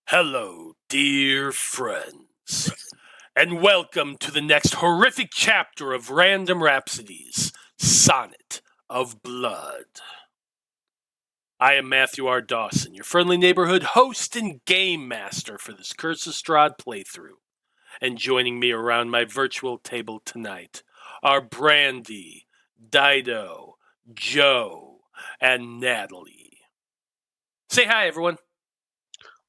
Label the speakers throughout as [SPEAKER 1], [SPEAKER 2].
[SPEAKER 1] Hello, dear friends, and welcome to the next horrific chapter of Random Rhapsodies, Sonnet of Blood. I am Matthew R. Dawson, your friendly neighborhood host and game master for this Curse of Strahd playthrough. And joining me around my virtual table tonight are Brandie, Dyto, Joe, and Natalie. Say hi, everyone.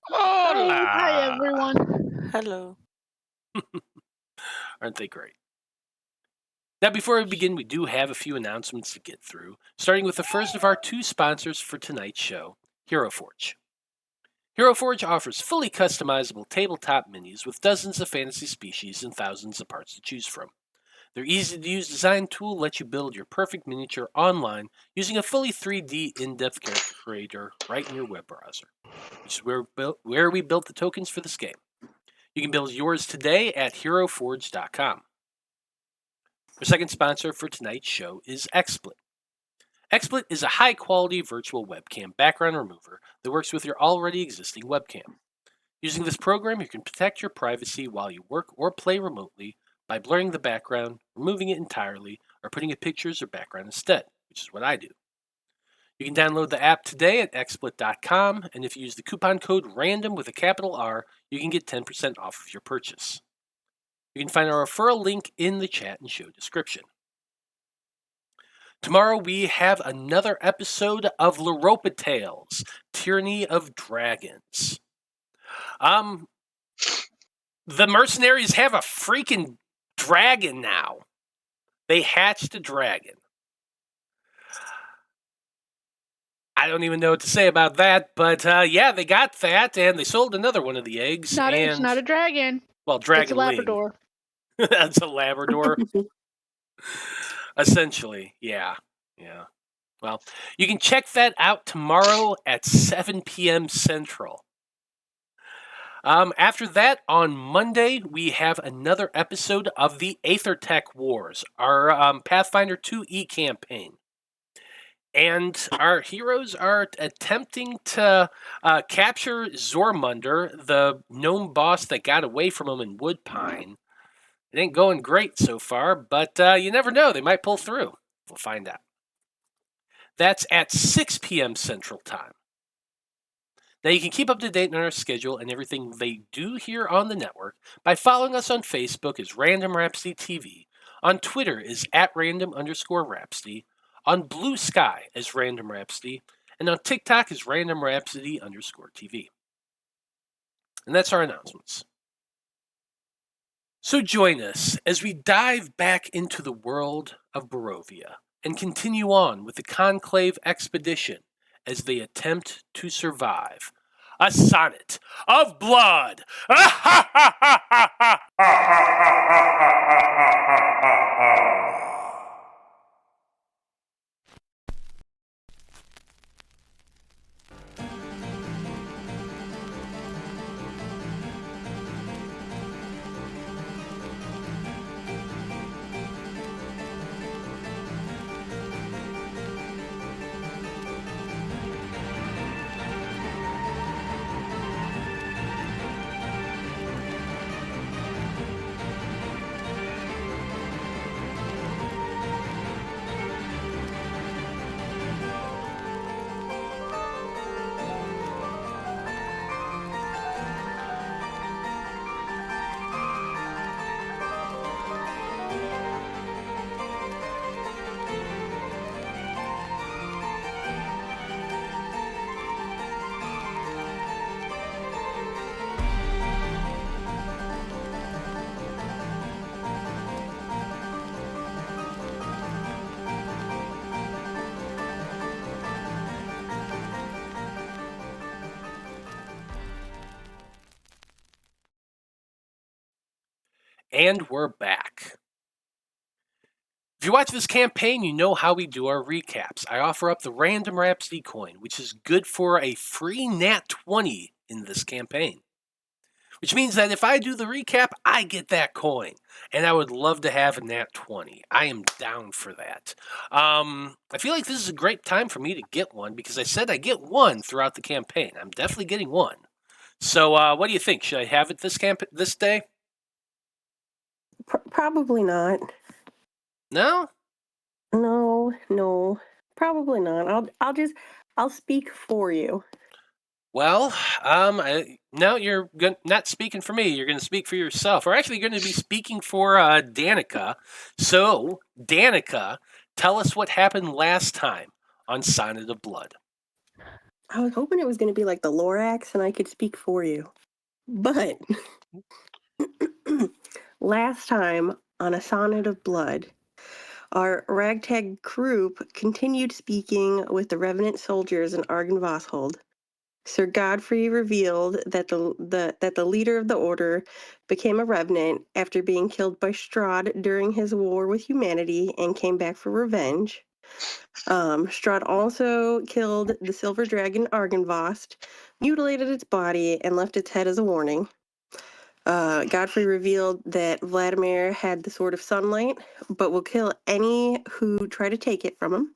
[SPEAKER 2] Hola!
[SPEAKER 3] Hi, everyone.
[SPEAKER 4] Hello.
[SPEAKER 1] Aren't they great? Now, before we begin, we do have a few announcements to get through, starting with the first of our two sponsors for tonight's show, Hero Forge. Hero Forge offers fully customizable tabletop minis with dozens of fantasy species and thousands of parts to choose from. Their easy-to-use design tool lets you build your perfect miniature online using a fully 3D in-depth character creator right in your web browser, which is where we built the tokens for this game. You can build yours today at heroforge.com. Our second sponsor for tonight's show is XSplit. XSplit is a high-quality virtual webcam background remover that works with your already existing webcam. Using this program, you can protect your privacy while you work or play remotely by blurring the background, removing it entirely, or putting a pictures or background instead, which is what I do. You can download the app today at xsplit.com, and if you use the coupon code RANDOM with a capital R, you can get 10% off of your purchase. You can find our referral link in the chat and show description. Tomorrow we have another episode of L'Europa Tales, Tyranny of Dragons. The mercenaries have a freaking dragon now. They hatched a dragon. I don't even know what to say about that, but yeah, they got that, and they sold another one of the eggs.
[SPEAKER 3] It's not a dragon.
[SPEAKER 1] Well, dragon
[SPEAKER 3] It's a Labrador.
[SPEAKER 1] That's a Labrador. Essentially, yeah. Well, you can check that out tomorrow at 7 p.m. Central. After that, on Monday, we have another episode of the Aethertech Wars, our Pathfinder 2E campaign. And our heroes are attempting to capture Zormunder, the gnome boss that got away from them in Woodpine. It ain't going great so far, but you never know. They might pull through. We'll find out. That's at 6 p.m. Central Time. Now, you can keep up to date on our schedule and everything they do here on the network by following us on Facebook as Random Rhapsody TV, on Twitter is @random_Rhapsody, on Blue Sky as Random Rhapsody, and on TikTok is Random Rhapsody_TV. And that's our announcements. So join us as we dive back into the world of Barovia and continue on with the Conclave expedition as they attempt to survive. A Sonnet of Blood! And we're back. If you watch this campaign, you know how we do our recaps. I offer up the Random Rhapsody coin, which is good for a free Nat 20 in this campaign. Which means that if I do the recap, I get that coin. And I would love to have a Nat 20. I am down for that. I feel like this is a great time for me to get one because I said I get one throughout the campaign. I'm definitely getting one. So, what do you think? Should I have it this day?
[SPEAKER 4] Probably not.
[SPEAKER 1] No?
[SPEAKER 4] No, probably not. I'll speak for you.
[SPEAKER 1] Well, no, you're not speaking for me. You're going to speak for yourself. We're actually going to be speaking for Danika. So, Danika, tell us what happened last time on Sonnet of Blood.
[SPEAKER 4] I was hoping it was going to be like the Lorax and I could speak for you. But last time on A Sonnet of Blood, our ragtag group continued speaking with the revenant soldiers in Argynvostholt. Sir Godfrey revealed that the leader of the order became a revenant after being killed by Strahd during his war with humanity and came back for revenge. Strahd also killed the silver dragon Argynvost, mutilated its body, and left its head as a warning. Godfrey revealed that Vladimir had the Sword of Sunlight, but will kill any who try to take it from him.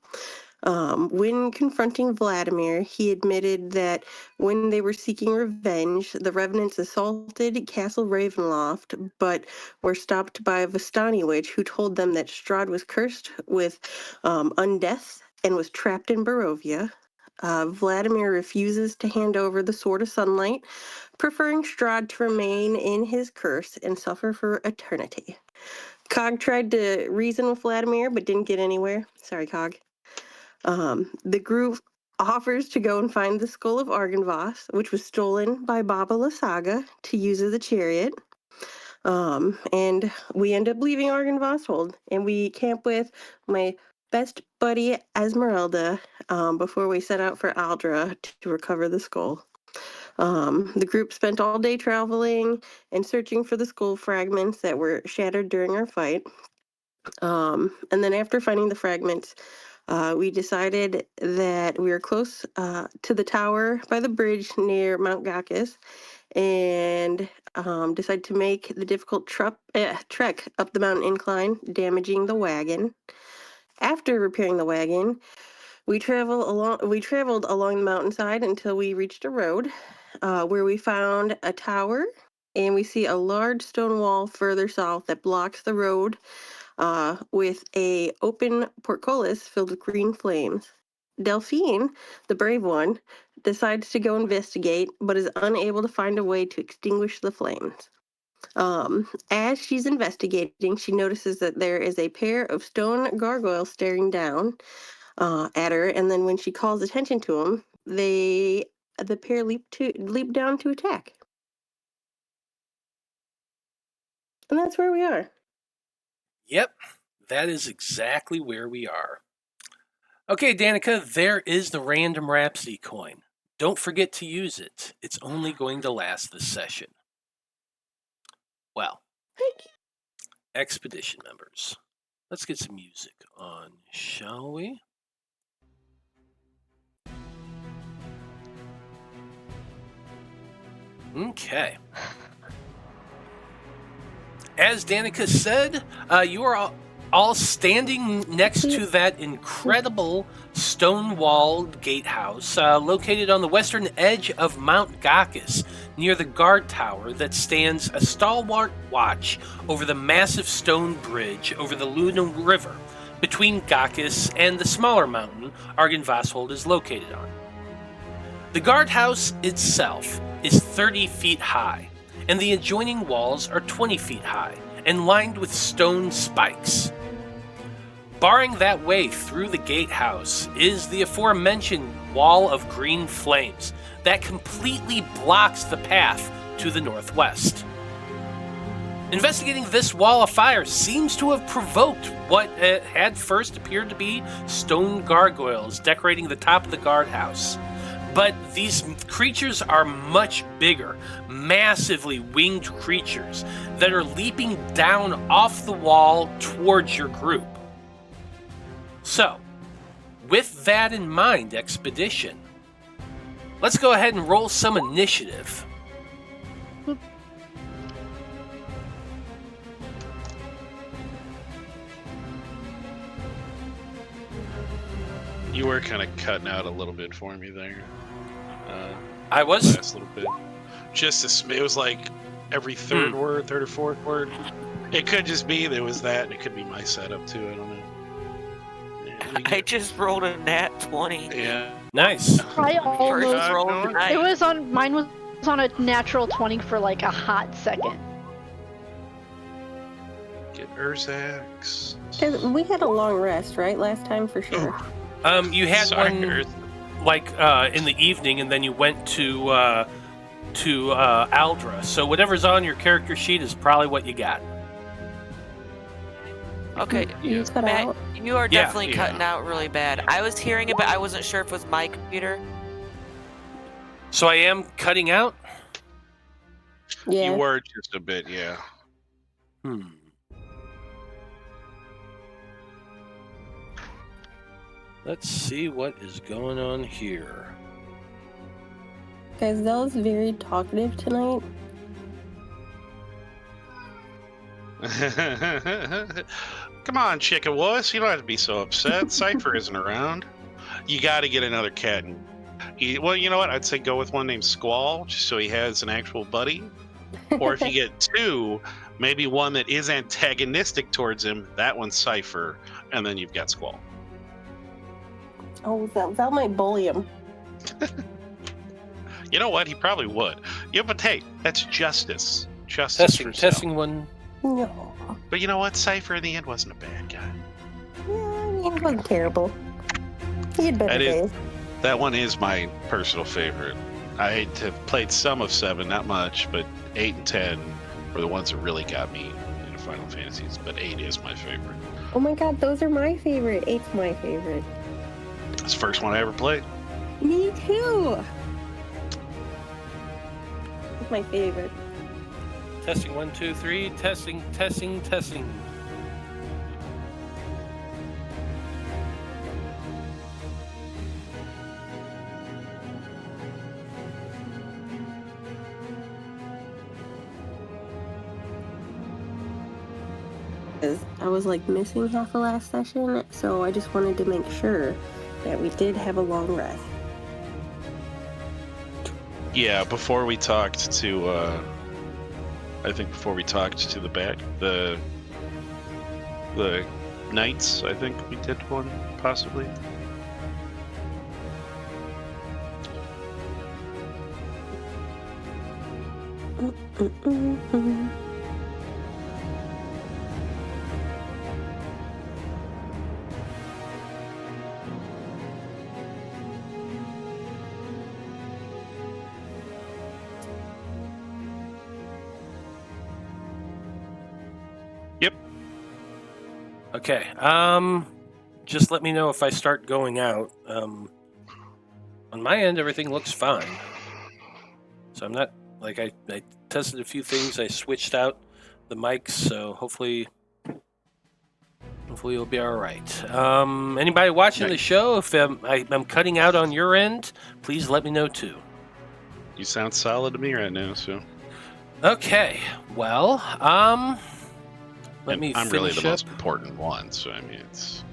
[SPEAKER 4] When confronting Vladimir, he admitted that when they were seeking revenge, the Revenants assaulted Castle Ravenloft, but were stopped by a Vistani witch who told them that Strahd was cursed with undeath and was trapped in Barovia. Vladimir refuses to hand over the Sword of Sunlight, preferring Strahd to remain in his curse and suffer for eternity. Cog tried to reason with Vladimir, but didn't get anywhere. Sorry, Cog. The group offers to go and find the skull of Argynvost, which was stolen by Baba Lysaga to use as a chariot. And we end up leaving Argynvostholt, and we camp with my best buddy Esmeralda before we set out for Aldra to recover the skull. The group spent all day traveling and searching for the skull fragments that were shattered during our fight. And then after finding the fragments, we decided that we were close to the tower by the bridge near Mount Gakis and decided to make the difficult trek up the mountain incline, damaging the wagon. After repairing the wagon, we traveled along the mountainside until we reached a road where we found a tower, and we see a large stone wall further south that blocks the road with a open portcullis filled with green flames. Delphine, the brave one, decides to go investigate, but is unable to find a way to extinguish the flames. As she's investigating, she notices that there is a pair of stone gargoyles staring down at her, and then when she calls attention to them, the pair leap down to attack. And that's where we are.
[SPEAKER 1] Yep, that is exactly where we are. Okay, Danika, there is the random Rhapsody coin. Don't forget to use it. It's only going to last this session. Well, Expedition members, let's get some music on, shall we? Okay. As Danika said, you are all standing next to that incredible stone-walled gatehouse located on the western edge of Mount Gakis, near the guard tower that stands a stalwart watch over the massive stone bridge over the Luna River between Gakis and the smaller mountain Argynvostholt is located on. The guardhouse itself is 30 feet high, and the adjoining walls are 20 feet high and lined with stone spikes. Barring that way through the gatehouse is the aforementioned wall of green flames that completely blocks the path to the northwest. Investigating this wall of fire seems to have provoked what had first appeared to be stone gargoyles decorating the top of the guardhouse. But these creatures are much bigger, massively winged creatures that are leaping down off the wall towards your group. So, with that in mind, Expedition, let's go ahead and roll some initiative.
[SPEAKER 2] You were kind of cutting out a little bit for me there.
[SPEAKER 1] I was?
[SPEAKER 2] Last little bit. It was like every third word, third or fourth word. It could just be there was that, and it could be my setup too. I don't know. Yeah,
[SPEAKER 5] I just rolled a nat 20.
[SPEAKER 2] yeah.
[SPEAKER 1] Nice.
[SPEAKER 3] I almost.
[SPEAKER 5] First roll of the night.
[SPEAKER 3] It was on. Mine was on a natural 20 for like a hot second.
[SPEAKER 2] Get Urzak's.
[SPEAKER 4] 'Cause we had a long rest, right? Last time for sure.
[SPEAKER 1] You had
[SPEAKER 2] Sorry,
[SPEAKER 1] one like in the evening, and then you went to Aldra. So whatever's on your character sheet is probably what you got.
[SPEAKER 5] Okay,
[SPEAKER 4] You cut
[SPEAKER 5] Matt,
[SPEAKER 4] out.
[SPEAKER 5] you are
[SPEAKER 1] Yeah.
[SPEAKER 5] definitely cutting out really bad. I was hearing it, but I wasn't sure if it was my computer.
[SPEAKER 1] So I am cutting out.
[SPEAKER 4] Yeah.
[SPEAKER 2] You were just a bit, yeah.
[SPEAKER 1] Let's see what is going on here.
[SPEAKER 4] Guys, that was very talkative tonight.
[SPEAKER 2] Come on, Chicken Wuss. You don't have to be so upset. Cypher isn't around. You got to get another cat. Well, you know what? I'd say go with one named Squall, just so he has an actual buddy. Or if you get two, maybe one that is antagonistic towards him. That one's Cypher, and then you've got Squall.
[SPEAKER 4] Oh, that might bully him.
[SPEAKER 2] You know what? He probably would. Yeah, but hey, that's justice. Justice
[SPEAKER 1] Testing,
[SPEAKER 2] for self.
[SPEAKER 1] testing one.
[SPEAKER 4] No.
[SPEAKER 2] But you know what? Cypher in the end wasn't a bad guy.
[SPEAKER 4] Yeah, I mean, it wasn't terrible. He had better
[SPEAKER 2] That is-
[SPEAKER 4] days.
[SPEAKER 2] That one is my personal favorite. I have played some of 7, not much, but 8 and 10 were the ones that really got me into Final Fantasies. But 8 is my favorite.
[SPEAKER 4] Oh my god, those are my favorite. 8's my favorite.
[SPEAKER 2] It's the first one I ever played.
[SPEAKER 4] Me too. It's my favorite.
[SPEAKER 1] Testing 1, 2, 3. Testing, testing, testing.
[SPEAKER 4] I was like missing half the last session, so I just wanted to make sure that we did have a long rest.
[SPEAKER 2] Yeah, before we talked to, I think before we talked to the knights, I think we did one, possibly. Yep.
[SPEAKER 1] Okay. Just let me know if I start going out. On my end, everything looks fine. So I'm not like I tested a few things. I switched out the mics, so hopefully it'll be all right. Anybody watching the show, if I'm cutting out on your end, please let me know too.
[SPEAKER 2] You sound solid to me right now, so.
[SPEAKER 1] Okay. Well, let me
[SPEAKER 2] I'm
[SPEAKER 1] finish
[SPEAKER 2] really the
[SPEAKER 1] up.
[SPEAKER 2] most important one, so I mean, it's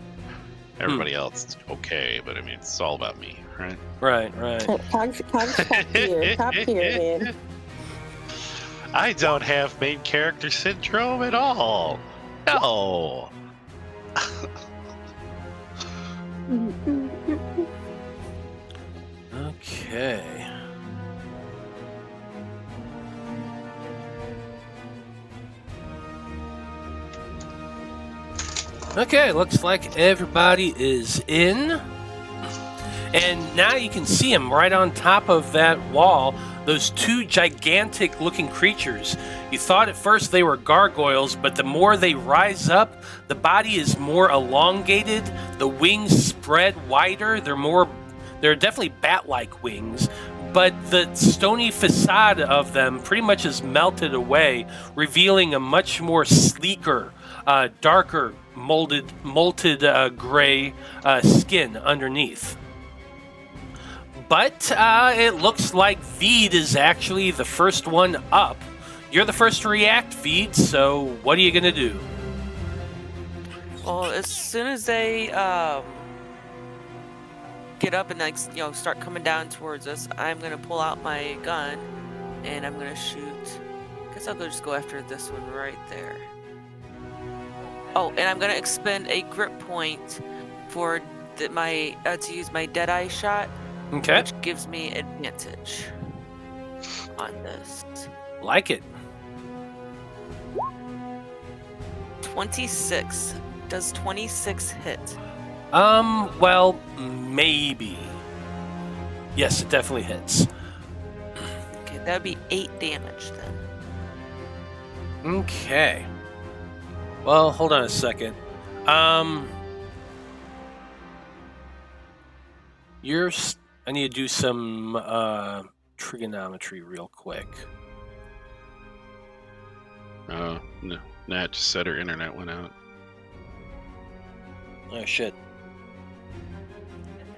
[SPEAKER 2] everybody else is okay, but I mean, it's all about me, right?
[SPEAKER 1] Right.
[SPEAKER 4] Cog's top tier, man.
[SPEAKER 2] I don't have main character syndrome at all. No.
[SPEAKER 1] Okay. Okay, looks like everybody is in. And now you can see them right on top of that wall. Those two gigantic looking creatures. You thought at first they were gargoyles, but the more they rise up, the body is more elongated. The wings spread wider. They're definitely bat-like wings, but the stony facade of them pretty much is melted away, revealing a much more sleeker, darker, molted gray skin underneath. But it looks like Vide is actually the first one up. You're the first to react, Vide, so what are you going to do?
[SPEAKER 5] Well, as soon as they get up and start coming down towards us, I'm gonna pull out my gun and I'm gonna shoot. Guess I'll just go after this one right there. Oh, and I'm gonna expend a grip point for to use my Deadeye shot,
[SPEAKER 1] Okay.
[SPEAKER 5] which gives me advantage on this.
[SPEAKER 1] Like it.
[SPEAKER 5] 26. Does 26 hit?
[SPEAKER 1] Well, maybe. Yes, it definitely hits.
[SPEAKER 5] Okay, that'd be 8 damage then.
[SPEAKER 1] Okay. Well, hold on a second. I need to do some trigonometry real quick.
[SPEAKER 2] Oh, no. Nat just said her internet went out.
[SPEAKER 1] Oh, shit.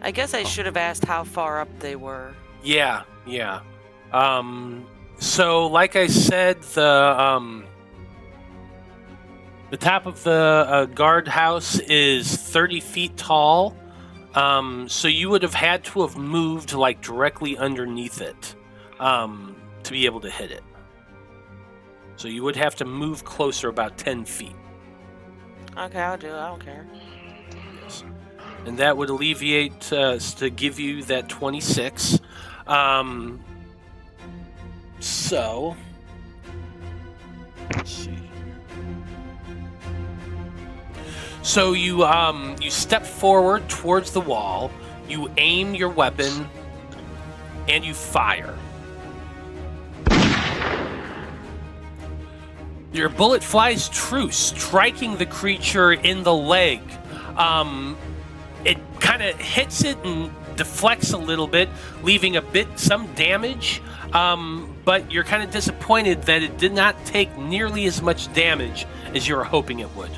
[SPEAKER 5] I guess I should have asked how far up they were.
[SPEAKER 1] Yeah. So, like I said, the top of the guardhouse is 30 feet tall. So you would have had to have moved like directly underneath it to be able to hit it. So you would have to move closer about 10 feet.
[SPEAKER 5] Okay, I'll do it. I don't care.
[SPEAKER 1] Yes. And that would alleviate to give you that 26. So let's see. So you step forward towards the wall, you aim your weapon, and you fire. Your bullet flies true, striking the creature in the leg. It kind of hits it and deflects a little bit, leaving some damage. But you're kind of disappointed that it did not take nearly as much damage as you were hoping it would.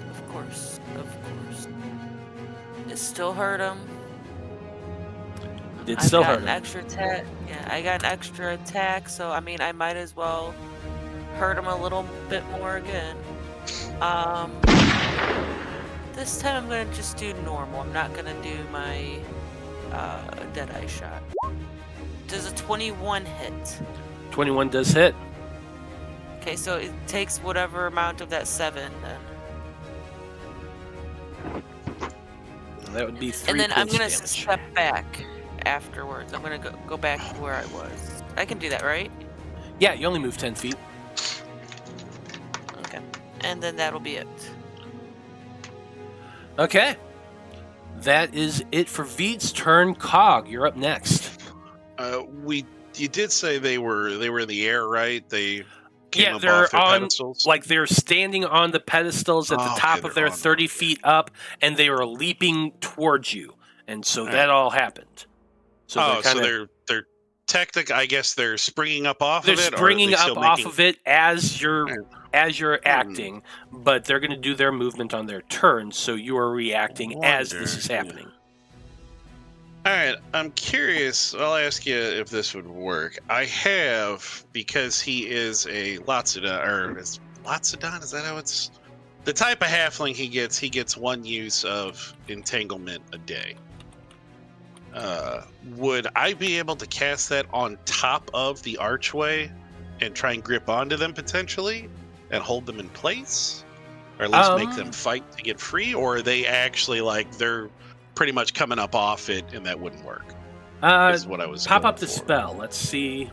[SPEAKER 5] Of course. It still hurt him.
[SPEAKER 1] It still hurt
[SPEAKER 5] an
[SPEAKER 1] him.
[SPEAKER 5] extra attack. Yeah, I got an extra attack, so I mean I might as well hurt him a little bit more again. This time I'm gonna just do normal. I'm not gonna do my Deadeye shot. Does a 21 hit?
[SPEAKER 1] 21 does hit.
[SPEAKER 5] Okay, so it takes whatever amount of that 7 then.
[SPEAKER 1] That would be 3
[SPEAKER 5] And then I'm
[SPEAKER 1] points
[SPEAKER 5] gonna
[SPEAKER 1] damage.
[SPEAKER 5] step back afterwards. I'm gonna go back to where I was. I can do that, right?
[SPEAKER 1] Yeah, you only move 10 feet.
[SPEAKER 5] Okay. And then that'll be it.
[SPEAKER 1] Okay. That is it for Vide's turn. Cog, you're up next.
[SPEAKER 2] You did say they were in the air, right? They came up
[SPEAKER 1] they're
[SPEAKER 2] off their
[SPEAKER 1] on,
[SPEAKER 2] pedestals?
[SPEAKER 1] like they're standing on the pedestals at the top of
[SPEAKER 2] they're
[SPEAKER 1] their
[SPEAKER 2] on
[SPEAKER 1] 30
[SPEAKER 2] them.
[SPEAKER 1] feet up, and they were leaping towards you. And so that all happened. So
[SPEAKER 2] they're technical. I guess they're springing up off of it.
[SPEAKER 1] They're springing up off of it as you're acting, but they're going to do their movement on their turn, so you are reacting as this is happening.
[SPEAKER 2] All right, I'm curious. I'll ask you if this would work. I have, because he is a Lotzodon, or is Lotzodon? Is that how it's? The type of halfling he gets 1 use of entanglement a day. Would I be able to cast that on top of the archway and try and grip onto them potentially and hold them in place? Or at least make them fight to get free? Or are they actually they're pretty much coming up off it and that wouldn't work? This is what I was
[SPEAKER 1] Pop
[SPEAKER 2] going
[SPEAKER 1] up the
[SPEAKER 2] for.
[SPEAKER 1] spell. Let's see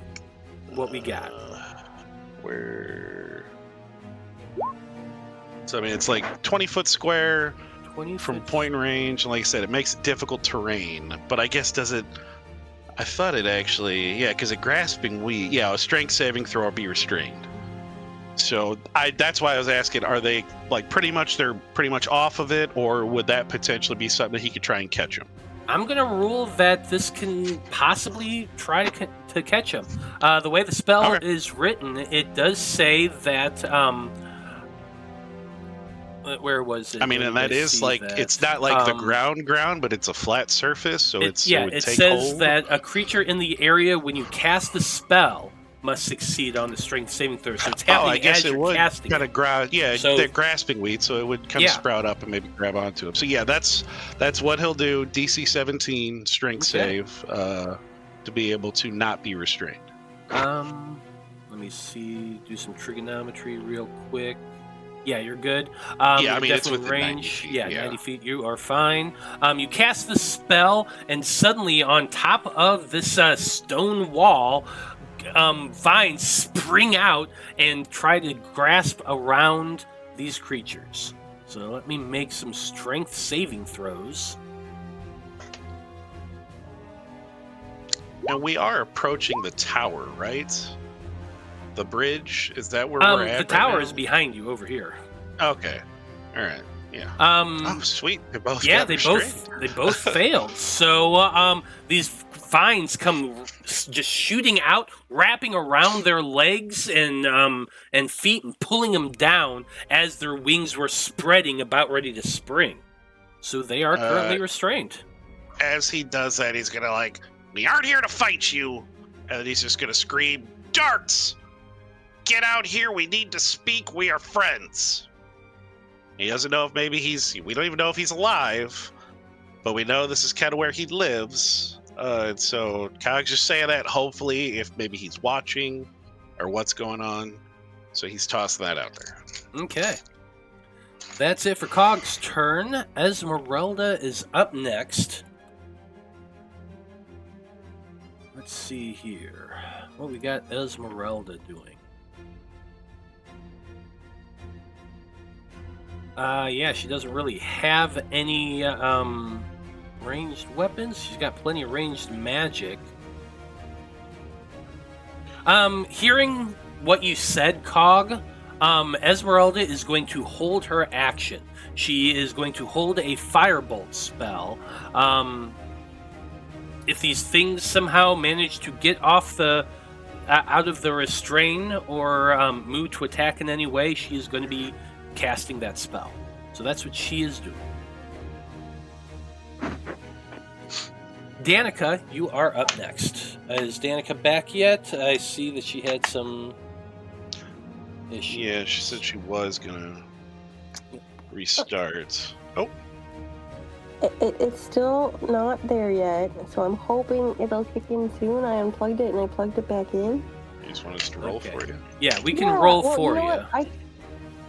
[SPEAKER 1] what we got.
[SPEAKER 2] Where? So, I mean, it's 20-foot square.
[SPEAKER 1] 20
[SPEAKER 2] From
[SPEAKER 1] foot.
[SPEAKER 2] point range, and like I said, it makes it difficult terrain. But I guess does it? I thought it actually, because a grasping weed, a strength saving throw or be restrained. So that's why I was asking: are they pretty much off of it, or would that potentially be something that he could try and catch him?
[SPEAKER 1] I'm gonna rule that this can possibly try to catch him. The way the spell is written, it does say that. Where was it?
[SPEAKER 2] I mean, and that is it's not the ground, but it's a flat surface, so it would take
[SPEAKER 1] says
[SPEAKER 2] hold.
[SPEAKER 1] that a creature in the area when you cast the spell must succeed on the strength saving throw. So it's happening
[SPEAKER 2] I guess
[SPEAKER 1] as
[SPEAKER 2] it
[SPEAKER 1] you're
[SPEAKER 2] would
[SPEAKER 1] casting.
[SPEAKER 2] kind of grab.
[SPEAKER 1] So,
[SPEAKER 2] they're grasping weed, so it would kind of sprout up and maybe grab onto him. So that's what he'll do. DC 17 strength save. to be able to not be restrained.
[SPEAKER 1] Let me see. Do some trigonometry real quick. Yeah, you're good.
[SPEAKER 2] Yeah, I mean, it's
[SPEAKER 1] definitely
[SPEAKER 2] within 90
[SPEAKER 1] range.
[SPEAKER 2] feet,
[SPEAKER 1] Yeah,
[SPEAKER 2] yeah.
[SPEAKER 1] 90 feet. You are fine. You cast the spell, and suddenly, on top of this stone wall, vines spring out and try to grasp around these creatures. So let me make some strength saving throws.
[SPEAKER 2] Now, we are approaching the tower, right? The bridge? Is that where we're at?
[SPEAKER 1] The tower
[SPEAKER 2] right
[SPEAKER 1] is
[SPEAKER 2] now?
[SPEAKER 1] behind you over here.
[SPEAKER 2] Okay. All right. Yeah.
[SPEAKER 1] Oh,
[SPEAKER 2] Sweet. They both
[SPEAKER 1] yeah,
[SPEAKER 2] got
[SPEAKER 1] they
[SPEAKER 2] restrained.
[SPEAKER 1] both failed. So these vines come just shooting out, wrapping around their legs and feet, and pulling them down as their wings were spreading, about ready to spring. So they are currently restrained.
[SPEAKER 2] As he does that, he's gonna like, "We aren't here to fight you," and then he's just gonna scream, "Darts! Get out here! We need to speak. We are friends." He doesn't know if we don't even know if he's alive, but we know this is kind of where he lives. And so Cog's just saying that, hopefully, if maybe he's watching or what's going on. So he's tossing that out there.
[SPEAKER 1] Okay. That's it for Cog's turn. Esmeralda is up next. Let's see here. What we got Esmeralda doing? Yeah, she doesn't really have any ranged weapons. She's got plenty of ranged magic. Hearing what you said, Cog, Esmeralda is going to hold her action. She is going to hold a firebolt spell. If these things somehow manage to get off out of the restrain or move to attack in any way, she is going to be casting that spell. So that's what she is doing. Danika, you are up next. Is Danika back yet? I see that she had some issues.
[SPEAKER 2] Yeah, she said she was gonna restart. Oh,
[SPEAKER 4] It's still not there yet, so I'm hoping it'll kick in soon. I unplugged it and I plugged it back in.
[SPEAKER 2] you just want us to roll
[SPEAKER 1] Okay.
[SPEAKER 2] for you?
[SPEAKER 1] Yeah, we can roll
[SPEAKER 4] well,
[SPEAKER 1] for
[SPEAKER 4] you. Know
[SPEAKER 1] you.
[SPEAKER 4] what?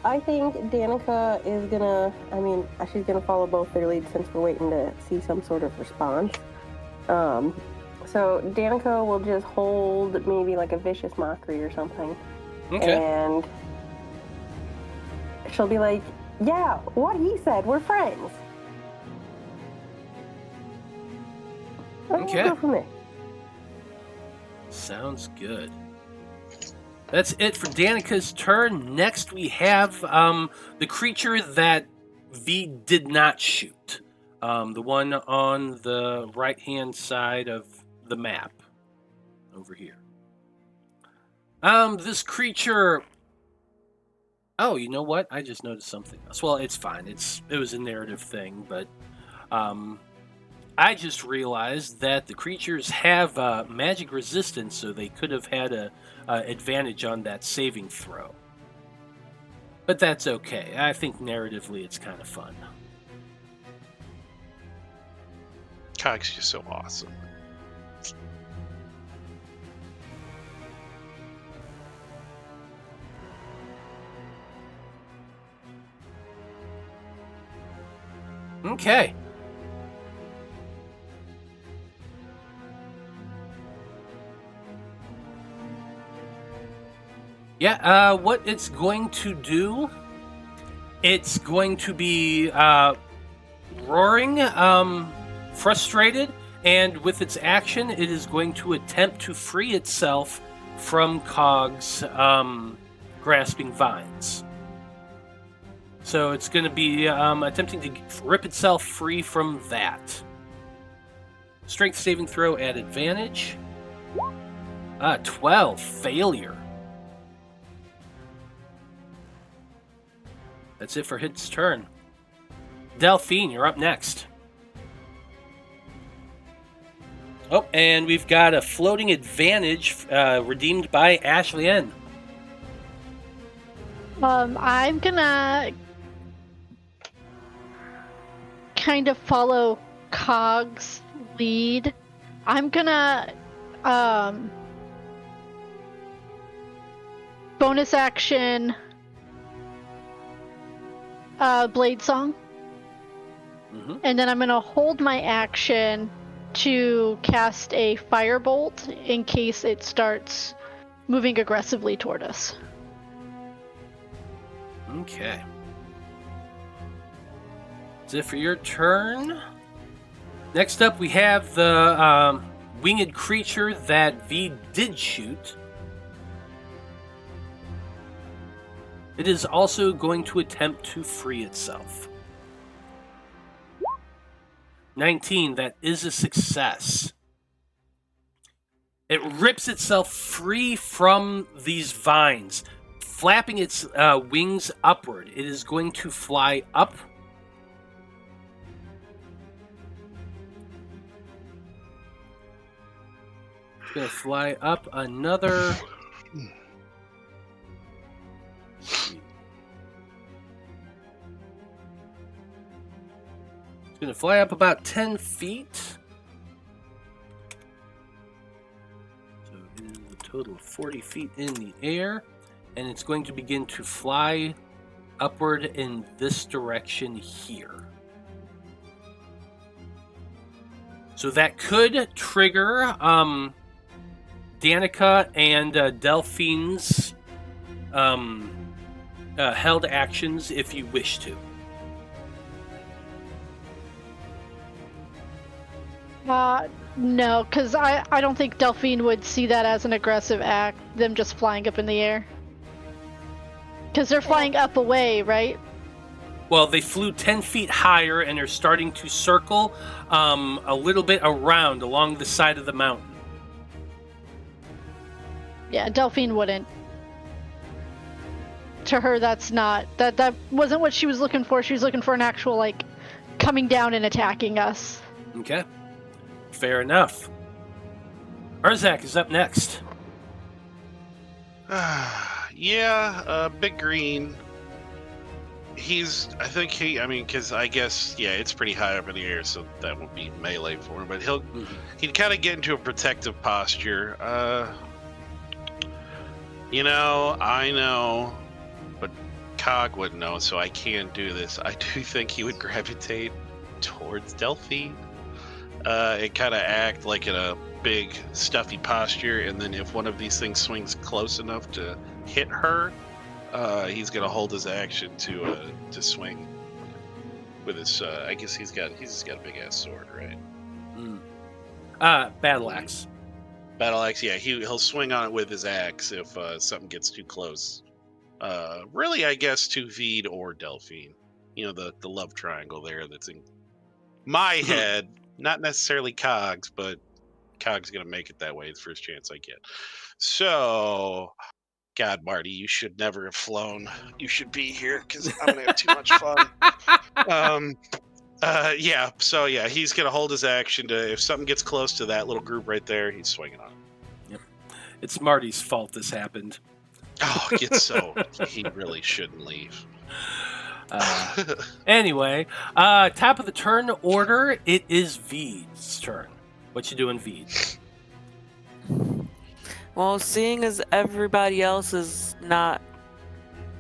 [SPEAKER 4] I think Danika is gonna. I mean, she's gonna follow both their leads since we're waiting to see some sort of response. So Danika will just hold maybe like a vicious mockery or something.
[SPEAKER 1] Okay.
[SPEAKER 4] And she'll be like, "Yeah, what he said. We're friends." And we'll
[SPEAKER 1] Okay.
[SPEAKER 4] go from there.
[SPEAKER 1] Sounds good. That's it for Danika's turn. Next, we have the creature that Vide did not shoot. The one on the right-hand side of the map. Over here. This creature... Oh, you know what? I just noticed something else. Well, it's fine. It was a narrative thing, but... I just realized that the creatures have magic resistance, so they could have had a advantage on that saving throw. But that's okay. I think narratively it's kind of fun.
[SPEAKER 2] Cog's just so awesome.
[SPEAKER 1] Okay. Yeah, what it's going to do, it's going to be roaring, frustrated, and with its action, it is going to attempt to free itself from Cog's grasping vines. So it's going to be attempting to rip itself free from that. Strength saving throw at advantage. 12, failure. That's it for its turn. Delphine, you're up next. Oh, and we've got a floating advantage redeemed by Ashley N.
[SPEAKER 3] I'm gonna kind of follow Cog's lead. I'm gonna bonus action, blade song.
[SPEAKER 1] Mm-hmm.
[SPEAKER 3] And then I'm going to hold my action to cast a firebolt in case it starts moving aggressively toward us.
[SPEAKER 1] Okay. That's it for your turn. Next up, we have the winged creature that Vide did shoot. It is also going to attempt to free itself. 19, that is a success. It rips itself free from these vines, flapping its wings upward. It is going to fly up. It's going to fly up another... It's going to fly up about 10 feet. So it is a total of 40 feet in the air. And it's going to begin to fly upward in this direction here. So that could trigger Danika and Delphine's held actions if you wish to.
[SPEAKER 3] No, because I don't think Delphine would see that as an aggressive act, them just flying up in the air. Because they're flying up away, right?
[SPEAKER 1] Well, they flew 10 feet higher and are starting to circle a little bit around along the side of the mountain.
[SPEAKER 3] Yeah, Delphine wouldn't. To her, that's not... That wasn't what she was looking for. She was looking for an actual, like, coming down and attacking us.
[SPEAKER 1] Okay. Fair enough. Urzak is up next.
[SPEAKER 2] Big Green. Because I guess, it's pretty high up in the air, so that won't be melee for him, but he'd kind of get into a protective posture. I know, but Cog wouldn't know, so I can't do this. I do think he would gravitate towards Delphine. And kind of act like in a big stuffy posture, and then if one of these things swings close enough to hit her, he's gonna hold his action to swing with his. I guess he's got a big ass sword, right?
[SPEAKER 1] Battle axe.
[SPEAKER 2] Battle axe, yeah. He'll swing on it with his axe if something gets too close. Really, I guess to Vide or Delphine. The love triangle there that's in my head. Not necessarily Cog's, but Cog's going to make it that way the first chance I get. So, God, Marty, you should never have flown. You should be here because I'm going to have too much fun. He's going to hold his action to, if something gets close to that little group right there, he's swinging on it.
[SPEAKER 1] Yep. It's Marty's fault this happened.
[SPEAKER 2] Oh, he really shouldn't leave.
[SPEAKER 1] Anyway, top of the turn order, it is Vide's turn. What you doing, Vide?
[SPEAKER 5] Well, seeing as everybody else is not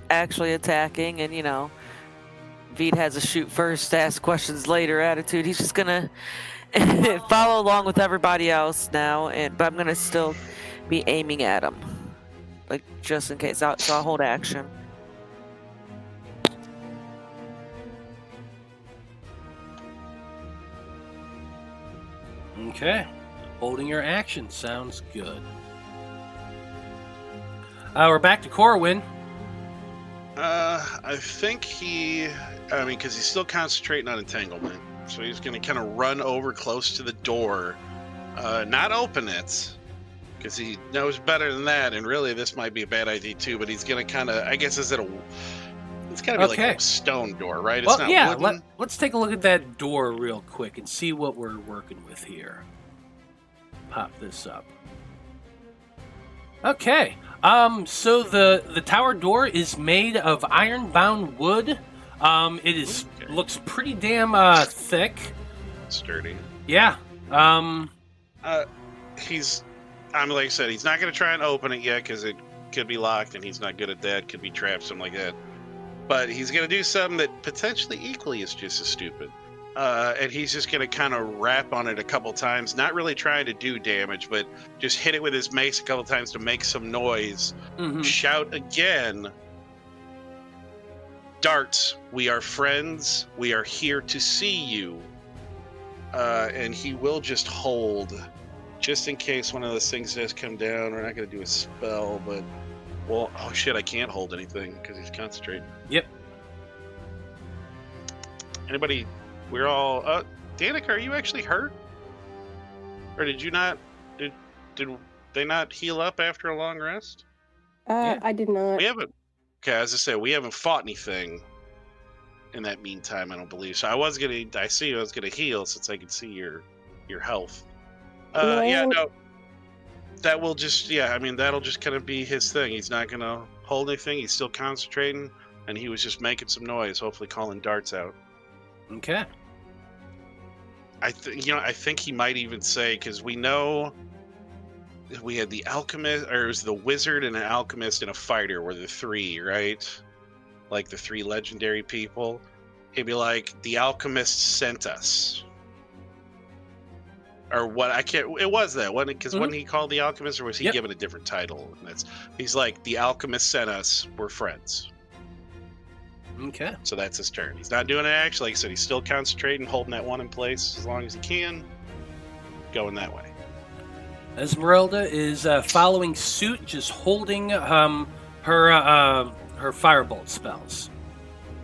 [SPEAKER 5] actually attacking, and Vide has a shoot first, ask questions later attitude, he's just gonna follow along with everybody else now, but I'm gonna still be aiming at him, like just in case. So I'll hold action.
[SPEAKER 1] Okay. Holding your action sounds good. We're back to Corwan.
[SPEAKER 2] I think because he's still concentrating on entanglement, so he's going to kind of run over close to the door, not open it, because he knows better than that, and really this might be a bad idea too, but he's going to kind of, I guess, it's got to be like a stone door, right? It's not wooden.
[SPEAKER 1] Let's take a look at that door real quick and see what we're working with here. Pop this up. Okay. So the tower door is made of iron-bound wood. It looks pretty damn
[SPEAKER 2] thick. Sturdy.
[SPEAKER 1] Yeah.
[SPEAKER 2] He's like I said, he's not going to try and open it yet because it could be locked, and he's not good at that. Could be trapped, something like that. But he's going to do something that potentially equally is just as stupid. And he's just going to kind of rap on it a couple times, not really trying to do damage, but just hit it with his mace a couple times to make some noise.
[SPEAKER 1] Mm-hmm.
[SPEAKER 2] Shout again, Dharts, we are friends. We are here to see you. And he will just hold, just in case one of those things does come down. We're not going to do a spell, but, well, oh shit, I can't hold anything because he's concentrating.
[SPEAKER 1] Yep.
[SPEAKER 2] Anybody? We're all. Danika, are you actually hurt? Or did you not? Did they not heal up after a long rest?
[SPEAKER 1] Yeah.
[SPEAKER 4] I did not.
[SPEAKER 2] We haven't. Okay, as I said, we haven't fought anything in that meantime. I don't believe so. I see I was gonna heal since I could see your health.
[SPEAKER 4] No.
[SPEAKER 2] Yeah, no. That will just. Yeah, I mean that'll just kind of be his thing. He's not gonna hold anything. He's still concentrating, and he was just making some noise, hopefully calling Dharts out.
[SPEAKER 1] Okay.
[SPEAKER 2] I think he might even say, because we know we had the alchemist, or it was the wizard and an alchemist and a fighter were the three, right? Like the three legendary people. He'd be like, the alchemist sent us. Or what? I can't. It was that, wasn't it? Because when he called the alchemist, or was he
[SPEAKER 1] Yep.
[SPEAKER 2] given a different title? And he's like, the alchemist sent us. We're friends.
[SPEAKER 1] Okay.
[SPEAKER 2] So that's his turn. He's not doing an action. Like I said, he's still concentrating, holding that one in place as long as he can. Going that way.
[SPEAKER 1] Esmeralda is following suit, just holding her firebolt spells.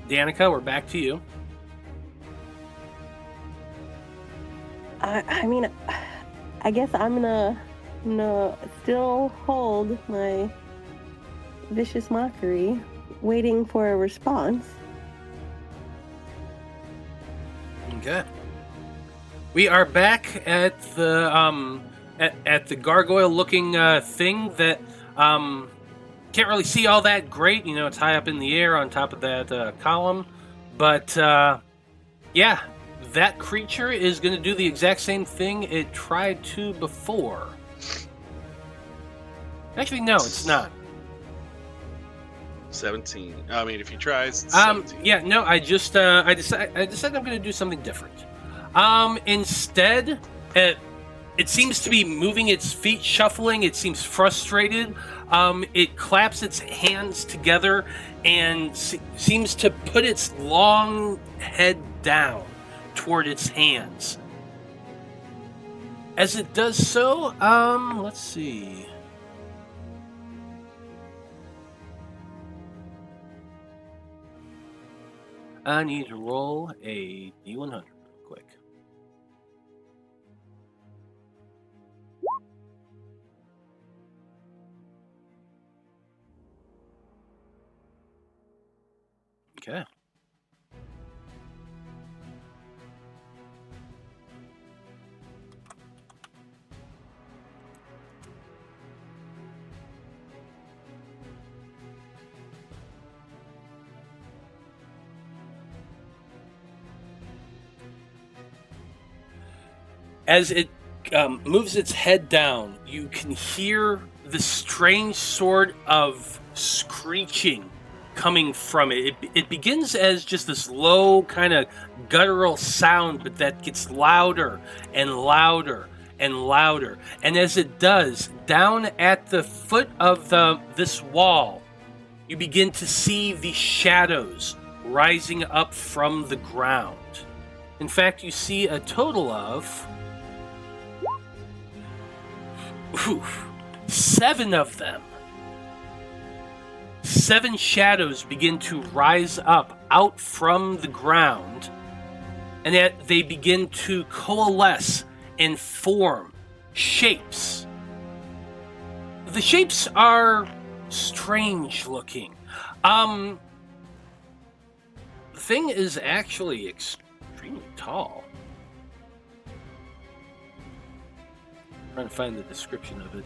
[SPEAKER 1] Danika, we're back to you.
[SPEAKER 4] I mean, I guess I'm gonna still hold my vicious mockery, waiting for a response.
[SPEAKER 1] Okay. We are back at the at the gargoyle-looking thing that can't really see all that great. You know, it's high up in the air on top of that column, but yeah, that creature is going to do the exact same thing it tried to before. Actually, no, it's not.
[SPEAKER 2] 17. I mean, if he tries, it's 17.
[SPEAKER 1] Yeah, no, I decided I'm going to do something different. Instead, it seems to be moving its feet, shuffling. It seems frustrated. It claps its hands together and seems to put its long head down toward its hands. As it does so, let's see. I need to roll a D100 real quick. Okay. As it moves its head down, you can hear the strange sort of screeching coming from it. It begins as just this low kind of guttural sound, but that gets louder and louder and louder. And as it does, down at the foot of this wall, you begin to see the shadows rising up from the ground. In fact, you see a total of 7 of them. 7 shadows begin to rise up out from the ground, and that they begin to coalesce and form shapes. The shapes are strange looking. The thing is actually extremely tall. I'm trying to find the description of it.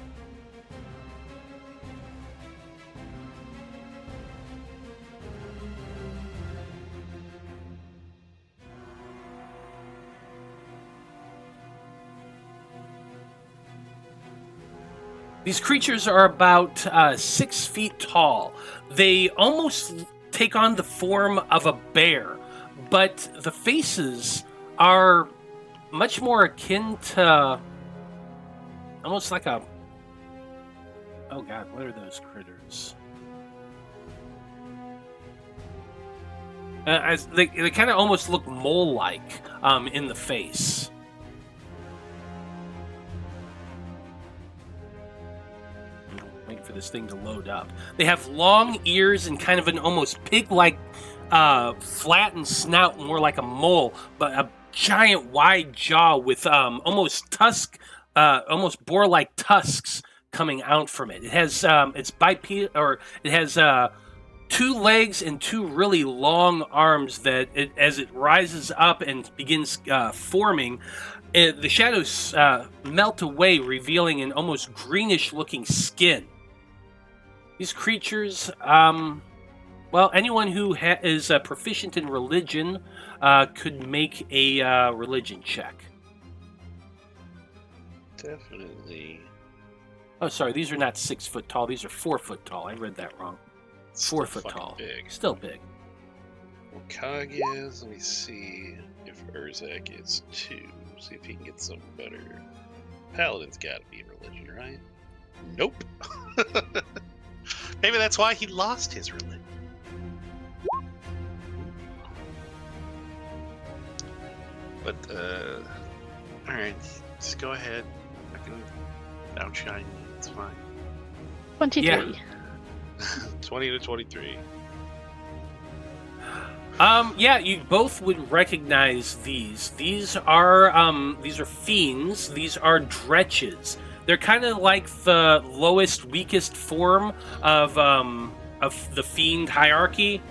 [SPEAKER 1] These creatures are about 6 feet tall. They almost take on the form of a bear, but the faces are much more akin to almost like a... Oh god, what are those critters? They kind of almost look mole-like in the face. Waiting for this thing to load up. They have long ears and kind of an almost pig-like flattened snout, more like a mole, but a giant wide jaw with almost boar-like tusks coming out from it. It has it's bipedal, or it has 2 legs and 2 really long arms that, as it rises up and begins forming, the shadows melt away, revealing an almost greenish-looking skin. These creatures, well, anyone who is proficient in religion could make a religion check.
[SPEAKER 2] Definitely.
[SPEAKER 1] Oh, sorry, these are not 6 foot tall. These are 4 foot tall. I read that wrong. 4 foot tall.
[SPEAKER 2] Big.
[SPEAKER 1] Still big.
[SPEAKER 2] Well, Cog is. Let me see if Urzak is 2. See if he can get something better. Paladin's got to be in religion, right? Nope. Maybe that's why he lost his religion. But, alright. Just go ahead. I can outshine you. It's fine.
[SPEAKER 3] 23.
[SPEAKER 1] Yeah.
[SPEAKER 2] 20 to 23.
[SPEAKER 1] Yeah, you both would recognize these. These are fiends. These are dretches. They're kind of like the lowest, weakest form of the fiend hierarchy,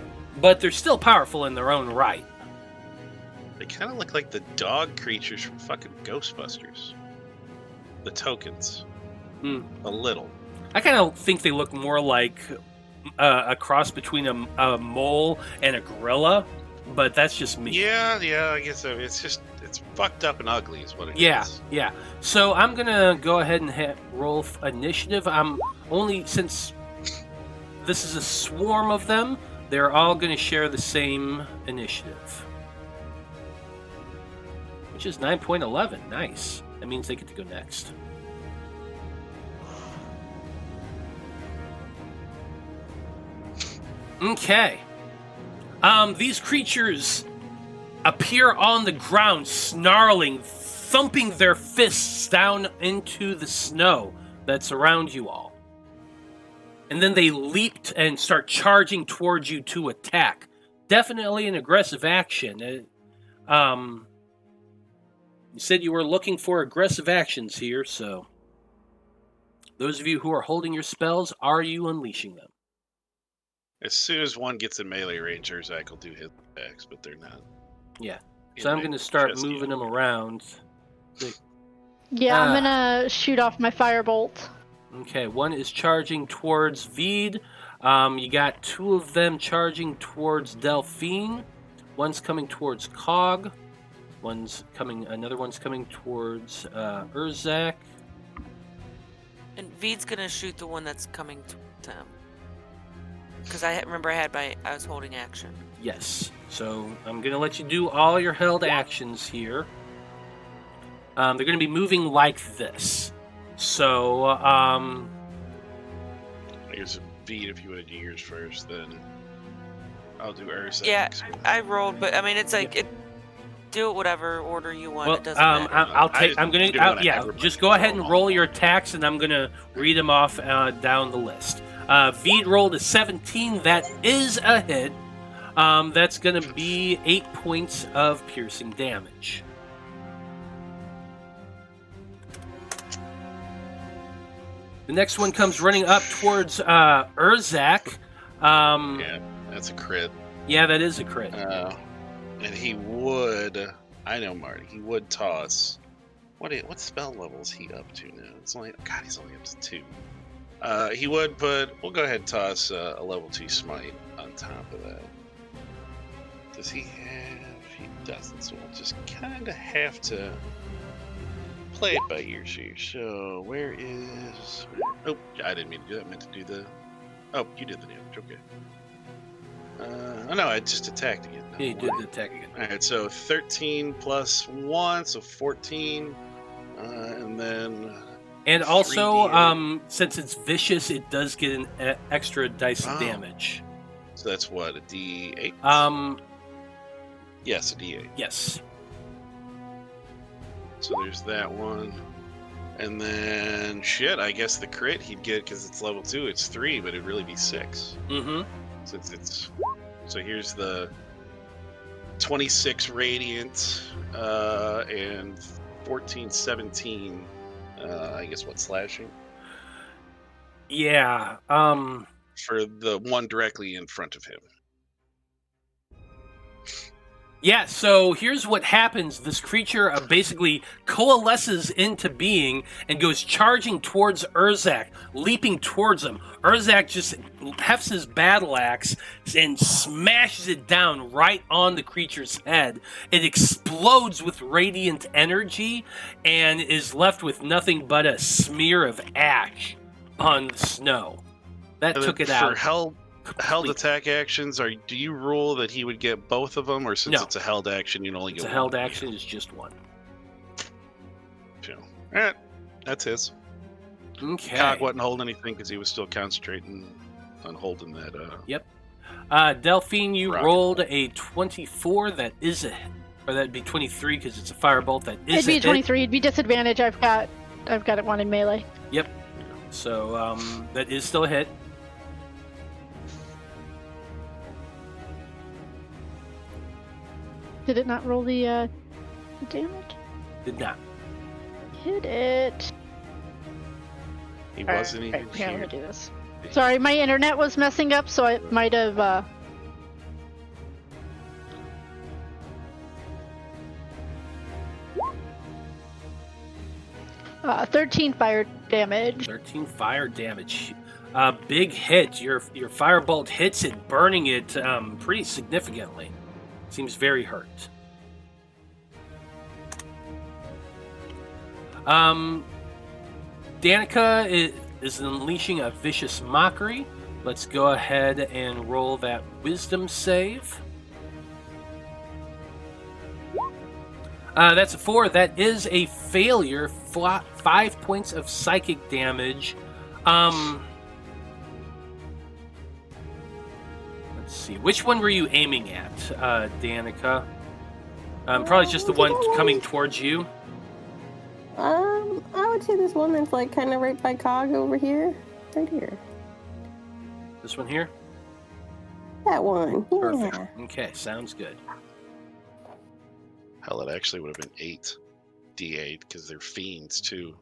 [SPEAKER 1] but they're still powerful in their own right.
[SPEAKER 2] They kind of look like the dog creatures from fucking Ghostbusters. The tokens. A little.
[SPEAKER 1] I kind of think they look more like a cross between a mole and a gorilla, but that's just me.
[SPEAKER 2] Yeah, I guess so. It's fucked up and ugly is what it is.
[SPEAKER 1] Yeah. So I'm going to go ahead and roll initiative. Since this is a swarm of them, they're all going to share the same initiative. Which is 9.11. Nice. That means they get to go next. Okay. These creatures appear on the ground, snarling, thumping their fists down into the snow that's around you all. And then they leaped and start charging towards you to attack. Definitely an aggressive action. You said you were looking for aggressive actions here, so those of you who are holding your spells, are you unleashing them?
[SPEAKER 2] As soon as one gets in melee range, Urzak will do his attacks, but they're not.
[SPEAKER 1] Yeah. So I'm going to start moving them around.
[SPEAKER 3] Yeah, I'm gonna shoot off my firebolt.
[SPEAKER 1] Okay, one is charging towards Vide. You got 2 of them charging towards Delphine. One's coming towards Cog. Another one's coming towards Urzak.
[SPEAKER 5] And Vide's gonna shoot the one that's coming to him. Because I remember I was holding action.
[SPEAKER 1] Yes. So I'm going to let you do all your held actions here. They're going to be moving like this. So,
[SPEAKER 2] I guess Vide, if you want to do yours first, then I'll do Urzak.
[SPEAKER 5] Yeah, I rolled, but I mean, it's like do it whatever order you want.
[SPEAKER 1] Well,
[SPEAKER 5] it doesn't matter.
[SPEAKER 1] Just go ahead and roll your attacks, and I'm going to read them off down the list. Vide rolled a 17. That is a hit. That's going to be 8 points of piercing damage. The next one comes running up towards Urzak.
[SPEAKER 2] Yeah, that's a crit.
[SPEAKER 1] Yeah, that is a crit.
[SPEAKER 2] And he would... I know, Marty. He would toss... What spell level is he up to now? It's only... God, he's only up to 2. He would, but we'll go ahead and toss a level 2 smite on top of that. Does he have... He doesn't, so we'll just kind of have to play it by ear here. So where is? Oh, I didn't mean to do that. I meant to do the. Oh, you did the damage. Okay. Oh no, I just attacked again.
[SPEAKER 1] Yeah, you did the attack again.
[SPEAKER 2] All right, so 13 plus 1, so 14, and then.
[SPEAKER 1] And also,
[SPEAKER 2] 3d8.
[SPEAKER 1] since it's vicious, it does get an extra dice of
[SPEAKER 2] Oh.
[SPEAKER 1] damage.
[SPEAKER 2] So that's what, a d8? Yes, a d8.
[SPEAKER 1] Yes.
[SPEAKER 2] So there's that one. And then, shit, I guess the crit he'd get, because it's level 2, it's 3, but it'd really be 6.
[SPEAKER 1] Mm-hmm.
[SPEAKER 2] Since it's. So here's the 26 radiant, and 14, 17. I guess what, slashing?
[SPEAKER 1] Yeah.
[SPEAKER 2] For the one directly in front of him.
[SPEAKER 1] Yeah, so here's what happens. This creature basically coalesces into being and goes charging towards Urzak, leaping towards him. Urzak just hefts his battle axe and smashes it down right on the creature's head. It explodes with radiant energy and is left with nothing but a smear of ash on the snow. That
[SPEAKER 2] And
[SPEAKER 1] took it
[SPEAKER 2] for
[SPEAKER 1] out.
[SPEAKER 2] held
[SPEAKER 1] completely.
[SPEAKER 2] attack actions, do you rule that he would get both of them, or since
[SPEAKER 1] No.
[SPEAKER 2] it's a held action, you'd only
[SPEAKER 1] It's
[SPEAKER 2] get
[SPEAKER 1] a held
[SPEAKER 2] one?
[SPEAKER 1] action, it's just one.
[SPEAKER 2] So, all right, that's his.
[SPEAKER 1] Okay.
[SPEAKER 2] Cog wasn't holding anything because he was still concentrating on holding that.
[SPEAKER 1] Delphine, you
[SPEAKER 2] Rocket.
[SPEAKER 1] rolled a 24. That is a, or that'd be 23 because it's a firebolt. That is
[SPEAKER 3] It'd be
[SPEAKER 1] a hit.
[SPEAKER 3] 23. It'd be disadvantage. I've got it one in melee.
[SPEAKER 1] So that is still a hit.
[SPEAKER 3] Did it not roll the damage?
[SPEAKER 1] Did not.
[SPEAKER 3] Hit it.
[SPEAKER 2] He wasn't even
[SPEAKER 3] Alright, here, I'm
[SPEAKER 2] here.
[SPEAKER 3] gonna do this. Sorry, my internet was messing up, so it might have. 13 fire damage.
[SPEAKER 1] 13 fire damage. Big hit. Your firebolt hits it, burning it pretty significantly. Seems very hurt. Danika is unleashing a vicious mockery. Let's go ahead and roll that wisdom save. That's a 4. That is a failure. 5 points of psychic damage. Let's see. Which one were you aiming at, Danika? Probably just the one coming towards you.
[SPEAKER 4] I would say this one that's like kind of right by Cog over here. Right here.
[SPEAKER 1] This one here?
[SPEAKER 4] That one. Yeah.
[SPEAKER 1] Perfect. Okay, sounds good.
[SPEAKER 2] Hell, it actually would have been 8 d8 because they're fiends too.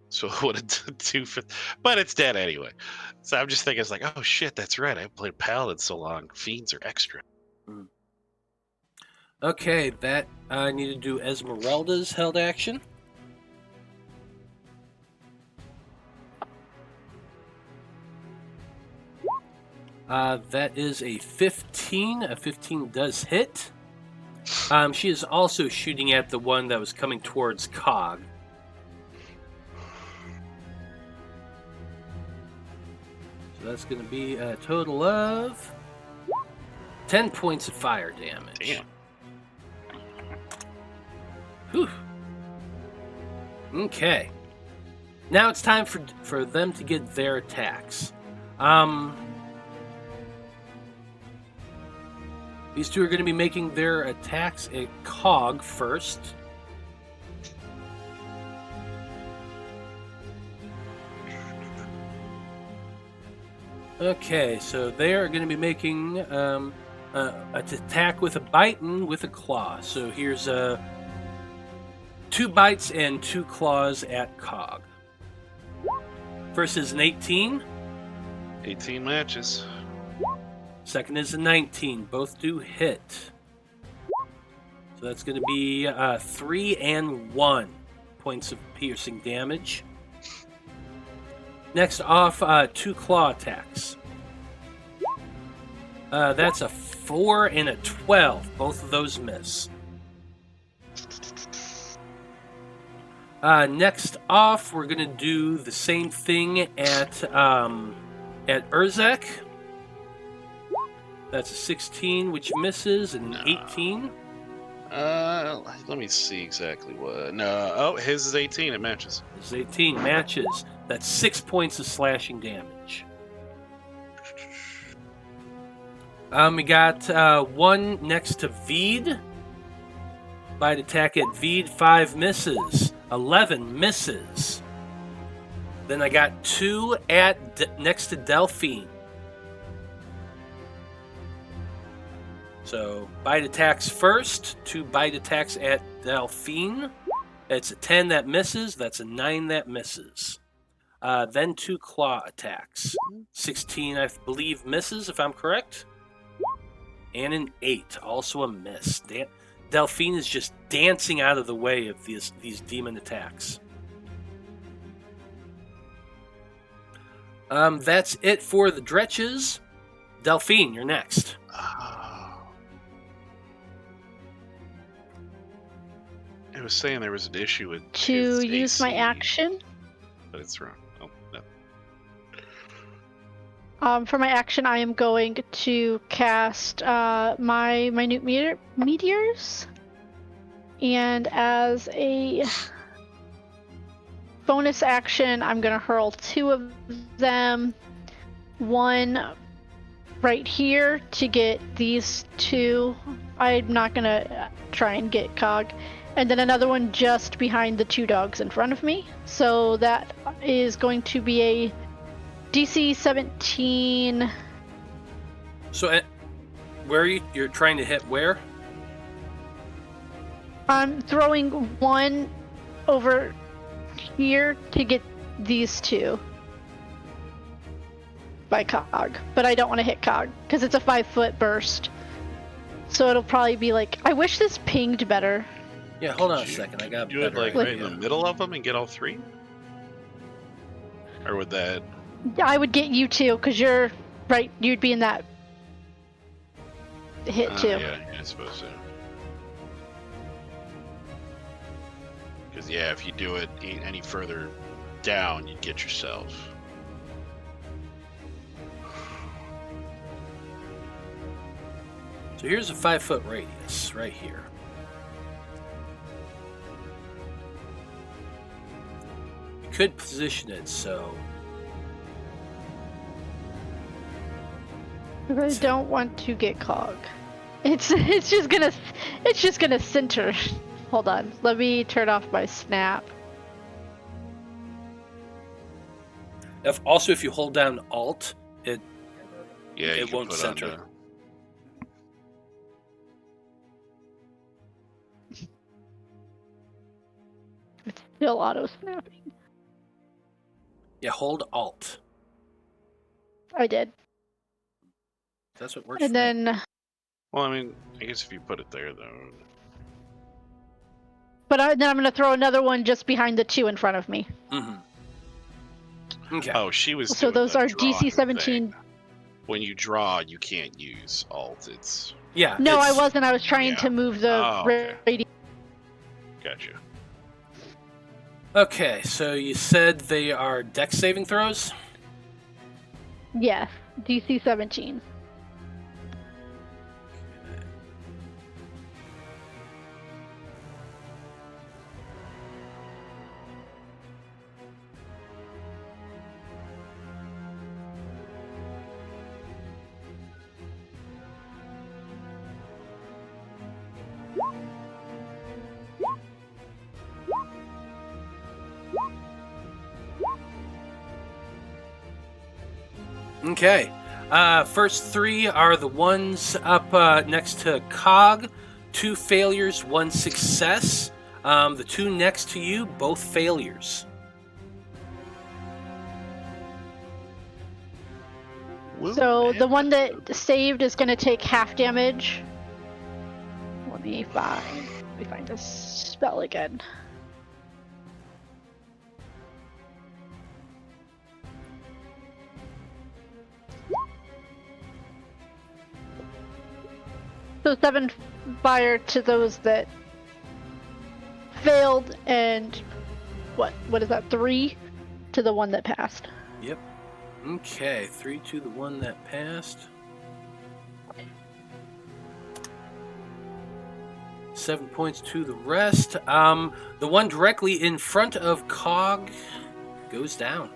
[SPEAKER 2] So it would have done 2 for. But it's dead anyway. So I'm just thinking, it's like, oh shit, that's right. I played Paladin so long. Fiends are extra.
[SPEAKER 1] Okay, that I need to do Esmeralda's held action. That is a 15. A 15 does hit. She is also shooting at the one that was coming towards Cog. So that's going to be a total of 10 points of fire damage.
[SPEAKER 2] Damn.
[SPEAKER 1] Whew. Okay. Now it's time for them to get their attacks. These two are going to be making their attacks at Cog first. Okay, so they are going to be making an attack with a bite and with a claw. So here's 2 bites and 2 claws at Cog. First is an 18.
[SPEAKER 2] 18 matches.
[SPEAKER 1] Second is a 19. Both do hit. So that's going to be 3 and 1 points of piercing damage. Next off, 2 claw attacks. That's a 4 and a 12. Both of those miss. Next off, we're gonna do the same thing at Urzak. That's a 16, which misses, and an 18.
[SPEAKER 2] Let me see exactly what. No, oh, his is 18. It matches.
[SPEAKER 1] His 18 matches. That's 6 points of slashing damage. We got one next to Vide. Bite attack at Vide, 5 misses. 11 misses. Then I got 2 at next to Delphine. So bite attacks first. 2 bite attacks at Delphine. It's a 10 that misses. That's a 9 that misses. Then 2 claw attacks. 16, I believe, misses, if I'm correct. And an 8, also a miss. Delphine is just dancing out of the way of these demon attacks. That's it for the Dretches. Delphine, you're next.
[SPEAKER 2] I was saying there was an issue with
[SPEAKER 3] To
[SPEAKER 2] his
[SPEAKER 3] use
[SPEAKER 2] AC,
[SPEAKER 3] my action.
[SPEAKER 2] but it's wrong. Oh, no.
[SPEAKER 3] For my action, I am going to cast my minute meteors, and as a bonus action, I'm going to hurl 2 of them. One right here to get these 2. I'm not going to try and get Cog. And then another one just behind the 2 dogs in front of me. So that is going to be a DC 17.
[SPEAKER 1] So, where are you? You're trying to hit where?
[SPEAKER 3] I'm throwing 1 over here to get these 2 by Cog. But I don't want to hit Cog because it's a 5-foot burst. So it'll probably be like, I wish this pinged better.
[SPEAKER 1] Yeah, hold on a second. I got
[SPEAKER 2] do it like
[SPEAKER 1] better
[SPEAKER 2] right in the
[SPEAKER 1] idea.
[SPEAKER 2] middle of them and get all 3, or would that?
[SPEAKER 3] I would get you 2 because you're right. You'd be in that hit too.
[SPEAKER 2] Yeah, I suppose so. Because yeah, if you do it any further down, you'd get yourself.
[SPEAKER 1] So here's a 5-foot radius right here. You could position it so
[SPEAKER 3] I really don't want to get Cog. It's just gonna center. Hold on. Let me turn off my snap.
[SPEAKER 1] if you hold down Alt,
[SPEAKER 2] Yeah, you
[SPEAKER 1] it
[SPEAKER 2] can
[SPEAKER 1] won't
[SPEAKER 2] put
[SPEAKER 1] center.
[SPEAKER 2] On the,
[SPEAKER 3] It's still auto snapping.
[SPEAKER 1] Yeah, hold Alt.
[SPEAKER 3] I did.
[SPEAKER 1] That's what works.
[SPEAKER 3] And
[SPEAKER 1] for me.
[SPEAKER 3] then,
[SPEAKER 2] well, I mean, I guess if you put it there, though.
[SPEAKER 3] then I'm gonna throw another one just behind the 2 in front of me.
[SPEAKER 1] Mm-hmm. Okay.
[SPEAKER 2] Oh, she was.
[SPEAKER 3] So
[SPEAKER 2] doing
[SPEAKER 3] those
[SPEAKER 2] the
[SPEAKER 3] are
[SPEAKER 2] drawing
[SPEAKER 3] DC 17.
[SPEAKER 2] thing. When you draw, you can't use Alt. It's
[SPEAKER 1] Yeah.
[SPEAKER 3] No, I
[SPEAKER 1] it's-
[SPEAKER 3] wasn't. I was trying
[SPEAKER 2] yeah.
[SPEAKER 3] to move the
[SPEAKER 2] Oh, okay.
[SPEAKER 3] radius.
[SPEAKER 2] gotcha.
[SPEAKER 1] Okay, so you said they are Dex saving throws?
[SPEAKER 3] Yes, DC 17.
[SPEAKER 1] Okay. First 3 are the ones up next to Cog. 2 failures, 1 success. The 2 next to you, both failures.
[SPEAKER 3] So the one that saved is going to take half damage. Let me find this spell again. So 7 fire to those that failed, and what is that? 3 to the one that passed.
[SPEAKER 1] Yep. Okay, 3 to the one that passed. 7 points to the rest. The one directly in front of Cog goes down.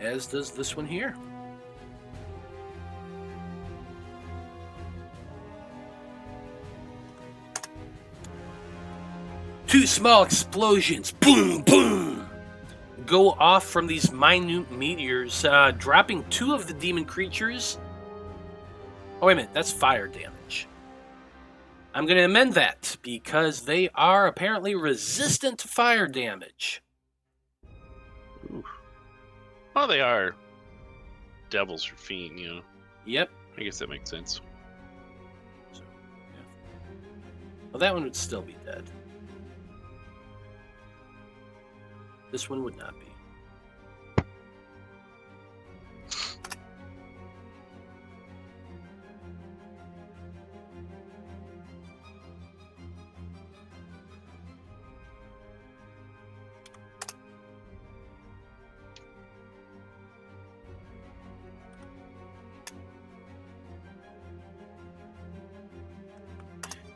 [SPEAKER 1] As does this one here. Two small explosions, boom, boom, go off from these minute meteors, dropping 2 of the demon creatures. Oh, wait a minute, that's fire damage. I'm going to amend that because they are apparently resistant to fire damage.
[SPEAKER 2] Ooh. Well, they are devils or fiend, you know.
[SPEAKER 1] Yep.
[SPEAKER 2] I guess that makes sense.
[SPEAKER 1] So, yeah. Well, that one would still be dead. This one would not be.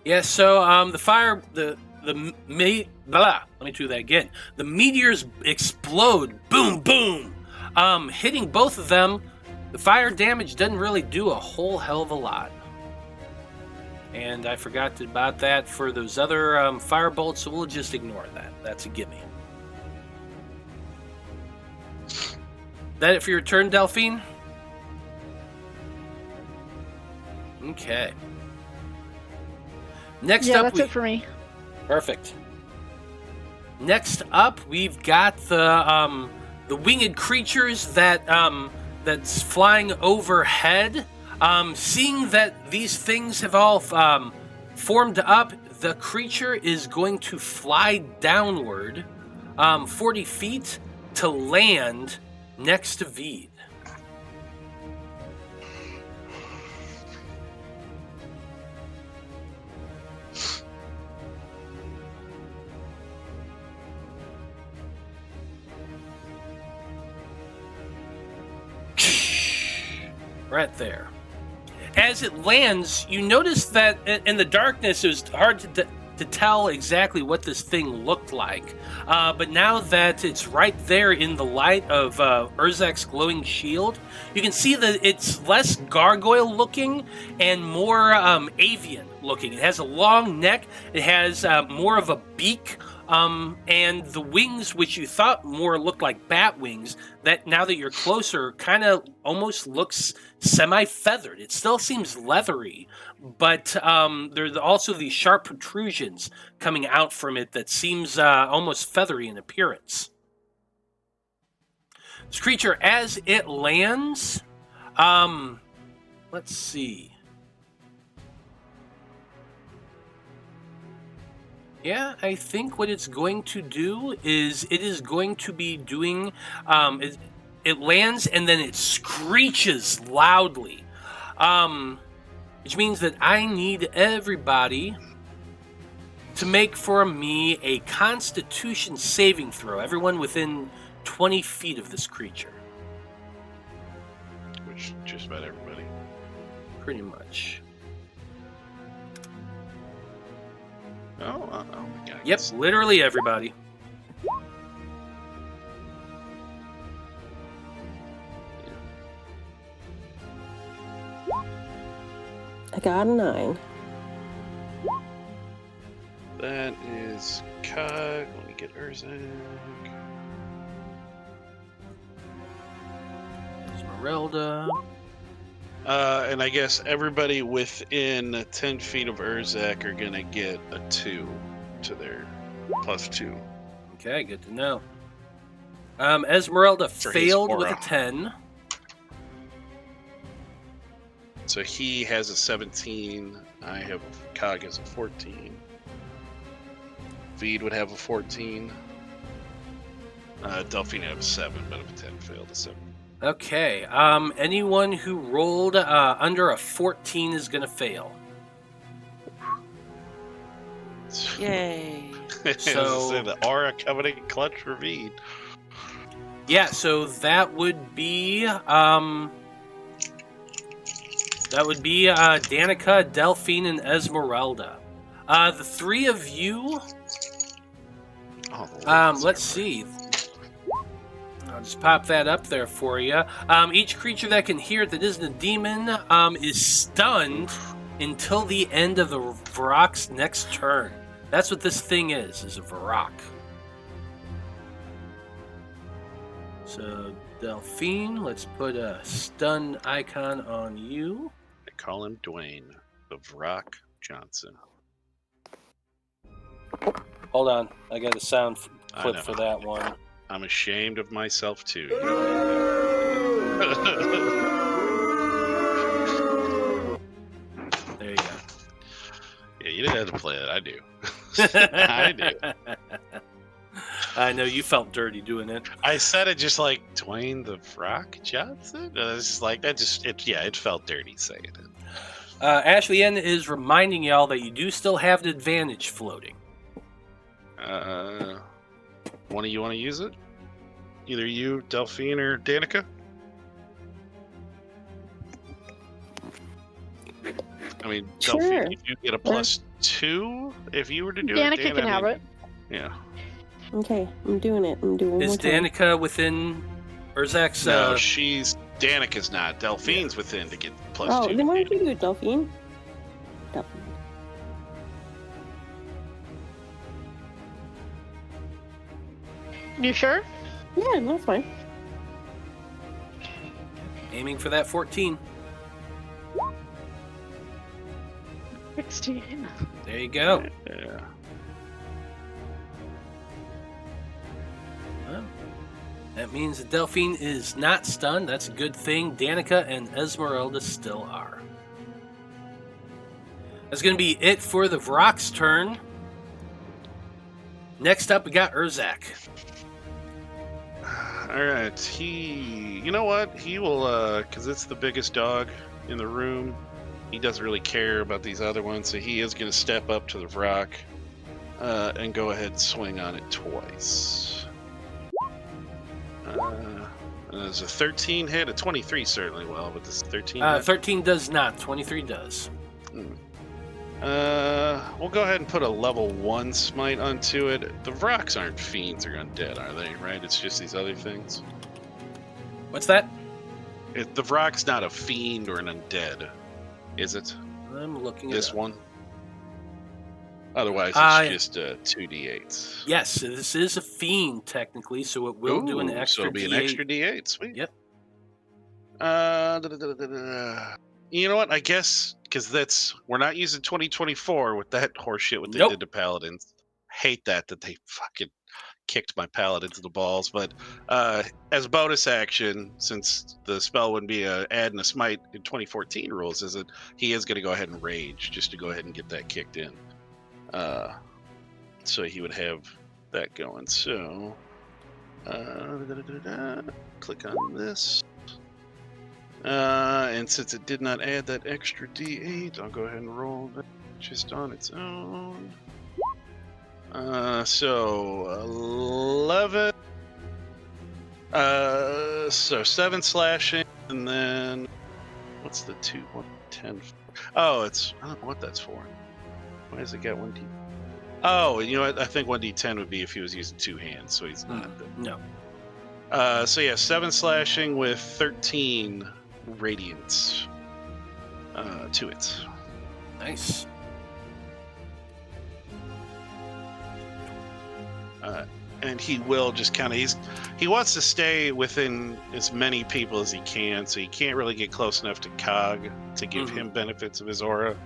[SPEAKER 1] Yeah, so the fire, let me do that again. The meteors explode, boom, boom, hitting both of them. The fire damage doesn't really do a whole hell of a lot. And I forgot about that for those other fire bolts, so we'll just ignore that. That's a gimme. That it for your turn, Delphine? Okay. Next
[SPEAKER 3] Yeah,
[SPEAKER 1] up,
[SPEAKER 3] that's it for me.
[SPEAKER 1] Perfect. Next up, we've got the winged creatures that's flying overhead. Seeing that these things have all formed up, the creature is going to fly downward 40 feet to land next to Vide. Right there. As it lands, you notice that in the darkness it was hard to tell exactly what this thing looked like. But now that it's right there in the light of Urzak's glowing shield, you can see that it's less gargoyle looking and more avian looking. It has a long neck, it has more of a beak, and the wings, which you thought more looked like bat wings, that now that you're closer, kind of almost looks semi-feathered. It still seems leathery, but there's also these sharp protrusions coming out from it that seems almost feathery in appearance. This creature, as it lands, let's see. Yeah, I think what it's going to do is it is going to be doing, it lands and then it screeches loudly, which means that I need everybody to make for me a Constitution saving throw, everyone within 20 feet of this creature.
[SPEAKER 2] Which, just about everybody.
[SPEAKER 1] Pretty much.
[SPEAKER 2] Oh, yeah.
[SPEAKER 1] Yep, literally everybody.
[SPEAKER 4] I got a 9.
[SPEAKER 2] That is Cog. Let me get Urzak.
[SPEAKER 1] Esmeralda.
[SPEAKER 2] And I guess everybody within 10 feet of Urzak are gonna get a 2 to their +2.
[SPEAKER 1] Okay, good to know. Esmeralda
[SPEAKER 2] For his
[SPEAKER 1] failed with
[SPEAKER 2] aura.
[SPEAKER 1] a 10.
[SPEAKER 2] So he has a 17. Cog has a 14. Vide would have a 14. Delphine would have a 7, but if a 10 failed, a 7.
[SPEAKER 1] Okay. Anyone who rolled under a 14 is going to fail.
[SPEAKER 5] Yay.
[SPEAKER 1] So-
[SPEAKER 2] the aura coveting clutch for Vide.
[SPEAKER 1] Yeah, so that would be Danika, Delphine, and Esmeralda. The three of you.
[SPEAKER 2] Oh, the ladies
[SPEAKER 1] Let's
[SPEAKER 2] are
[SPEAKER 1] see. I'll just pop that up there for you. Each creature that can hear it that isn't a demon is stunned until the end of the Varrock's next turn. That's what this thing is a Varrock. So, Delphine, let's put a stun icon on you.
[SPEAKER 2] They call him Dwayne, the Vrock Johnson.
[SPEAKER 1] Hold on, I got a sound
[SPEAKER 2] I
[SPEAKER 1] clip
[SPEAKER 2] know.
[SPEAKER 1] for that one.
[SPEAKER 2] I'm ashamed of myself too. You know?
[SPEAKER 1] There you go.
[SPEAKER 2] Yeah, you didn't have to play it. I do. I do.
[SPEAKER 1] I know you felt dirty doing it.
[SPEAKER 2] I said it just like Dwayne the Vrock Johnson. It's just like that. It felt dirty saying it.
[SPEAKER 1] Ashley N is reminding y'all that you do still have an advantage floating.
[SPEAKER 2] One of you want to use it? Either you, Delphine, or Danika? I mean,
[SPEAKER 4] Sure.
[SPEAKER 2] Delphine, you get a +2 if you were to do it.
[SPEAKER 3] Danika
[SPEAKER 2] Dan,
[SPEAKER 3] can
[SPEAKER 2] I
[SPEAKER 3] have
[SPEAKER 2] mean,
[SPEAKER 3] it.
[SPEAKER 2] Yeah.
[SPEAKER 4] Okay, I'm doing it. I'm doing
[SPEAKER 1] Is
[SPEAKER 4] one more time.
[SPEAKER 1] Danika within Urzak's?
[SPEAKER 2] No, Danika's not. Delphine's within to get +2.
[SPEAKER 4] Oh, then why don't you do it, Delphine? Delphine.
[SPEAKER 3] You sure?
[SPEAKER 4] Yeah, that's fine.
[SPEAKER 1] Aiming for that 14.
[SPEAKER 3] 16.
[SPEAKER 1] There you go.
[SPEAKER 2] Yeah.
[SPEAKER 1] Well, that means that Delphine is not stunned. That's a good thing. Danika and Esmeralda still are. That's going to be it for the Vrock's turn. Next up, we got Urzak.
[SPEAKER 2] All right. You know what? He will, because it's the biggest dog in the room. He doesn't really care about these other ones, so he is going to step up to the Vrock and go ahead and swing on it twice. There's a 13 hit, a 23 certainly will, but this 13 hit?
[SPEAKER 1] 13 does not. 23 does.
[SPEAKER 2] We'll go ahead and put a level 1 smite onto it. The Vrocks aren't fiends or undead, are they? Right? It's just these other things.
[SPEAKER 1] What's that?
[SPEAKER 2] The Vrock's not a fiend or an undead, is it?
[SPEAKER 1] I'm looking at
[SPEAKER 2] This
[SPEAKER 1] it.
[SPEAKER 2] one? Otherwise, it's just 2d8s.
[SPEAKER 1] Yes, this is a fiend technically, so it will do an
[SPEAKER 2] Ooh,
[SPEAKER 1] extra
[SPEAKER 2] so it'll be an
[SPEAKER 1] D8.
[SPEAKER 2] extra d8. Sweet.
[SPEAKER 1] Yep.
[SPEAKER 2] You know what? I guess because we're not using 2024 with that horseshit what they
[SPEAKER 1] Nope.
[SPEAKER 2] did to paladins. Hate that they fucking kicked my paladins in the balls. But as bonus action, since the spell wouldn't be a add and a smite in 2014 rules, he is going to go ahead and rage just to go ahead and get that kicked in. So he would have that going. So click on this. And since it did not add that extra d8, I'll go ahead and roll that just on its own. So 11. So 7 slashing, and then what's the 2? 10. Oh, I don't know what that's for. Why does it get 1d? Oh, you know what? I think 1d10 would be if he was using 2 hands, so he's not.
[SPEAKER 1] No.
[SPEAKER 2] So yeah, 7 slashing with 13 radiance to it.
[SPEAKER 1] Nice.
[SPEAKER 2] And he will just kind of he wants to stay within as many people as he can, so he can't really get close enough to Cog to give him benefits of his aura,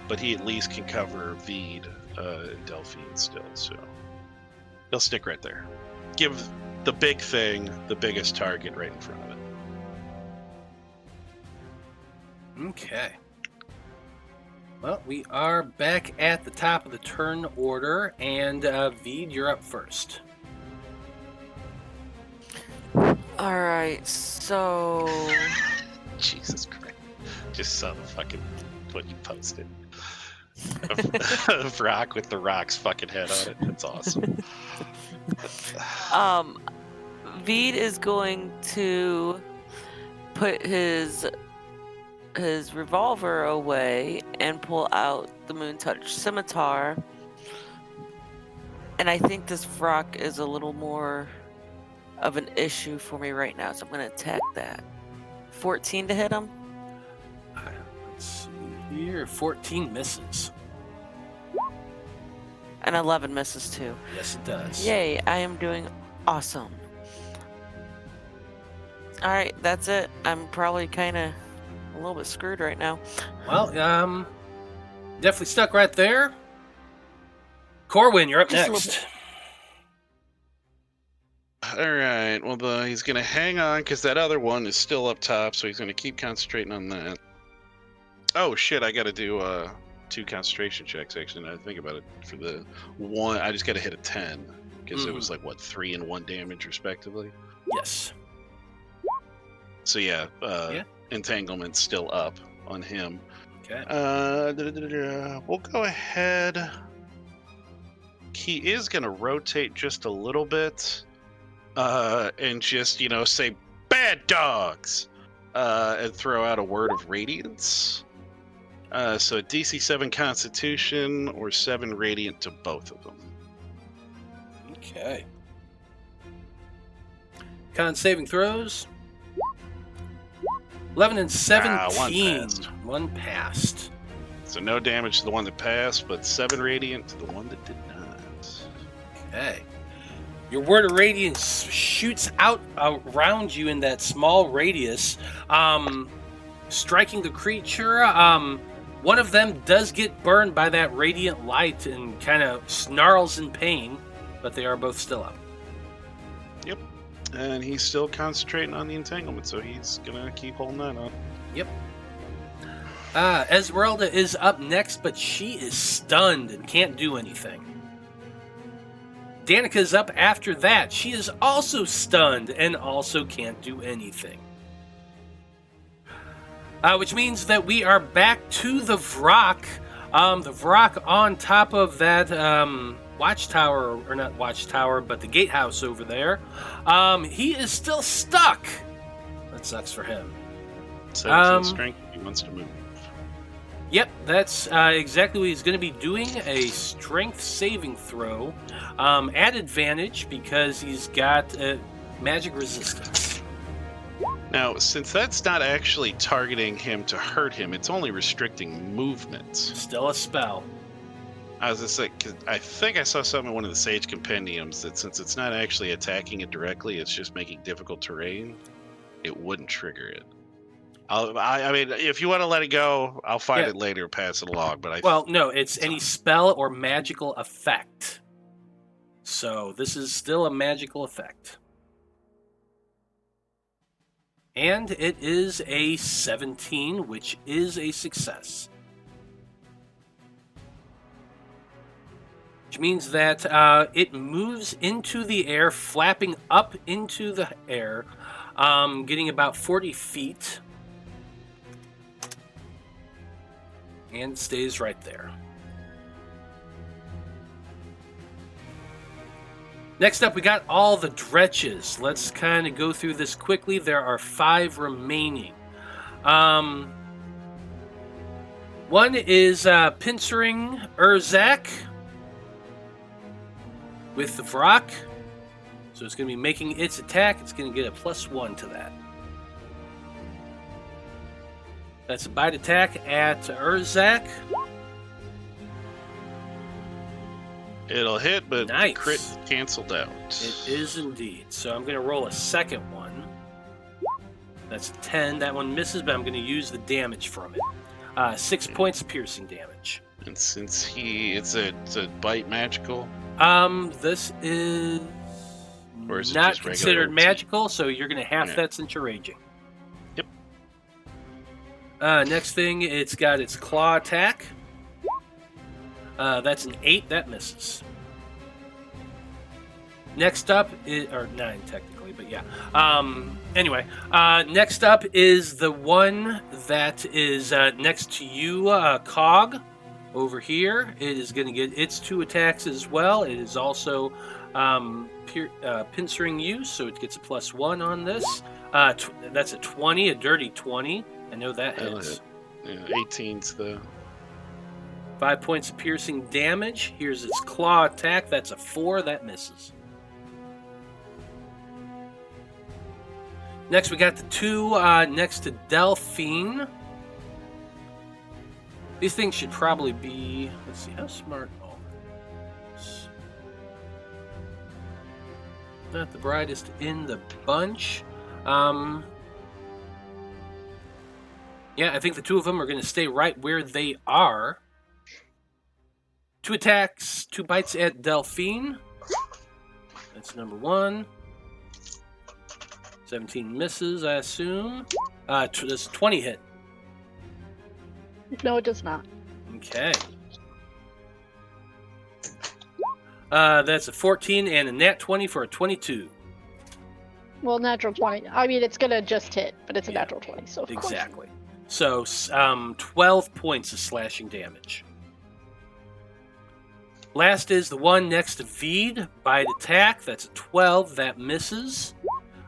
[SPEAKER 2] but he at least can cover Vide and Delphine still, so he'll stick right there. Give the big thing the biggest target right in front of it.
[SPEAKER 1] Okay. Well, we are back at the top of the turn order, and Vide, you're up first.
[SPEAKER 5] All right, so
[SPEAKER 2] Jesus Christ. Just saw the fucking what you posted. Of rock with the rock's fucking head on it. That's awesome.
[SPEAKER 5] Vide is going to put his revolver away and pull out the Moon Touch scimitar. And I think this rock is a little more of an issue for me right now, so I'm going to attack that. 14 to hit him.
[SPEAKER 1] Let's see here. 14 misses.
[SPEAKER 5] And 11 misses too.
[SPEAKER 1] Yes, it does.
[SPEAKER 5] Yay, I am doing awesome. Alright, that's it. I'm probably kind of a little bit screwed right now.
[SPEAKER 1] Well, definitely stuck right there. Corwan, you're up
[SPEAKER 5] Just a little
[SPEAKER 1] next.
[SPEAKER 2] All right. Well, he's going to hang on because that other one is still up top, so he's going to keep concentrating on that. Oh, shit. I got to do 2 concentration checks, actually, now that I think about it. For the one, I just got to hit a 10 because it was like, what, 3 and 1 damage, respectively?
[SPEAKER 1] Yes.
[SPEAKER 2] So, yeah, Entanglement's still up on him.
[SPEAKER 1] Okay.
[SPEAKER 2] We'll go ahead. He is going to rotate just a little bit and just, say, bad dogs, and throw out a word of radiance. So DC 7 Constitution or 7 Radiant to both of them.
[SPEAKER 1] Okay. Con saving throws. 11 and 17. One passed.
[SPEAKER 2] So no damage to the one that passed, but 7 Radiant to the one that did not.
[SPEAKER 1] Okay. Your word of radiance shoots out around you in that small radius, striking the creature. One of them does get burned by that radiant light and kind of snarls in pain, but they are both still up.
[SPEAKER 2] Yep. And he's still concentrating on the entanglement, so he's going to keep holding that on.
[SPEAKER 1] Yep. Esmeralda is up next, but she is stunned and can't do anything. Danika's up after that. She is also stunned and also can't do anything. Which means that we are back to the Vrak. The Vrak on top of that watchtower, or not watchtower, but the gatehouse over there. He is still stuck. That sucks for him.
[SPEAKER 2] 17 strength, he wants to move.
[SPEAKER 1] Yep, that's exactly what he's going to be doing. A strength saving throw. At advantage because he's got magic resistance.
[SPEAKER 2] Now, since that's not actually targeting him to hurt him, it's only restricting movement.
[SPEAKER 1] Still a spell.
[SPEAKER 2] I was just like, 'cause I think I saw something in one of the Sage Compendiums that since it's not actually attacking it directly, it's just making difficult terrain, it wouldn't trigger it. I mean, if you want to let it go, I'll find it later, pass it along. But
[SPEAKER 1] no, it's any spell or magical effect. So this is still a magical effect. And it is a 17, which is a success. Which means that it moves into the air, flapping up into the air, getting about 40 feet. And stays right there. Next up, we got all the dretches. Let's kind of go through this quickly. There are 5 remaining. One is pincering Urzak with the Vrak. So it's going to be making its attack. It's going to get a +1 to that. That's a bite attack at Urzak.
[SPEAKER 2] it'll hit, but
[SPEAKER 1] Nice.
[SPEAKER 2] crit canceled out.
[SPEAKER 1] It is indeed. So I'm going to roll a second one. That's 10. That one misses, but I'm going to use the damage from it. 6 points of piercing damage.
[SPEAKER 2] And since it's a bite magical,
[SPEAKER 1] This is
[SPEAKER 2] or is it
[SPEAKER 1] not
[SPEAKER 2] just regular
[SPEAKER 1] considered
[SPEAKER 2] OT?
[SPEAKER 1] magical, so you're going to half
[SPEAKER 2] Yeah.
[SPEAKER 1] that since you're raging.
[SPEAKER 2] Yep.
[SPEAKER 1] Next thing, it's got its claw attack. That's an 8. That misses. Next up, or 9 technically. apparently, but yeah. Anyway, next up is the one that is next to you, Cog, over here. It is going to get its 2 attacks as well. It is also pincering you, so it gets a +1 on this. That's a 20, a dirty 20. I know that hits.
[SPEAKER 2] Yeah, 18's the...
[SPEAKER 1] 5 points of piercing damage. Here's its claw attack. That's a 4. That misses. Next, we got the 2 next to Delphine. These things should probably be... Let's see, how smart are these? Not the brightest in the bunch. Yeah, I think the 2 of them are going to stay right where they are. 2 attacks, 2 bites at Delphine. That's number 1. 17 misses, I assume. Does 20 hit?
[SPEAKER 3] No, it does not.
[SPEAKER 1] Okay. That's a 14 and a nat 20 for a 22.
[SPEAKER 3] Well, natural 20. I mean, it's going to just hit, but it's a natural 20, so of
[SPEAKER 1] Exactly. So, 12 points of slashing damage. Last is the one next to Vide. Bite attack. That's a 12. That misses.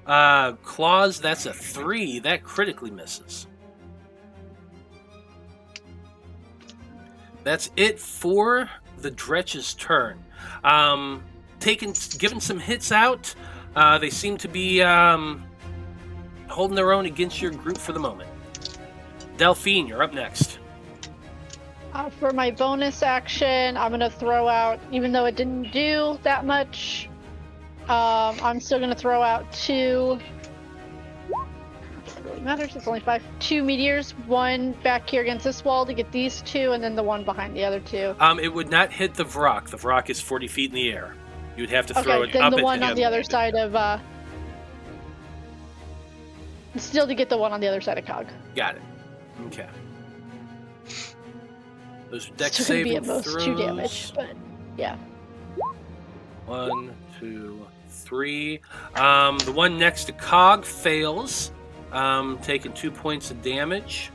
[SPEAKER 1] Claws. That's a 3. That critically misses. That's it for the Dretch's turn. Given some hits out. They seem to be holding their own against your group for the moment. Delphine, you're up next.
[SPEAKER 3] For my bonus action, I'm going to throw out, even though it didn't do that much, I'm still going to throw out 2. It really matters, it's only 5. 2 meteors, 1 back here against this wall to get these 2, and then the one behind the other 2.
[SPEAKER 1] It would not hit the Vrak. The Vrak is 40 feet in the air. You'd have to throw it
[SPEAKER 3] then
[SPEAKER 1] up
[SPEAKER 3] the one
[SPEAKER 1] at
[SPEAKER 3] on the other side of, still to get the one on the other side of Cog.
[SPEAKER 1] Got it. Okay. Those are dex
[SPEAKER 3] Still gonna be
[SPEAKER 1] saving
[SPEAKER 3] at most
[SPEAKER 1] throws.
[SPEAKER 3] 2 damage, but yeah.
[SPEAKER 1] 1, 2, 3. The one next to Cog fails, taking 2 points of damage.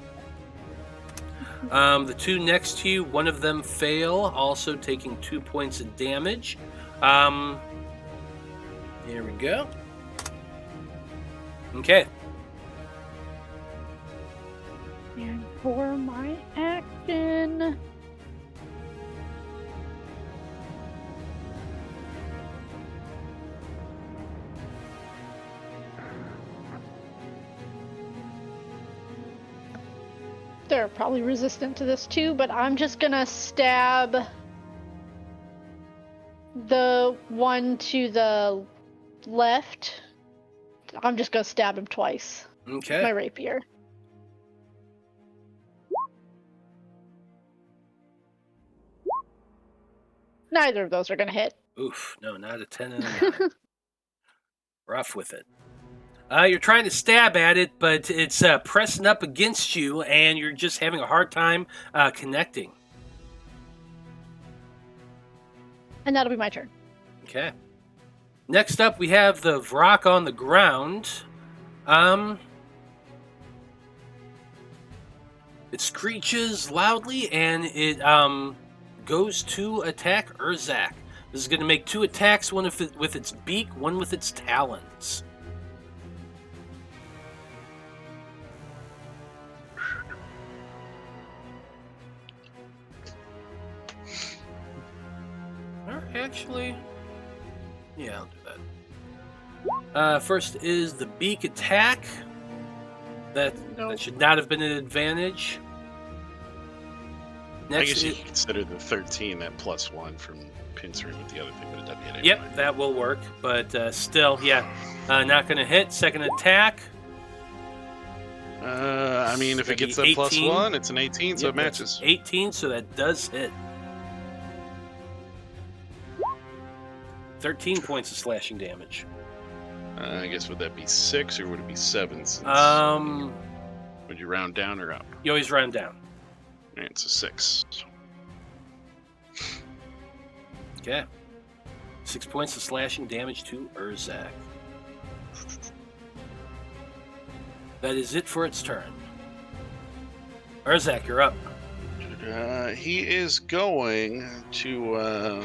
[SPEAKER 1] The 2 next to you, one of them fail, also taking 2 points of damage. Here we go. Okay.
[SPEAKER 3] And for my action, they're probably resistant to this too, but I'm just gonna stab the one to the left. I'm just gonna stab him twice.
[SPEAKER 1] Okay.
[SPEAKER 3] My rapier. Neither of those are gonna hit.
[SPEAKER 1] Oof, no, not a 10 and a 9. Rough with it. You're trying to stab at it, but it's pressing up against you, and you're just having a hard time connecting.
[SPEAKER 3] And that'll be my turn.
[SPEAKER 1] Okay. Next up, we have the Vrak on the ground. It screeches loudly, and it goes to attack Urzak. This is going to make 2 attacks, one with its beak, one with its talons. Or actually, yeah, I'll do that. First is the beak attack. That should not have been an advantage.
[SPEAKER 2] I guess you could consider the 13 that +1 from pincering with the other thing, but it doesn't hit anyway.
[SPEAKER 1] Yep, that will work, but still, yeah, not going to hit. Second attack.
[SPEAKER 2] I mean, if it gets that
[SPEAKER 1] 18.
[SPEAKER 2] +1, it's an 18, so
[SPEAKER 1] Yep,
[SPEAKER 2] it matches.
[SPEAKER 1] 18, so that does hit. 13 points of slashing damage.
[SPEAKER 2] I guess would that be 6 or would it be 7? Since would you round down or up?
[SPEAKER 1] You always round down.
[SPEAKER 2] All right, it's a 6.
[SPEAKER 1] Okay. 6 points of slashing damage to Urzak. That is it for its turn. Urzak, you're up.
[SPEAKER 2] He is going to,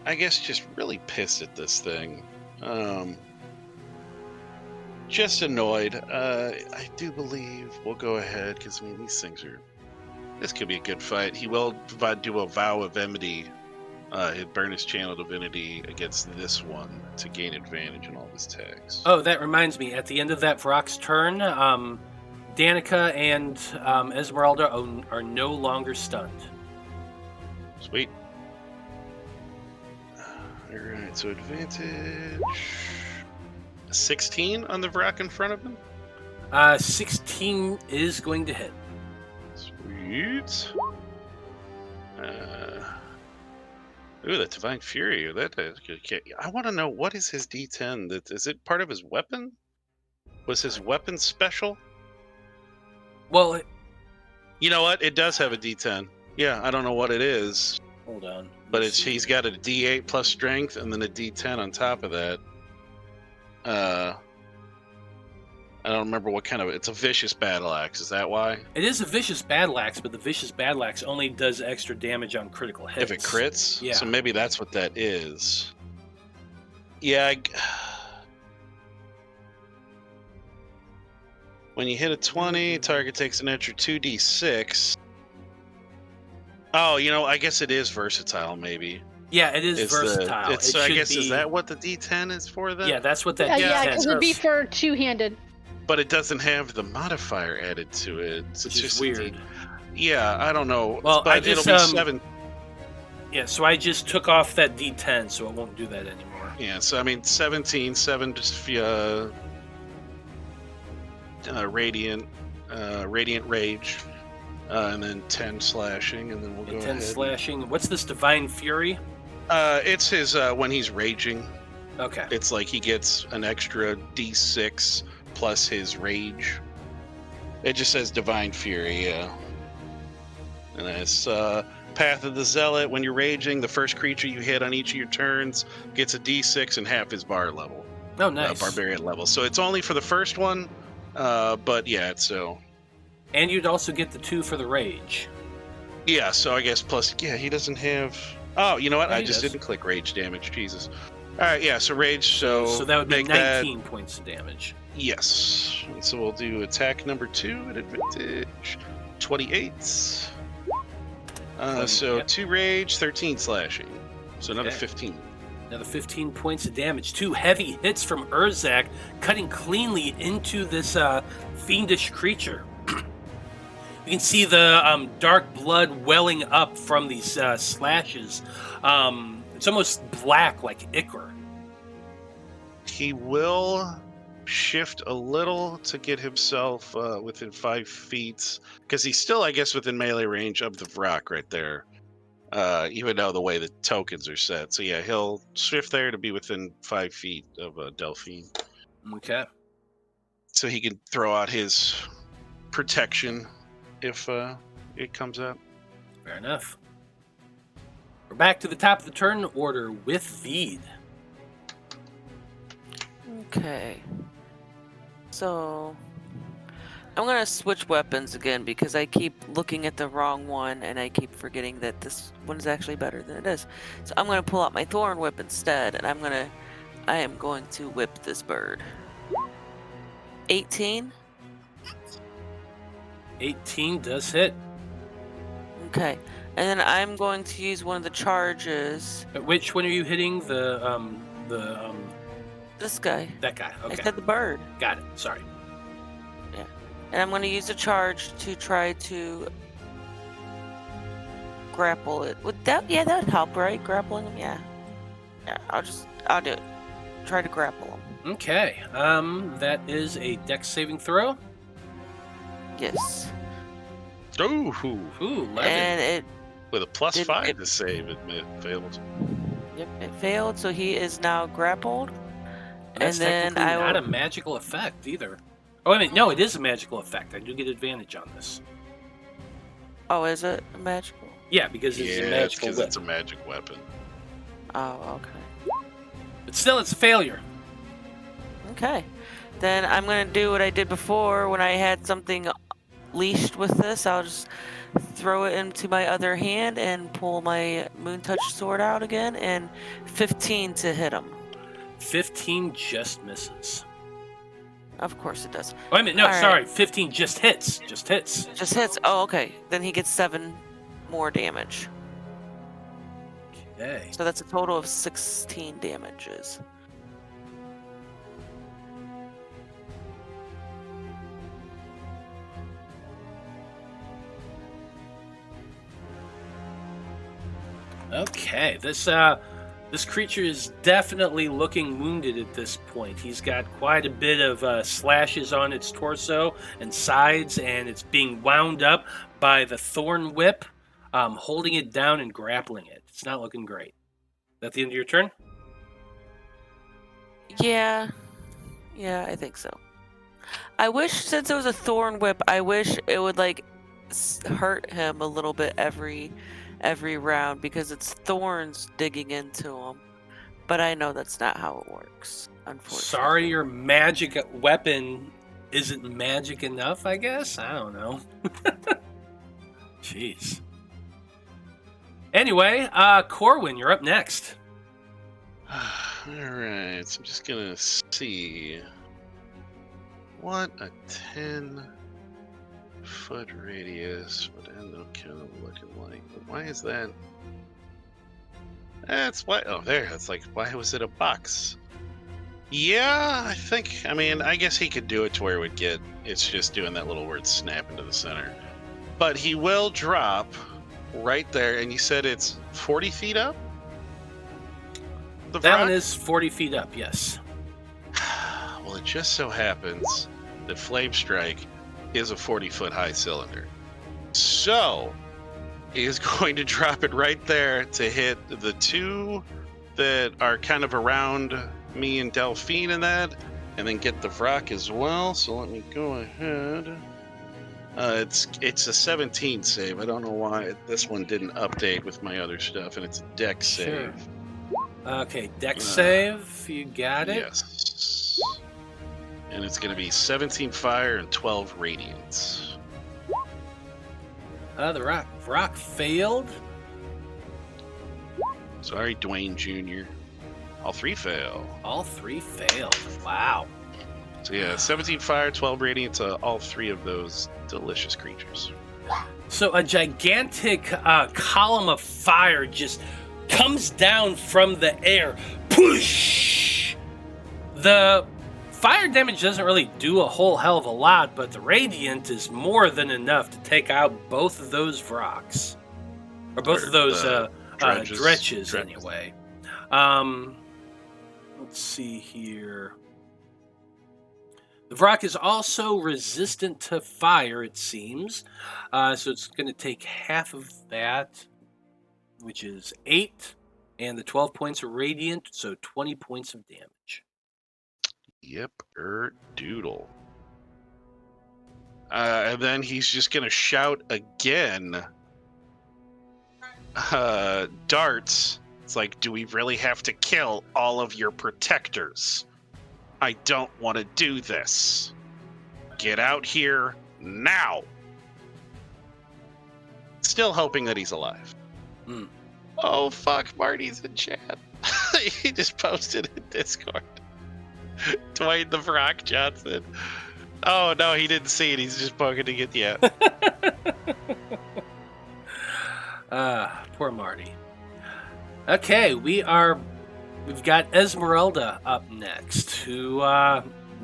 [SPEAKER 2] I guess, just really pissed at this thing. Just annoyed. I do believe we'll go ahead, because, I mean, these things are... This could be a good fight. He will do a vow of enmity. He'd burn his channel divinity against this one to gain advantage in all of his attacks.
[SPEAKER 1] Oh, that reminds me. At the end of that Vrock's turn, Danika and Esmeralda are no longer stunned.
[SPEAKER 2] Sweet. Alright, so advantage... 16 on the Vrock in front of him?
[SPEAKER 1] 16 is going to hit.
[SPEAKER 2] Sweet. Ooh, that Divine Fury. I want to know, what is his D10? Is it part of his weapon? Was his weapon special?
[SPEAKER 1] Well,
[SPEAKER 2] You know what? It does have a D10. Yeah, I don't know what it is,
[SPEAKER 1] hold on.
[SPEAKER 2] but he's got a D8 plus strength and then a D10 on top of that. I don't remember what kind of... It's a vicious battle axe. Is that why?
[SPEAKER 1] It is a vicious battle axe, but the vicious battle axe only does extra damage on critical hits.
[SPEAKER 2] If it crits?
[SPEAKER 1] Yeah.
[SPEAKER 2] So maybe that's what that is. Yeah. When you hit a 20, target takes an extra 2d6. Oh, I guess it is versatile, maybe.
[SPEAKER 1] Yeah, it is versatile.
[SPEAKER 2] I guess, is that what the D10 is for then?
[SPEAKER 1] Yeah, that's what that
[SPEAKER 3] Yeah,
[SPEAKER 1] D10
[SPEAKER 3] because it'd be for two-handed.
[SPEAKER 2] But it doesn't have the modifier added to it. So
[SPEAKER 1] Which
[SPEAKER 2] it's
[SPEAKER 1] is
[SPEAKER 2] just
[SPEAKER 1] weird.
[SPEAKER 2] Yeah, I don't know.
[SPEAKER 1] Well,
[SPEAKER 2] but
[SPEAKER 1] I just,
[SPEAKER 2] it'll be 7.
[SPEAKER 1] Yeah, so I just took off that D10, so it won't do that anymore.
[SPEAKER 2] Yeah, so I mean 17, 7 just radiant rage, and then 10 slashing, and then we'll go
[SPEAKER 1] 10
[SPEAKER 2] ahead.
[SPEAKER 1] slashing. What's this Divine Fury?
[SPEAKER 2] It's his when he's raging.
[SPEAKER 1] Okay.
[SPEAKER 2] It's like he gets an extra D6 plus his rage. It just says Divine Fury, yeah. And it's Path of the Zealot. When you're raging, the first creature you hit on each of your turns gets a D6 and half his bar level.
[SPEAKER 1] Oh, nice.
[SPEAKER 2] Barbarian level. So it's only for the first one, but yeah, so...
[SPEAKER 1] And you'd also get the 2 for the rage.
[SPEAKER 2] Yeah, so I guess plus... Yeah, he doesn't have... Oh, you know what?
[SPEAKER 1] Yeah,
[SPEAKER 2] I just didn't click rage damage. Jesus. All right, yeah, so rage, so
[SPEAKER 1] that would be
[SPEAKER 2] make
[SPEAKER 1] 19 points of damage.
[SPEAKER 2] Yes. And so we'll do attack number 2 at advantage. 28. So
[SPEAKER 1] Yep.
[SPEAKER 2] 2 rage, 13 slashing. So another
[SPEAKER 1] Okay.
[SPEAKER 2] 15.
[SPEAKER 1] Another 15 points of damage. 2 heavy hits from Urzak, cutting cleanly into this fiendish creature. You can see the dark blood welling up from these slashes. It's almost black, like ichor.
[SPEAKER 2] He will shift a little to get himself within 5 feet, because he's still, I guess, within melee range of the Vrock right there, even though the way the tokens are set. So yeah, he'll shift there to be within 5 feet of Delphine.
[SPEAKER 1] Okay.
[SPEAKER 2] So he can throw out his protection if it comes up.
[SPEAKER 1] Fair enough. We're back to the top of the turn order with Vide.
[SPEAKER 5] Okay. So I'm gonna switch weapons again because I keep looking at the wrong one and I keep forgetting that this one's actually better than it is. So I'm gonna pull out my thorn whip instead, and I am going to whip this bird. 18.
[SPEAKER 1] 18 does hit.
[SPEAKER 5] Okay. And then I'm going to use one of the charges.
[SPEAKER 1] Which one are you hitting?
[SPEAKER 5] This guy.
[SPEAKER 1] That guy.
[SPEAKER 5] I
[SPEAKER 1] Okay.
[SPEAKER 5] said the bird.
[SPEAKER 1] Got it. Sorry.
[SPEAKER 5] And I'm going to use a charge to try to grapple it. Would that? Yeah, that would help, right? Grappling him. Yeah. Yeah. I'll do it. Try to grapple him.
[SPEAKER 1] Okay. That is a dex saving throw.
[SPEAKER 5] Yes.
[SPEAKER 2] Ooh,
[SPEAKER 1] Ooh, 11.
[SPEAKER 5] And it.
[SPEAKER 2] with a plus
[SPEAKER 5] Did
[SPEAKER 2] 5
[SPEAKER 5] it-
[SPEAKER 2] to save, it failed.
[SPEAKER 5] Yep. It failed. So he is now grappled.
[SPEAKER 1] That's
[SPEAKER 5] and then
[SPEAKER 1] technically
[SPEAKER 5] I
[SPEAKER 1] not a
[SPEAKER 5] will.
[SPEAKER 1] magical effect either. Oh, I mean, no, it is a magical effect. I do get advantage on this.
[SPEAKER 5] Oh, is it magical?
[SPEAKER 1] Yeah, because it's a
[SPEAKER 2] Yeah,
[SPEAKER 1] magical
[SPEAKER 2] because
[SPEAKER 1] whip.
[SPEAKER 2] it's a magic weapon.
[SPEAKER 5] Oh, okay.
[SPEAKER 1] But still, it's a failure.
[SPEAKER 5] Okay. Then I'm going to do what I did before when I had something leashed with this. I'll just throw it into my other hand and pull my Moon Touch sword out again, and 15 to hit him.
[SPEAKER 1] 15 just misses.
[SPEAKER 5] Of course it does.
[SPEAKER 1] Oh, wait a minute. No,
[SPEAKER 5] All
[SPEAKER 1] sorry.
[SPEAKER 5] right.
[SPEAKER 1] 15 just hits. Just hits.
[SPEAKER 5] Just hits. Oh, okay. Then he gets 7 more damage.
[SPEAKER 1] Okay.
[SPEAKER 5] So that's a total of 16 damages.
[SPEAKER 1] Okay. This creature is definitely looking wounded at this point. He's got quite a bit of slashes on its torso and sides, and it's being wound up by the thorn whip, holding it down and grappling it. It's not looking great. Is that the end of your turn?
[SPEAKER 5] Yeah, I think so. I wish, since it was a thorn whip, I wish it would like hurt him a little bit every round, because it's thorns digging into him. But I know that's not how it works, unfortunately.
[SPEAKER 1] Sorry, your magic weapon isn't magic enough, I guess? I don't know. Jeez. Anyway, Corwan, you're up next.
[SPEAKER 2] Alright, so I'm just gonna see what a 10-foot radius would end up kind of looking like. But why is that? That's why. Oh, there. That's like, why was it a box? Yeah, I guess he could do it to where it would get. It's just doing that little word snap into the center. But he will drop right there, and you said it's 40 feet up?
[SPEAKER 1] That one is 40 feet up, yes.
[SPEAKER 2] Well, it just so happens that Flame Strike is a 40-foot high cylinder. So, he is going to drop it right there to hit the two that are kind of around me and Delphine and that, and then get the Vrock as well. So let me go ahead. It's a 17 save. I don't know why this one didn't update with my other stuff, and it's a dex save.
[SPEAKER 1] Sure. Okay, dex save. You got it?
[SPEAKER 2] Yes. And it's going to be 17 fire and 12 radiance.
[SPEAKER 1] The rock failed.
[SPEAKER 2] Sorry, Dwayne Jr. All three fail.
[SPEAKER 1] All three failed. Wow.
[SPEAKER 2] So yeah, 17 fire, 12 radiance, all three of those delicious creatures.
[SPEAKER 1] So a gigantic column of fire just comes down from the air. Push! The fire damage doesn't really do a whole hell of a lot, but the radiant is more than enough to take out both of those Vrocks. Or both of those dretches anyway. Let's see here. The Vrock is also resistant to fire, it seems. So it's going to take half of that, which is 8, and the 12 points of radiant, so 20 points of damage.
[SPEAKER 2] Yep, doodle. And then he's just going to shout again. Darts. It's like, do we really have to kill all of your protectors? I don't want to do this. Get out here now. Still hoping that he's alive. Oh, fuck, Marty's in chat. He just posted in Discord. Dwayne the Vrock Johnson. Oh, no, he didn't see it. He's just poking to get you.
[SPEAKER 1] Poor Marty. Okay, we've got Esmeralda up next, who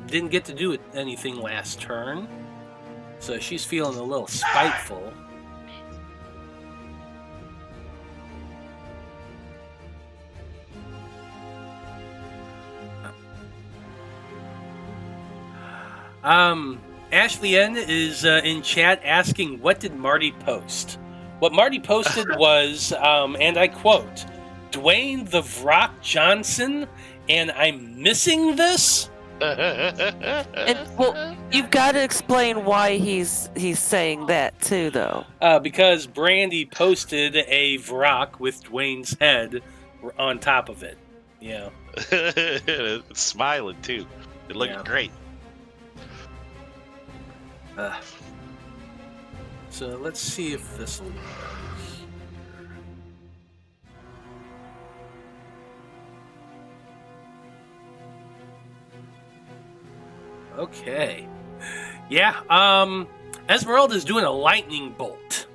[SPEAKER 1] didn't get to do anything last turn. So she's feeling a little spiteful. Ashley N is in chat asking, what did Marty post? What Marty posted was, and I quote, Dwayne the Vrock Johnson, and I'm missing this?
[SPEAKER 5] Well, you've got to explain why he's saying that too, though.
[SPEAKER 1] Because Brandie posted a Vrock with Dwayne's head on top of it. Yeah.
[SPEAKER 2] It's smiling, too. It looked great.
[SPEAKER 1] So let's see if this will work. Okay. Yeah, Esmeralda's doing a lightning bolt.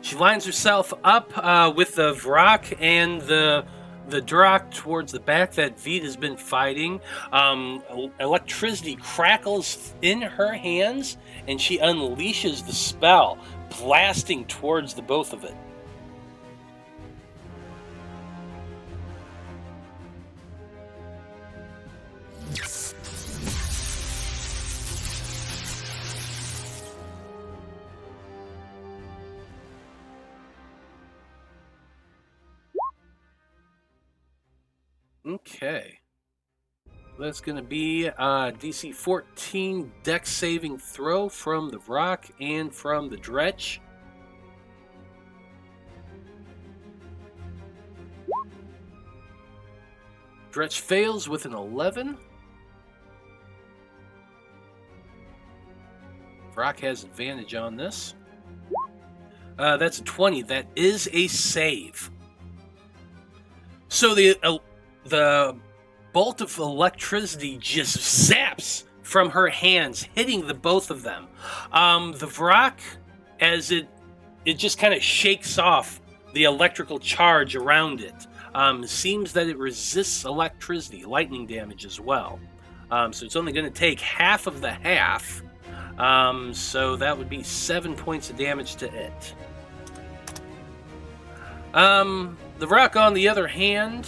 [SPEAKER 1] She lines herself up with the Vrak and the Durak towards the back that Vide has been fighting. Electricity crackles in her hands, and she unleashes the spell, blasting towards the both of it. Okay. That's going to be DC 14 Dex saving throw from the Rock and from the Dretch. Dretch fails with an 11. Rock has advantage on this. That's a 20. That is a save. So the bolt of electricity just zaps from her hands, hitting the both of them. The Vrak, as it just kind of shakes off the electrical charge around it, seems that it resists electricity, lightning damage as well. So it's only going to take half of the half. So that would be 7 points of damage to it. The Rock, on the other hand,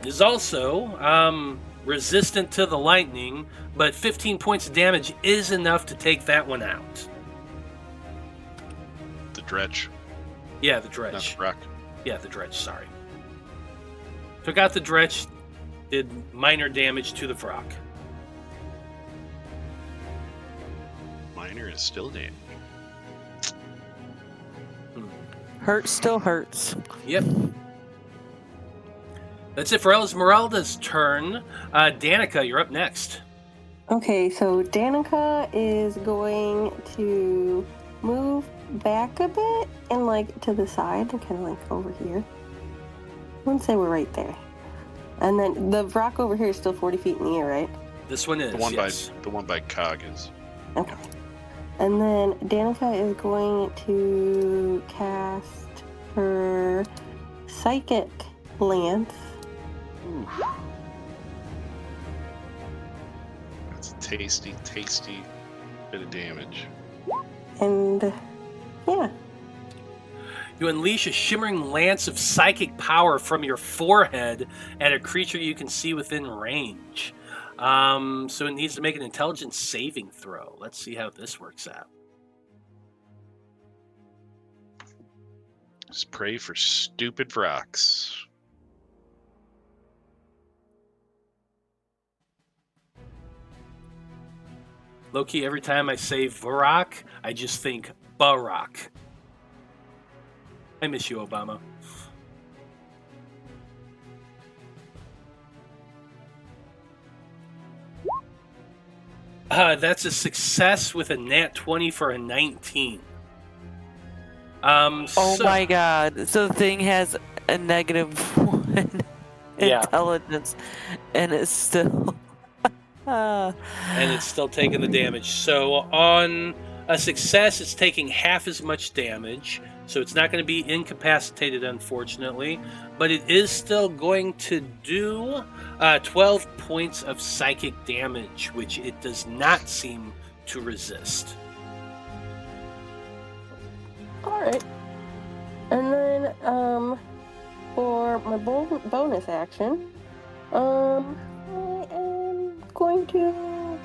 [SPEAKER 1] is also resistant to the lightning, but 15 points of damage is enough to take that one out.
[SPEAKER 2] The Dretch.
[SPEAKER 1] Yeah, the Dretch.
[SPEAKER 2] Not the Rock.
[SPEAKER 1] Yeah, the Dretch, sorry. Took out the Dretch, did minor damage to the Vrock.
[SPEAKER 2] Minor is still damage.
[SPEAKER 5] Hurt still hurts.
[SPEAKER 1] Yep. That's it for Esmeralda's turn. Danika, you're up next.
[SPEAKER 4] Okay, so Danika is going to move back a bit and like to the side, kind of like over here. I wouldn't say we're right there. And then the rock over here is still 40 feet in the air, right?
[SPEAKER 1] This one is, yes.
[SPEAKER 2] The one by Cog is.
[SPEAKER 4] Okay. And then Danika is going to cast her Psychic Lance.
[SPEAKER 2] Ooh. That's a tasty, tasty bit of damage.
[SPEAKER 4] And yeah.
[SPEAKER 1] You unleash a shimmering lance of psychic power from your forehead at a creature you can see within range. So it needs to make an intelligence saving throw. Let's see how this works out.
[SPEAKER 2] Just pray for stupid rocks.
[SPEAKER 1] Low-key, every time I say Varrock, I just think Barack. I miss you, Obama. That's a success with a nat 20 for a 19.
[SPEAKER 5] Oh my god. So the thing has a -1 intelligence, and it's still...
[SPEAKER 1] and it's still taking the damage. So on a success, it's taking half as much damage. So it's not going to be incapacitated, unfortunately. But it is still going to do 12 points of psychic damage, which it does not seem to resist.
[SPEAKER 4] Alright. And then, for my bonus action, I am going to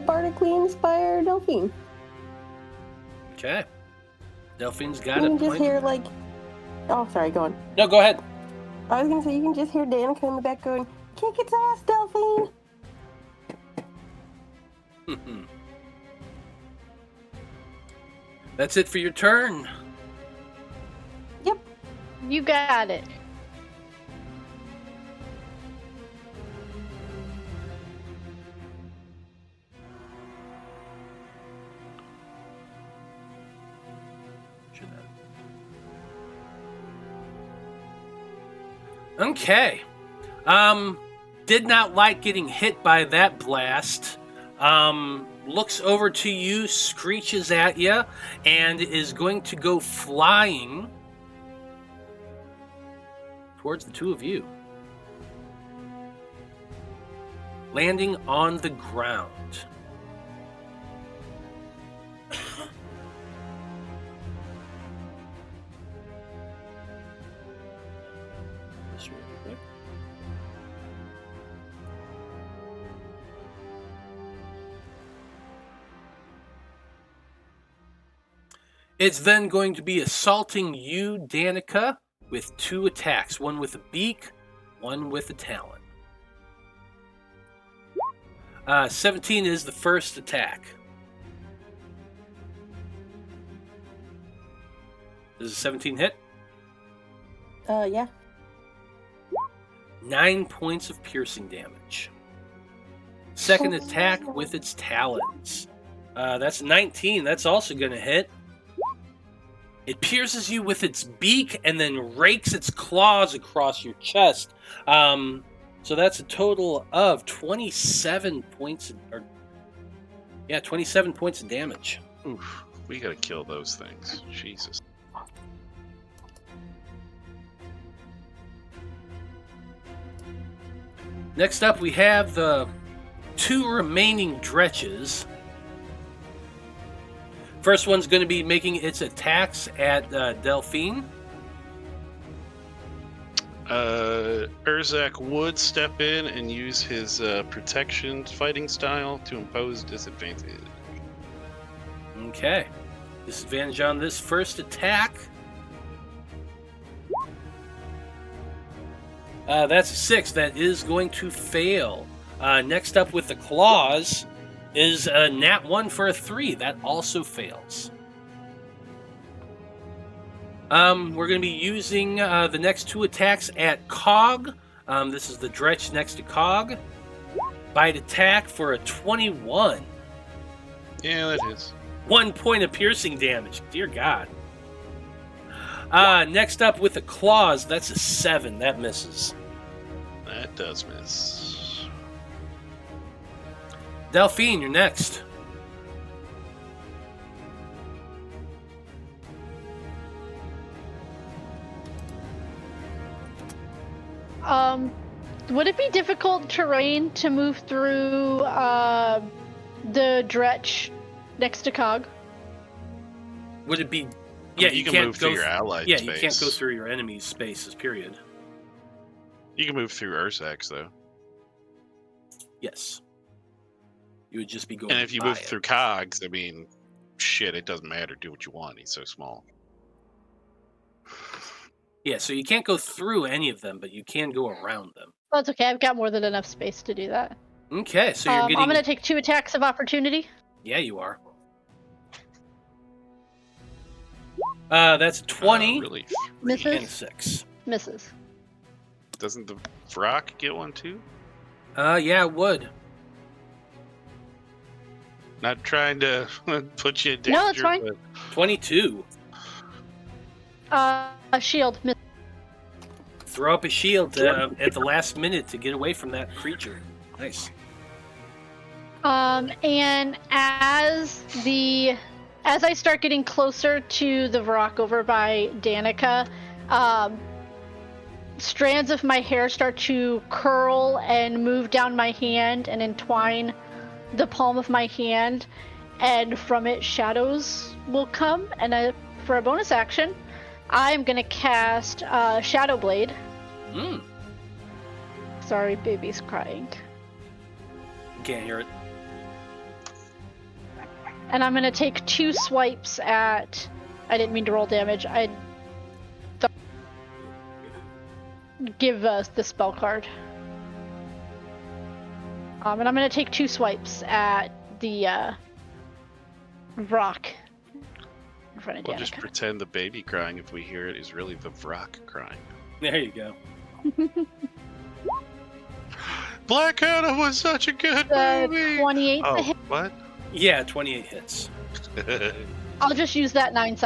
[SPEAKER 4] bardically inspire Delphine.
[SPEAKER 1] Okay. Delphine's got
[SPEAKER 4] You
[SPEAKER 1] it.
[SPEAKER 4] can just hear, like... Oh, sorry, go on.
[SPEAKER 1] No, go ahead.
[SPEAKER 4] I was going to say, you can just hear Danika in the back going, "Kick its ass, Delphine!"
[SPEAKER 1] That's it for your turn.
[SPEAKER 4] Yep.
[SPEAKER 3] You got it.
[SPEAKER 1] Okay. Did not like getting hit by that blast. Looks over to you, screeches at you, and is going to go flying towards the two of you. Landing on the ground. Just real quick. It's then going to be assaulting you, Danika, with 2 attacks. One with a beak, one with a talon. 17 is the first attack. Does a 17 hit?
[SPEAKER 4] Yeah.
[SPEAKER 1] 9 points of piercing damage. Second attack with its talons. That's 19. That's also going to hit. It pierces you with its beak and then rakes its claws across your chest. So that's a total of 27 points. 27 points of damage.
[SPEAKER 2] Oof, we gotta kill those things. Jesus.
[SPEAKER 1] Next up, we have the 2 remaining dretches. First one's going to be making its attacks at Delphine.
[SPEAKER 2] Urzak would step in and use his protection fighting style to impose disadvantage.
[SPEAKER 1] Okay. Disadvantage on this first attack. That's a 6. That is going to fail. Next up with the claws is a nat 1 for a 3. That also fails. We're going to be using the next 2 attacks at Cog. This is the Dretch next to Cog. Bite attack for a 21.
[SPEAKER 2] Yeah, that is.
[SPEAKER 1] 1 point of piercing damage. Dear God. Next up with the claws, that's a 7. That misses.
[SPEAKER 2] That does miss.
[SPEAKER 1] Delphine, you're next.
[SPEAKER 3] Would it be difficult terrain to move through the Dretch next to Cog?
[SPEAKER 1] Would it be?
[SPEAKER 2] I
[SPEAKER 1] Yeah,
[SPEAKER 2] mean, you can
[SPEAKER 1] can't
[SPEAKER 2] move
[SPEAKER 1] go
[SPEAKER 2] through your allied
[SPEAKER 1] Yeah,
[SPEAKER 2] space.
[SPEAKER 1] you can't go through your enemy's spaces. Period.
[SPEAKER 2] You can move through Urzak's though.
[SPEAKER 1] Yes. You would just be going.
[SPEAKER 2] And if you
[SPEAKER 1] by
[SPEAKER 2] move
[SPEAKER 1] it.
[SPEAKER 2] through Cogs, I mean, shit, it doesn't matter. Do what you want. He's so small.
[SPEAKER 1] Yeah, so you can't go through any of them, but you can go around them.
[SPEAKER 3] That's okay. I've got more than enough space to do that.
[SPEAKER 1] Okay, so you're getting.
[SPEAKER 3] I'm gonna take 2 attacks of opportunity.
[SPEAKER 1] Yeah, you are. That's 20
[SPEAKER 2] Really?
[SPEAKER 3] Misses.
[SPEAKER 1] and 6.
[SPEAKER 3] Misses.
[SPEAKER 2] Doesn't the Vrock get one too?
[SPEAKER 1] Yeah, it would.
[SPEAKER 2] Not trying to put you in danger.
[SPEAKER 3] No, it's fine.
[SPEAKER 2] But
[SPEAKER 1] 22.
[SPEAKER 3] A shield.
[SPEAKER 1] Throw up a shield at the last minute to get away from that creature. Nice.
[SPEAKER 3] And as I start getting closer to the Vrock over by Danika, strands of my hair start to curl and move down my hand and entwine the palm of my hand, and from it shadows will come, and for a bonus action I'm gonna cast Shadow Blade. Sorry, baby's crying.
[SPEAKER 1] Can't hear it.
[SPEAKER 3] And I'm gonna take 2 swipes at. I didn't mean to roll damage. I give the spell card. And I'm gonna take 2 swipes at the rock in front of
[SPEAKER 2] we'll
[SPEAKER 3] Danika.
[SPEAKER 2] just pretend the baby crying, if we hear it, is really the Vrock crying.
[SPEAKER 1] There you go.
[SPEAKER 2] Black Hannah was such a good movie.
[SPEAKER 3] 28 to
[SPEAKER 2] Oh,
[SPEAKER 3] hit.
[SPEAKER 2] what?
[SPEAKER 1] Yeah, 28 hits.
[SPEAKER 3] I'll just use that 9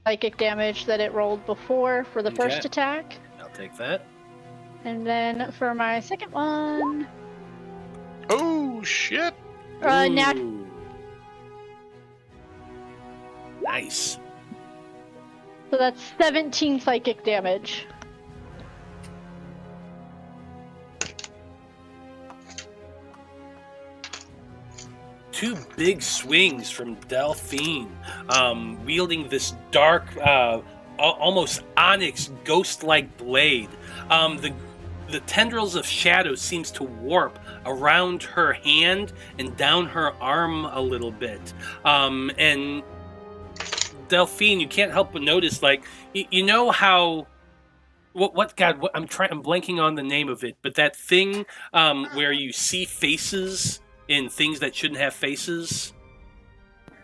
[SPEAKER 3] psychic damage that it rolled before for the first
[SPEAKER 1] Okay.
[SPEAKER 3] attack.
[SPEAKER 1] I'll take that.
[SPEAKER 3] And then for my second one,
[SPEAKER 2] Oh shit!
[SPEAKER 1] Ooh. Nice.
[SPEAKER 3] so that's 17 psychic damage.
[SPEAKER 1] Two big swings from Delphine, wielding this dark, almost onyx ghost-like blade. The tendrils of shadow seems to warp around her hand and down her arm a little bit. And Delphine, you can't help but notice, like, you know how. I'm blanking on the name of it, but that thing where you see faces in things that shouldn't have faces.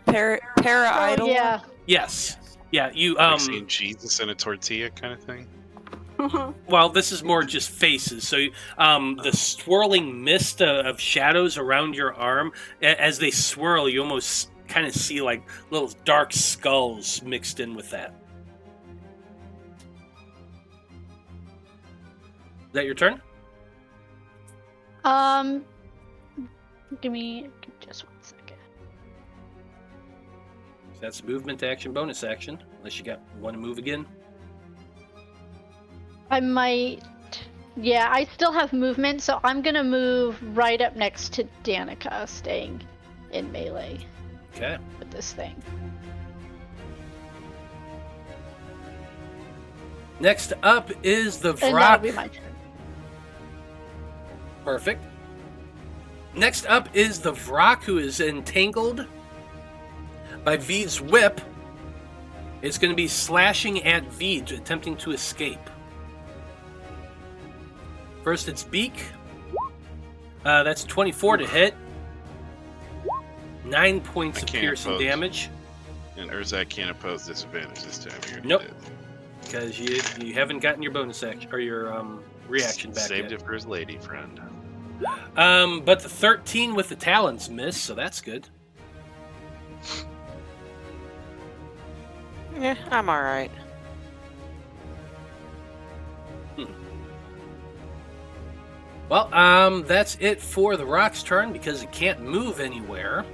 [SPEAKER 5] Para-idol?
[SPEAKER 3] Oh, yeah.
[SPEAKER 1] Yes. Yeah, you
[SPEAKER 2] Like seeing Jesus in a tortilla kind of thing.
[SPEAKER 1] well, this is more just faces. So the swirling mist of shadows around your arm, as they swirl, you almost kind of see like little dark skulls mixed in with that. Is that your turn?
[SPEAKER 3] Give me just 1 second.
[SPEAKER 1] That's movement, action, bonus action. Unless you want to move again.
[SPEAKER 3] I might. Yeah, I still have movement, so I'm gonna move right up next to Danika, staying in melee
[SPEAKER 1] Okay.
[SPEAKER 3] with this thing.
[SPEAKER 1] Next up is the
[SPEAKER 3] And that'll
[SPEAKER 1] Vrak.
[SPEAKER 3] be my turn.
[SPEAKER 1] Perfect. Next up is the Vrak, who is entangled by Vide's whip. It's going to be slashing at Vide, attempting to escape. First, its beak. That's 24 to hit. 9 points
[SPEAKER 2] I
[SPEAKER 1] of
[SPEAKER 2] can't
[SPEAKER 1] piercing
[SPEAKER 2] oppose.
[SPEAKER 1] damage.
[SPEAKER 2] And Urzak can't oppose disadvantage this time. You're
[SPEAKER 1] Nope.
[SPEAKER 2] dead.
[SPEAKER 1] Because you haven't gotten your bonus action or your reaction back
[SPEAKER 2] Saved
[SPEAKER 1] yet.
[SPEAKER 2] it for his lady friend.
[SPEAKER 1] But the 13 with the talons miss, so that's good.
[SPEAKER 5] Yeah, I'm alright.
[SPEAKER 1] Well, that's it for the Rock's turn because it can't move anywhere.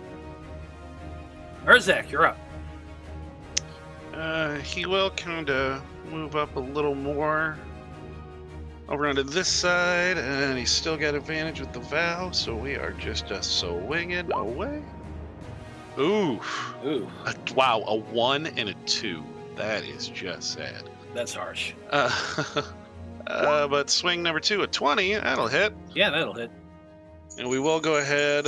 [SPEAKER 1] Urzak, you're up.
[SPEAKER 2] He will kind of move up a little more over onto this side, and he's still got advantage with the vow, so we are just swinging away. Ooh.
[SPEAKER 1] Ooh,
[SPEAKER 2] Wow, a 1 and a 2. That is just sad.
[SPEAKER 1] that's harsh.
[SPEAKER 2] But swing number 2, a 20, that'll hit.
[SPEAKER 1] Yeah, that'll hit.
[SPEAKER 2] And we will go ahead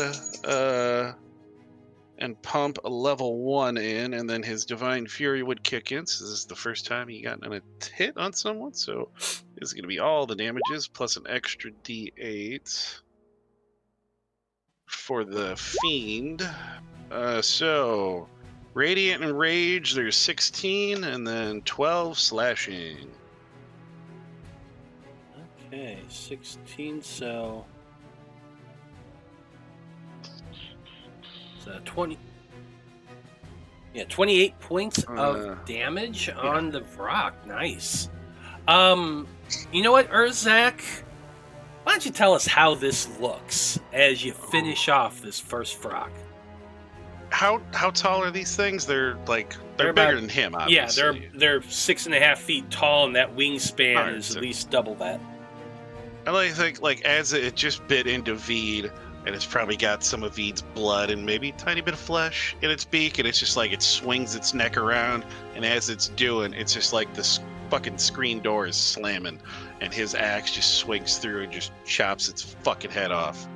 [SPEAKER 2] and pump a level 1 in, and then his Divine Fury would kick in. So this is the first time he got a hit on someone. So this is going to be all the damages plus an extra D8 for the Fiend. So Radiant and Rage, there's 16, and then 12 slashing.
[SPEAKER 1] Okay, 16, so 20. Yeah, 28 points of damage on the Vrak. Nice. You know what, Urzak? Why don't you tell us how this looks as you finish off this first Vrak?
[SPEAKER 2] How tall are these things? They're
[SPEAKER 1] They're
[SPEAKER 2] bigger
[SPEAKER 1] about-
[SPEAKER 2] than him,
[SPEAKER 1] Yeah,
[SPEAKER 2] obviously.
[SPEAKER 1] they're 6.5 feet tall, and that wingspan
[SPEAKER 2] Alright,
[SPEAKER 1] is
[SPEAKER 2] so-
[SPEAKER 1] at least double that.
[SPEAKER 2] I think as it just bit into Vide, and it's probably got some of Vide's blood and maybe a tiny bit of flesh in its beak, and it's just like it swings its neck around, and as it's doing, it's just like this fucking screen door is slamming, and his axe just swings through and just chops its fucking head off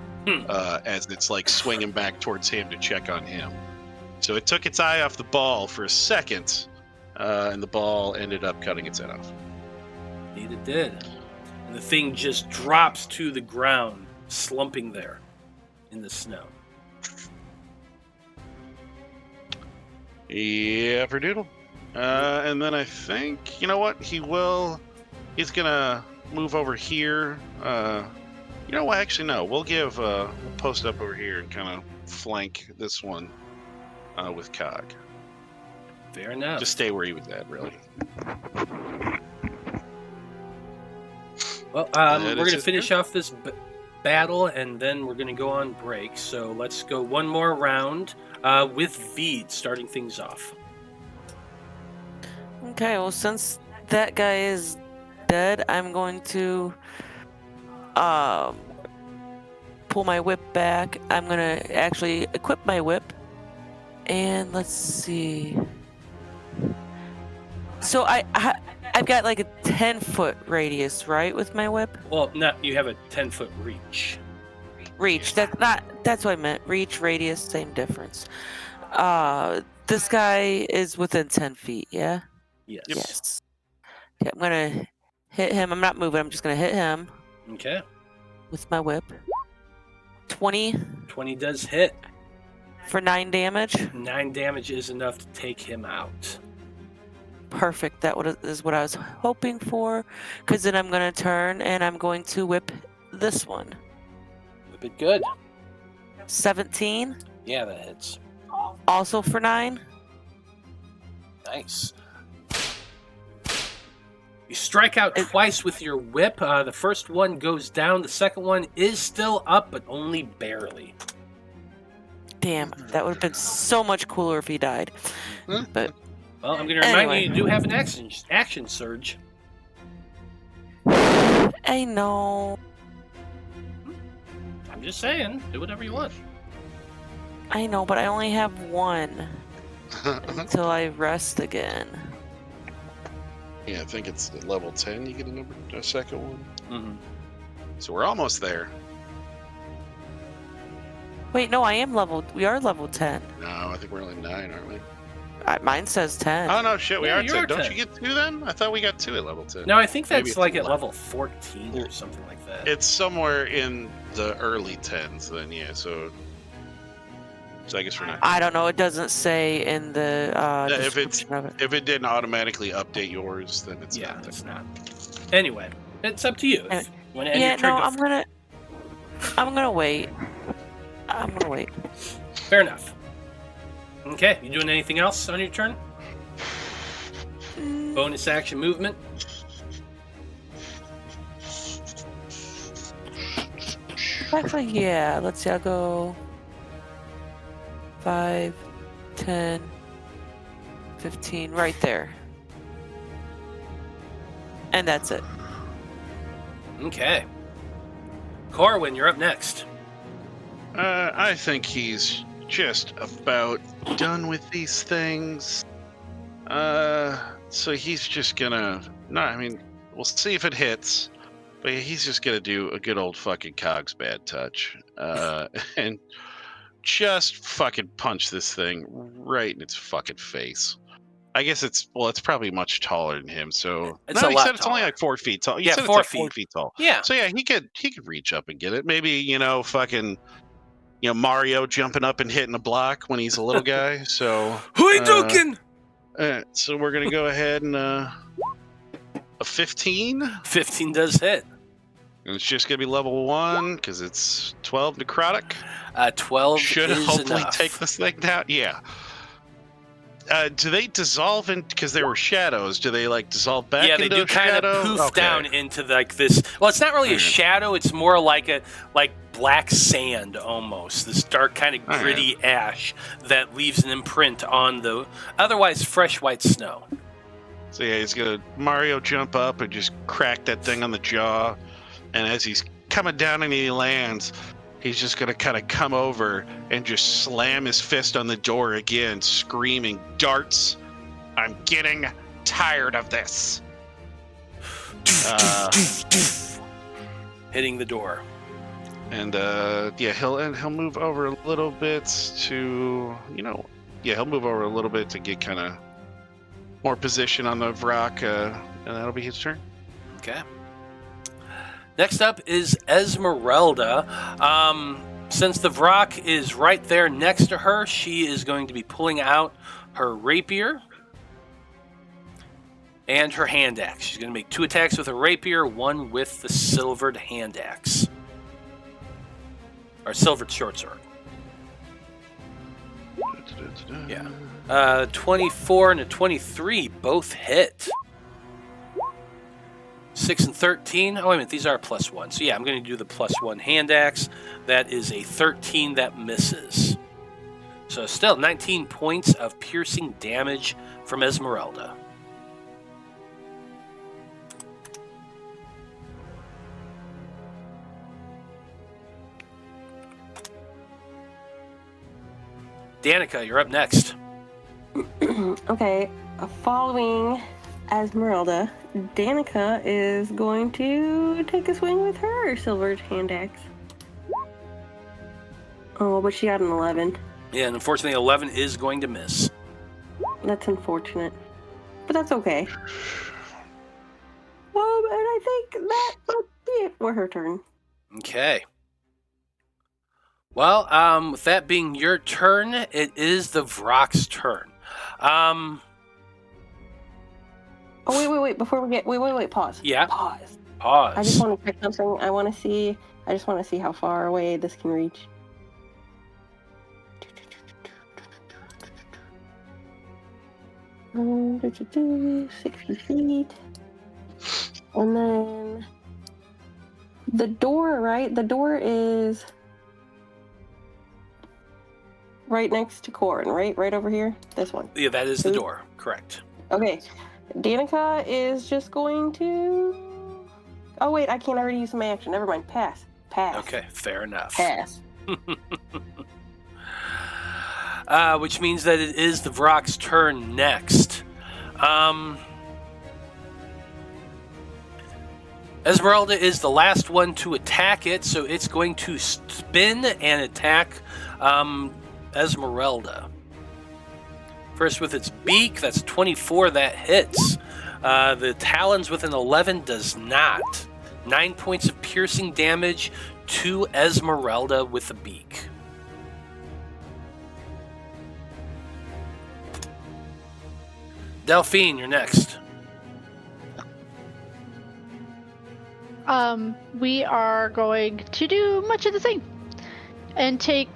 [SPEAKER 2] as it's like swinging back towards him to check on him. So it took its eye off the ball for a second, and the ball ended up cutting its head off.
[SPEAKER 1] Indeed it did. And the thing just drops to the ground, slumping there in the snow.
[SPEAKER 2] Yeah, for Doodle. And then I think, you know what? He's gonna move over here. You know what? Actually, no. We'll post up over here and kind of flank this one with Cog.
[SPEAKER 1] Fair enough.
[SPEAKER 2] Just stay where he was at, really.
[SPEAKER 1] Well,
[SPEAKER 2] That
[SPEAKER 1] we're
[SPEAKER 2] is
[SPEAKER 1] going to
[SPEAKER 2] his
[SPEAKER 1] finish
[SPEAKER 2] turn.
[SPEAKER 1] off this battle, and then we're going to go on break. So let's go one more round with Vide starting things off.
[SPEAKER 5] Okay, well, since that guy is dead, I'm going to pull my whip back. I'm going to actually equip my whip. And let's see. So I've got like a 10-foot radius, right, with my whip?
[SPEAKER 1] Well, no, you have a 10-foot reach.
[SPEAKER 5] Reach. That's what I meant. Reach, radius, same difference. This guy is within 10 feet, yeah?
[SPEAKER 1] Yes.
[SPEAKER 5] Yes. Okay, I'm gonna hit him. I'm not moving. I'm just gonna hit him
[SPEAKER 1] Okay.
[SPEAKER 5] with my whip. 20
[SPEAKER 1] 20 does hit.
[SPEAKER 5] for 9 damage.
[SPEAKER 1] 9 damage is enough to take him out.
[SPEAKER 5] Perfect. That is what I was hoping for. Because then I'm gonna turn and I'm going to whip this one.
[SPEAKER 1] Whip it good.
[SPEAKER 5] 17.
[SPEAKER 1] Yeah, that hits.
[SPEAKER 5] Also for 9.
[SPEAKER 1] Nice. You strike out twice with your whip. The first one goes down. The second one is still up, but only barely.
[SPEAKER 5] Damn, that would have been so much cooler if he died. But
[SPEAKER 1] Well, I'm going to remind
[SPEAKER 5] Anyway.
[SPEAKER 1] you do have an action surge.
[SPEAKER 5] I know.
[SPEAKER 1] I'm just saying, do whatever you want.
[SPEAKER 5] I know, but I only have 1 until I rest again.
[SPEAKER 2] Yeah, I think it's at level 10 you get a second one.
[SPEAKER 1] Mm-hmm.
[SPEAKER 2] So we're almost there.
[SPEAKER 5] Wait, no, we are level 10.
[SPEAKER 2] No, I think we're only 9, aren't we?
[SPEAKER 5] Mine says 10.
[SPEAKER 2] Oh, no, shit, we
[SPEAKER 1] Yeah,
[SPEAKER 2] are
[SPEAKER 1] you
[SPEAKER 2] 10.
[SPEAKER 1] are
[SPEAKER 2] Don't
[SPEAKER 1] 10.
[SPEAKER 2] you get 2 then? I thought we got 2 at level 10.
[SPEAKER 1] No, I think
[SPEAKER 2] Maybe
[SPEAKER 1] that's
[SPEAKER 2] it's
[SPEAKER 1] like at
[SPEAKER 2] 11.
[SPEAKER 1] level 14 or something like that.
[SPEAKER 2] It's somewhere in the early 10s then, yeah, so I guess we're not.
[SPEAKER 5] I don't know. It doesn't say in the
[SPEAKER 2] if
[SPEAKER 5] description of it.
[SPEAKER 2] If it didn't automatically update yours, then it's
[SPEAKER 1] Yeah,
[SPEAKER 2] not.
[SPEAKER 1] it's not. Anyway, it's up to you. If you want to end
[SPEAKER 5] Yeah,
[SPEAKER 1] your turn,
[SPEAKER 5] no,
[SPEAKER 1] go
[SPEAKER 5] I'm
[SPEAKER 1] for it.
[SPEAKER 5] gonna wait. I'm gonna wait.
[SPEAKER 1] Fair enough. Okay, you doing anything else on your turn? Bonus action movement?
[SPEAKER 5] Actually, yeah. Let's see. I'll go 5, 10, 15, right there. And that's it.
[SPEAKER 1] Okay. Corwan, you're up next.
[SPEAKER 2] I think he's just about done with these things. So he's just gonna. No, I mean, we'll see if it hits. But he's just gonna do a good old fucking Cog's bad touch. And just fucking punch this thing right in its fucking face. I guess it's probably much taller than him. So
[SPEAKER 1] It's
[SPEAKER 2] no,
[SPEAKER 1] a
[SPEAKER 2] you
[SPEAKER 1] lot
[SPEAKER 2] said it's only
[SPEAKER 1] taller.
[SPEAKER 2] like 4 feet tall. You
[SPEAKER 1] Yeah,
[SPEAKER 2] said
[SPEAKER 1] 4
[SPEAKER 2] it's like 4
[SPEAKER 1] feet.
[SPEAKER 2] feet tall.
[SPEAKER 1] Yeah.
[SPEAKER 2] So yeah, he could reach up and get it. Maybe fucking Mario jumping up and hitting a block when he's a little guy. So
[SPEAKER 1] Who you talking?
[SPEAKER 2] so we're gonna go ahead and a 15.
[SPEAKER 1] 15 does hit.
[SPEAKER 2] And it's just gonna be level 1 because it's 12 necrotic.
[SPEAKER 1] 12
[SPEAKER 2] Should
[SPEAKER 1] is
[SPEAKER 2] hopefully
[SPEAKER 1] enough.
[SPEAKER 2] take this thing down. Yeah. Do they dissolve in because they were shadows? Do they like dissolve back?
[SPEAKER 1] Yeah, they
[SPEAKER 2] into
[SPEAKER 1] do
[SPEAKER 2] a
[SPEAKER 1] kind
[SPEAKER 2] shadow?
[SPEAKER 1] of poof
[SPEAKER 2] Okay.
[SPEAKER 1] down into like this. Well, it's not really a
[SPEAKER 2] Alright.
[SPEAKER 1] shadow. It's more like black sand almost. This dark kind of
[SPEAKER 2] Alright.
[SPEAKER 1] gritty ash that leaves an imprint on the otherwise fresh white snow.
[SPEAKER 2] So yeah, he's gonna Mario jump up and just crack that thing on the jaw, and as he's coming down and he lands, he's just gonna kind of come over and just slam his fist on the door again, screaming, "Darts! I'm getting tired of this."
[SPEAKER 1] Hitting the door.
[SPEAKER 2] And yeah, he'll move over a little bit to he'll move over a little bit to get kind of more position on the rock, and that'll be his turn.
[SPEAKER 1] Okay. Next up is Esmeralda. Since the Vrak is right there next to her, she is going to be pulling out her rapier and her hand axe. She's going to make 2 attacks with her rapier, 1 with the silvered hand axe. Or silvered short sword. Yeah. 24 and a 23 both hit. 6 and 13. Oh, wait a minute. These are +1. So, yeah, I'm going to do the +1 hand axe. That is a 13 that misses. So, still 19 points of piercing damage from Esmeralda. Danika, you're up next.
[SPEAKER 4] Okay, following Esmeralda, Danika is going to take a swing with her silver hand axe. Oh, but she got an 11.
[SPEAKER 1] Yeah, and unfortunately, 11 is going to miss.
[SPEAKER 4] That's unfortunate, but that's okay. And I think that might be it for her turn.
[SPEAKER 1] Okay. Well, with that being your turn, it is the Vrok's turn.
[SPEAKER 4] Oh, wait. Before we get... Wait. Pause.
[SPEAKER 1] Yeah.
[SPEAKER 4] Pause.
[SPEAKER 1] Pause.
[SPEAKER 4] I just want to check something. I just want to see how far away this can reach. Um, 60 feet. And then... the door, right? The door is... right next to Corwan, right? Right over here? This one.
[SPEAKER 1] Yeah, that is the door. Correct.
[SPEAKER 4] Okay. Danika is just going to... oh, wait. I can't already use my action. Never mind. Pass.
[SPEAKER 1] Okay, fair enough.
[SPEAKER 4] Pass.
[SPEAKER 1] Which means that it is the Vrok's turn next. Esmeralda is the last one to attack it, so it's going to spin and attack Esmeralda. First with its beak, that's 24, that hits. The talons with an 11 does not. 9 points of piercing damage to Esmeralda with the beak. Delphine, you're next.
[SPEAKER 3] We are going to do much of the same and take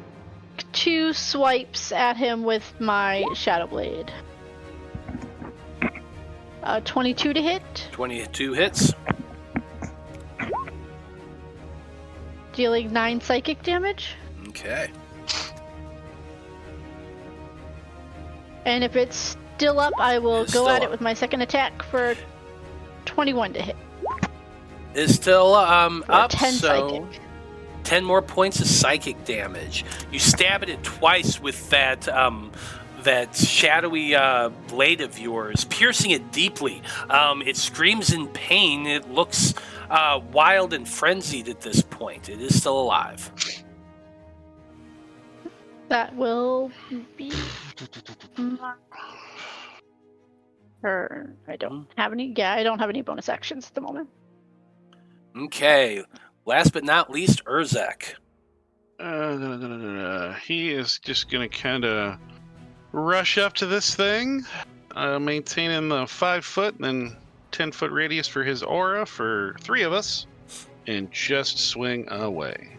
[SPEAKER 3] 2 swipes at him with my Shadow Blade. 22 to hit.
[SPEAKER 1] 22 hits.
[SPEAKER 3] Dealing 9 psychic damage.
[SPEAKER 1] Okay.
[SPEAKER 3] And if it's still up, I will
[SPEAKER 1] It's
[SPEAKER 3] go
[SPEAKER 1] still
[SPEAKER 3] at
[SPEAKER 1] up.
[SPEAKER 3] it with my second attack for 21 to hit.
[SPEAKER 1] Is still
[SPEAKER 3] Or
[SPEAKER 1] up,
[SPEAKER 3] 10
[SPEAKER 1] so
[SPEAKER 3] psychic.
[SPEAKER 1] 10 more points of psychic damage. You stab at it twice with that that shadowy blade of yours, piercing it deeply. It screams in pain. It looks wild and frenzied at this point. It is still alive.
[SPEAKER 3] That will be my turn. I don't have any. Yeah, I don't have any bonus actions at the moment.
[SPEAKER 1] Okay. Last but not least, Urzak.
[SPEAKER 2] He is just going to kind of rush up to this thing, maintaining the 5 foot and then 10-foot radius for his aura for 3 of us, and just swing away.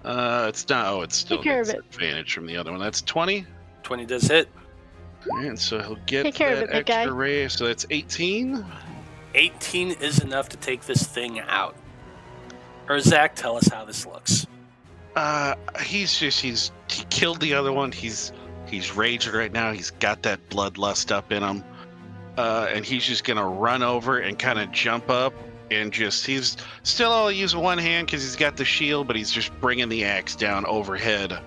[SPEAKER 2] It's not. Oh, it's still
[SPEAKER 3] Take care
[SPEAKER 2] gets
[SPEAKER 3] of it.
[SPEAKER 2] advantage from the other one. That's 20.
[SPEAKER 1] 20 does hit.
[SPEAKER 2] And so he'll get
[SPEAKER 3] Take care of
[SPEAKER 2] that
[SPEAKER 3] it, big guy.
[SPEAKER 2] extra ray. So that's 18.
[SPEAKER 1] 18 is enough to take this thing out. Urzak, tell us how this looks.
[SPEAKER 2] He killed the other one. He's raging right now. He's got that bloodlust up in him. And he's just gonna run over and kind of jump up and he's still only using one hand because he's got the shield, but he's just bringing the axe down overhead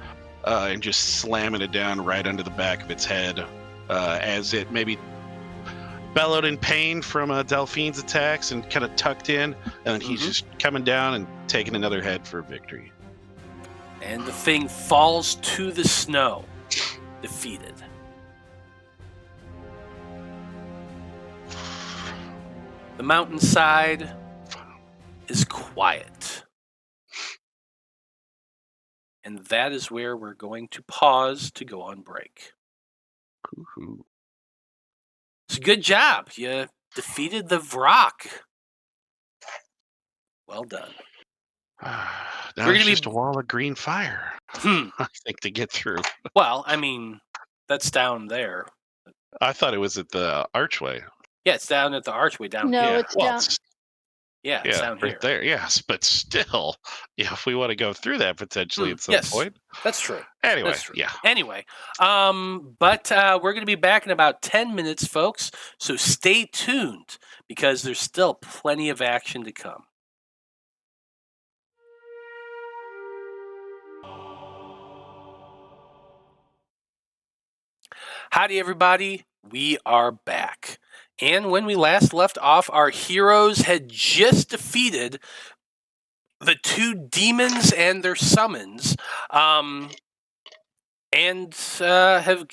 [SPEAKER 2] and just slamming it down right under the back of its head as it maybe bellowed in pain from Delphine's attacks and kind of tucked in, and he's just coming down and taking another head for victory.
[SPEAKER 1] And the thing falls to the snow, defeated. The mountainside is quiet. And that is where we're going to pause to go on break.
[SPEAKER 2] Woohoo.
[SPEAKER 1] It's a good job. You defeated the Vrok. Well done.
[SPEAKER 2] Now
[SPEAKER 1] We're
[SPEAKER 2] it's
[SPEAKER 1] gonna
[SPEAKER 2] just a wall of green fire, I think, to get through.
[SPEAKER 1] Well, I mean, that's down there.
[SPEAKER 2] I thought it was at the archway.
[SPEAKER 1] Yeah, it's down at the archway down
[SPEAKER 3] No,
[SPEAKER 1] here.
[SPEAKER 3] it's down.
[SPEAKER 1] Yeah, it's down
[SPEAKER 2] right
[SPEAKER 1] here.
[SPEAKER 2] there. Yes, but still, if we want to go through that potentially at some
[SPEAKER 1] yes.
[SPEAKER 2] point.
[SPEAKER 1] That's true.
[SPEAKER 2] Anyway,
[SPEAKER 1] That's true.
[SPEAKER 2] yeah.
[SPEAKER 1] Anyway, but we're going to be back in about 10 minutes, folks. So stay tuned because there's still plenty of action to come. Howdy, everybody. We are back. And when we last left off, our heroes had just defeated the 2 demons and their summons, and have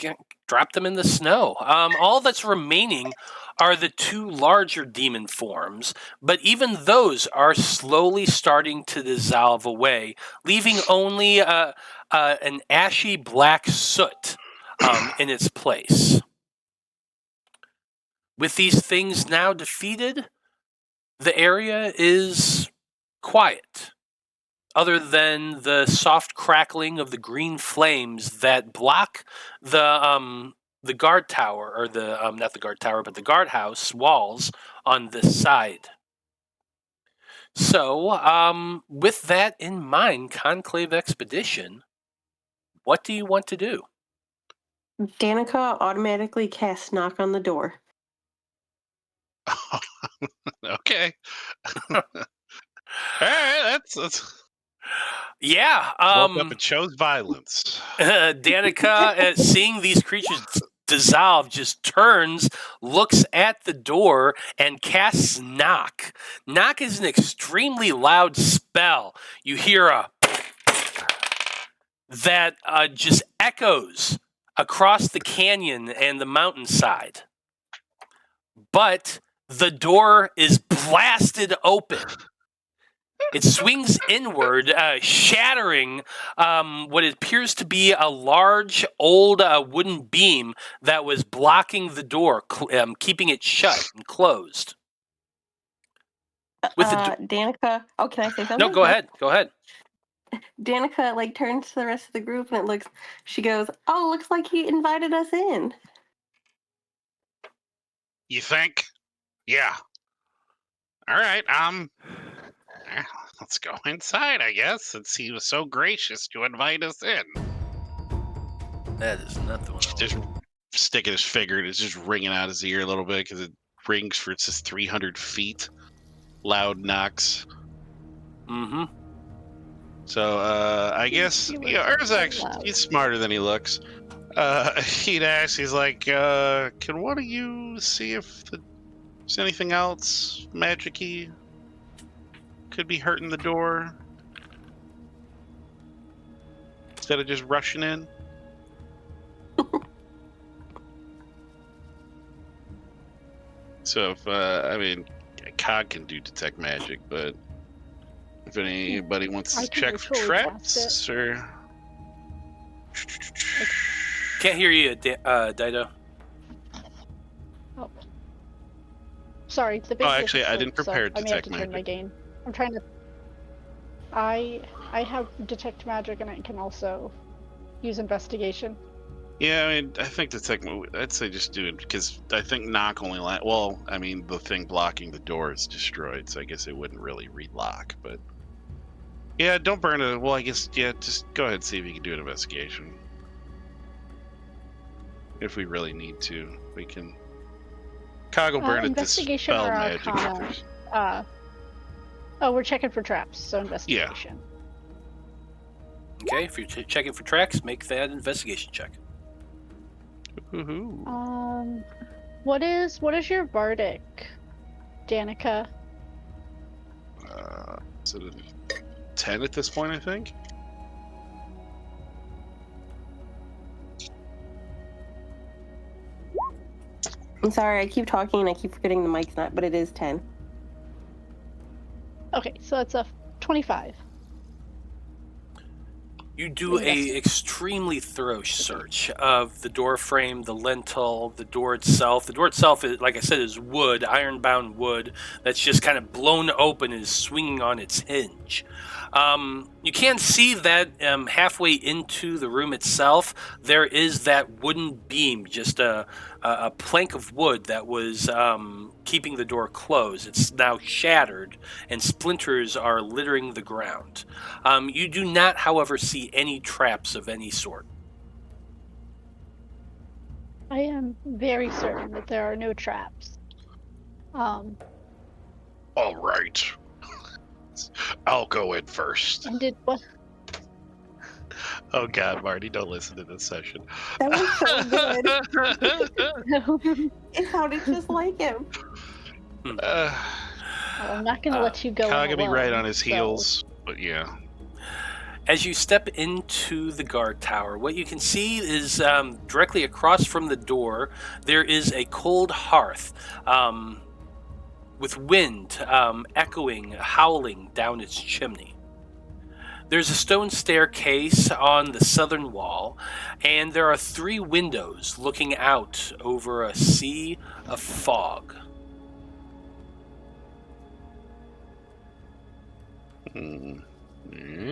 [SPEAKER 1] dropped them in the snow. All that's remaining are the 2 larger demon forms, but even those are slowly starting to dissolve away, leaving only an ashy black soot in its place. With these things now defeated, the area is quiet, other than the soft crackling of the green flames that block the guard tower, or the not the guard tower, but the guardhouse walls on this side. So, with that in mind, Conclave Expedition, what do you want to do?
[SPEAKER 4] Danika automatically casts knock on the door.
[SPEAKER 2] Okay. All right, that's
[SPEAKER 1] Yeah.
[SPEAKER 2] woke up and chose violence.
[SPEAKER 1] Danika, seeing these creatures dissolve, just turns, looks at the door, and casts knock. Knock is an extremely loud spell. You hear a that just echoes across the canyon and the mountainside. But the door is blasted open. It swings inward, shattering what appears to be a large, old wooden beam that was blocking the door, keeping it shut and closed. With
[SPEAKER 4] Danika. Oh, can I say something?
[SPEAKER 1] No, go ahead. Go ahead.
[SPEAKER 4] Danika turns to the rest of the group and she goes, "Oh, looks like he invited us in."
[SPEAKER 2] You think? Yeah. All right. Let's go inside, I guess, since he was so gracious to invite us in.
[SPEAKER 1] That is not the one.
[SPEAKER 2] Just sticking his finger, and it's just ringing out his ear a little bit because it rings for it's just 300 feet. Loud knocks.
[SPEAKER 1] Mm-hmm.
[SPEAKER 2] So I guess Urzak, he's smarter than he looks. He'd ask, he's like, can one of you see if there's anything else magic-y could be hurting the door instead of just rushing in? So if Cog can do detect magic, but if anybody wants to check for traps or
[SPEAKER 1] Can't hear you, Dyto.
[SPEAKER 3] Oh. Sorry, the
[SPEAKER 2] Oh, actually, I didn't prepare
[SPEAKER 3] so
[SPEAKER 2] detect
[SPEAKER 3] I may have to turn my
[SPEAKER 2] magic.
[SPEAKER 3] game. I'm trying to. I have detect magic, and I can also use investigation.
[SPEAKER 2] Yeah, I think detect. I'd say just do it because I think knock only. The thing blocking the door is destroyed, so I guess it wouldn't really relock. But yeah, don't burn it. Well, I guess just go ahead and see if you can do an investigation. If we really need to, we can. Cog will burn it.
[SPEAKER 3] Investigation
[SPEAKER 2] Dispel
[SPEAKER 3] or
[SPEAKER 2] magic.
[SPEAKER 3] Arcana? We're checking for traps, so investigation.
[SPEAKER 1] Okay, if you're checking for tracks, make that investigation check.
[SPEAKER 2] Woohoo.
[SPEAKER 3] What is your bardic, Danika?
[SPEAKER 2] Is it a 10 at this point, I think?
[SPEAKER 4] I'm sorry, I keep talking and I keep forgetting the mic's not, but it is 10.
[SPEAKER 3] Okay, so that's a 25.
[SPEAKER 1] You do a extremely thorough search of the door frame, the lintel, the door itself. The door itself, is, like I said, is wood, iron-bound wood that's just kind of blown open and is swinging on its hinge. You can see that halfway into the room itself, there is that wooden beam, just a plank of wood that was keeping the door closed. It's now shattered, and splinters are littering the ground. You do not, however, see any traps of any sort.
[SPEAKER 3] I am very certain that there are no traps.
[SPEAKER 2] All right. I'll go in first.
[SPEAKER 3] And did what?
[SPEAKER 2] Oh God, Marty, don't listen to this session.
[SPEAKER 4] That was so good. It sounded just like him.
[SPEAKER 3] Well, I'm not going to let you go.
[SPEAKER 2] Cog will be
[SPEAKER 3] alone,
[SPEAKER 2] right on his
[SPEAKER 3] so-
[SPEAKER 2] heels, but yeah.
[SPEAKER 1] As you step into the guard tower, what you can see is directly across from the door, there is a cold hearth with wind echoing, howling down its chimney. There's a stone staircase on the southern wall, and there are 3 windows looking out over a sea of fog.
[SPEAKER 2] Right.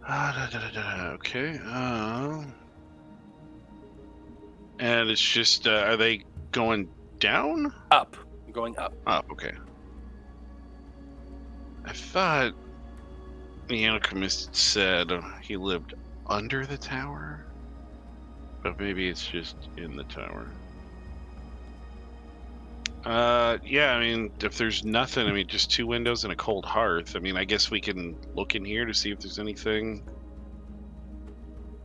[SPEAKER 2] Okay. And it's just, are they going down?
[SPEAKER 1] Up. Going up.
[SPEAKER 2] Up, okay. I thought the alchemist said he lived under the tower, but maybe it's just in the tower. Yeah, I mean, if there's nothing, I mean, just 2 windows and a cold hearth. I mean, I guess we can look in here to see if there's anything.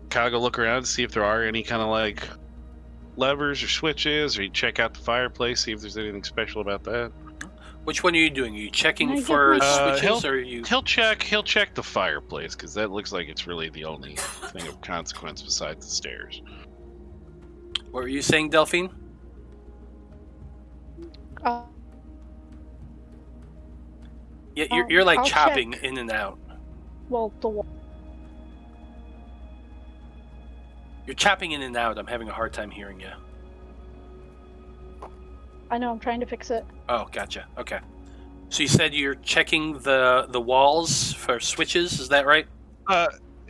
[SPEAKER 2] Cog will look around to see if there are any kind of like levers or switches, or you check out the fireplace, see if there's anything special about that.
[SPEAKER 1] Which one are you doing? Are you checking
[SPEAKER 3] Can I
[SPEAKER 1] for
[SPEAKER 3] get my-
[SPEAKER 1] switches, or are you?
[SPEAKER 2] He'll check the fireplace, because that looks like it's really the only thing of consequence besides the stairs.
[SPEAKER 1] What were you saying, Delphine? Yeah, you're like
[SPEAKER 3] I'll
[SPEAKER 1] chopping
[SPEAKER 3] check.
[SPEAKER 1] in and out.
[SPEAKER 3] Well, the wall.
[SPEAKER 1] You're chopping in and out. I'm having a hard time hearing you.
[SPEAKER 3] I know, I'm trying to fix it.
[SPEAKER 1] Oh, gotcha. Okay. So you said you're checking the walls for switches. Is that right?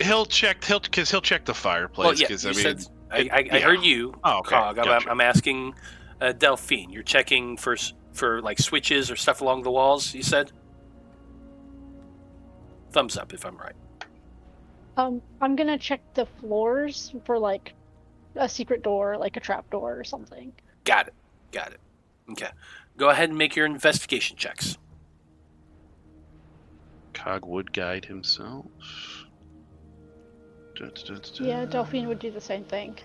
[SPEAKER 2] He'll check the fireplace,
[SPEAKER 1] Well, yeah.
[SPEAKER 2] because
[SPEAKER 1] You
[SPEAKER 2] I mean,
[SPEAKER 1] said, I heard you,
[SPEAKER 2] Oh, okay.
[SPEAKER 1] Cog.
[SPEAKER 2] Gotcha.
[SPEAKER 1] I'm asking Delphine. You're checking for like switches or stuff along the walls. You said. Thumbs up if I'm right.
[SPEAKER 3] I'm gonna check the floors for like a secret door, like a trap door or something.
[SPEAKER 1] Got it. Okay. Go ahead and make your investigation checks.
[SPEAKER 2] Cog would guide himself.
[SPEAKER 3] Yeah, Delphine would do the same thing.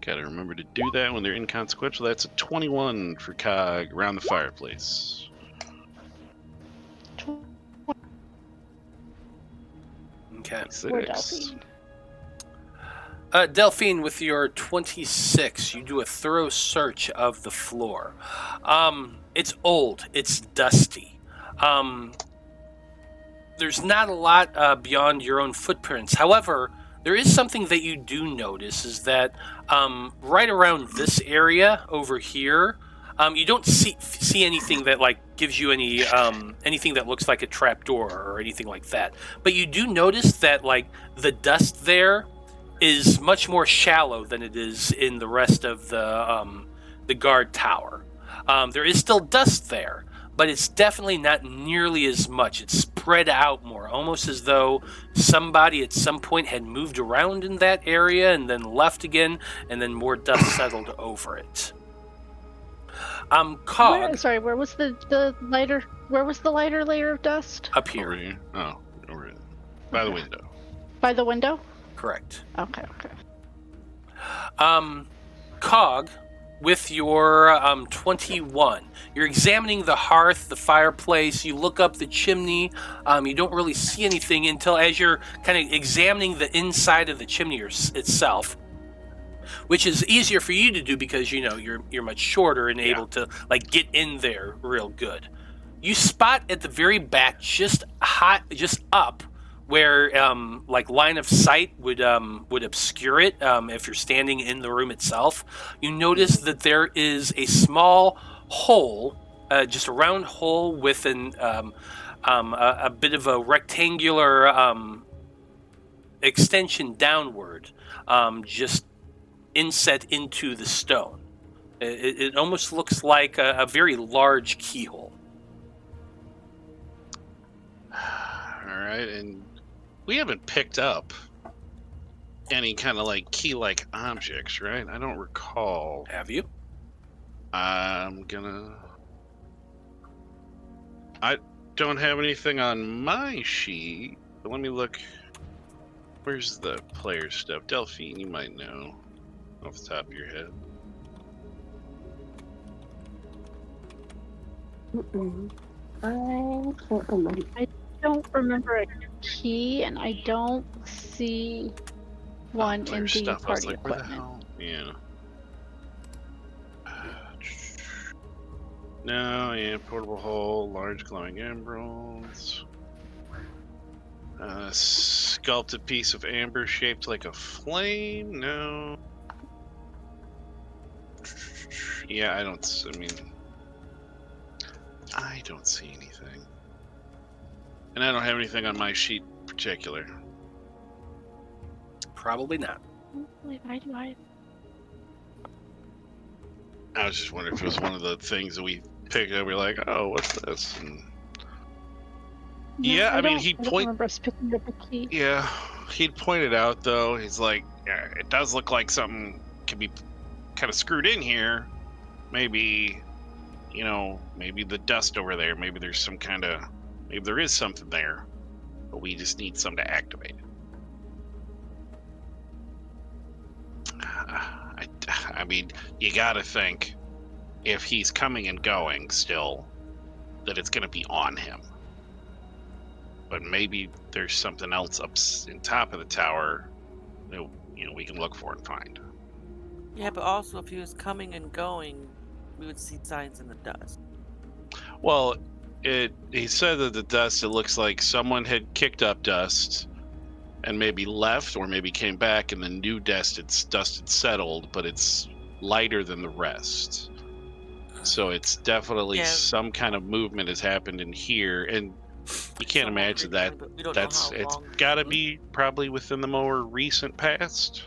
[SPEAKER 2] Gotta remember to do that when they're inconsequential. That's a 21 for Cog around the fireplace.
[SPEAKER 1] Okay.
[SPEAKER 3] Or
[SPEAKER 2] 6.
[SPEAKER 3] Delphine.
[SPEAKER 1] Delphine, with your 26, you do a thorough search of the floor. It's old. It's dusty. There's not a lot beyond your own footprints. However, there is something that you do notice is that right around this area over here, you don't see anything that like gives you any anything that looks like a trapdoor or anything like that. But you do notice that like the dust there is much more shallow than it is in the rest of the guard tower. There is still dust there, but it's definitely not nearly as much. It's spread out more, almost as though somebody at some point had moved around in that area and then left again, and then more dust settled over it. Cog.
[SPEAKER 3] Where was the lighter? Where was the lighter layer of dust?
[SPEAKER 1] Up here.
[SPEAKER 2] Over here. Oh, over here. By the window.
[SPEAKER 3] By the window?
[SPEAKER 1] Correct.
[SPEAKER 3] Okay.
[SPEAKER 1] Cog, with your 21, you're examining the hearth, the fireplace. You look up the chimney. You don't really see anything until as you're kind of examining the inside of the chimney itself, which is easier for you to do because you're much shorter and able to like get in there real good. You spot at the very back, just up, where like line of sight would obscure it if you're standing in the room itself. You notice that there is a small hole, just a round hole with a bit of a rectangular extension downward, just inset into the stone. It almost looks like a very large keyhole.
[SPEAKER 2] All right, and we haven't picked up any kind of like key-like objects, right? I don't recall.
[SPEAKER 1] Have you?
[SPEAKER 2] I don't have anything on my sheet, but let me look. Where's the player stuff? Delphine, you might know off the top of your head.
[SPEAKER 4] I can't remember.
[SPEAKER 3] I don't remember a key, and I don't see one
[SPEAKER 2] Player
[SPEAKER 3] in the
[SPEAKER 2] stuff. I was
[SPEAKER 3] party
[SPEAKER 2] like, where the
[SPEAKER 3] equipment.
[SPEAKER 2] hell? Yeah. No, yeah, portable hole, large glowing emeralds. Sculpted piece of amber shaped like a flame. No. Yeah, I don't see anything. And I don't have anything on my sheet in particular.
[SPEAKER 1] Probably not.
[SPEAKER 3] Wait, why do I?
[SPEAKER 2] I was just wondering if it was one of the things that we picked up. We're like, oh, what's this? And yeah, I mean,
[SPEAKER 3] I don't remember us picking up a key.
[SPEAKER 2] Yeah, he'd pointed out though. He's like, yeah, it does look like something can be kind of screwed in here. Maybe, maybe the dust over there. Maybe there's some kind of, maybe there is something there, but we just need some to activate it. I mean, you gotta think if he's coming and going still, that it's gonna be on him. But maybe there's something else up in top of the tower that we can look for and find.
[SPEAKER 5] Yeah, but also if he was coming and going, we would see signs in the dust.
[SPEAKER 2] Well, he said that the dust, it looks like someone had kicked up dust and maybe left or maybe came back, and the new dust had settled, but it's lighter than the rest. So it's definitely some kind of movement has happened in here, and you can't imagine that. It's got to be probably within the more recent past.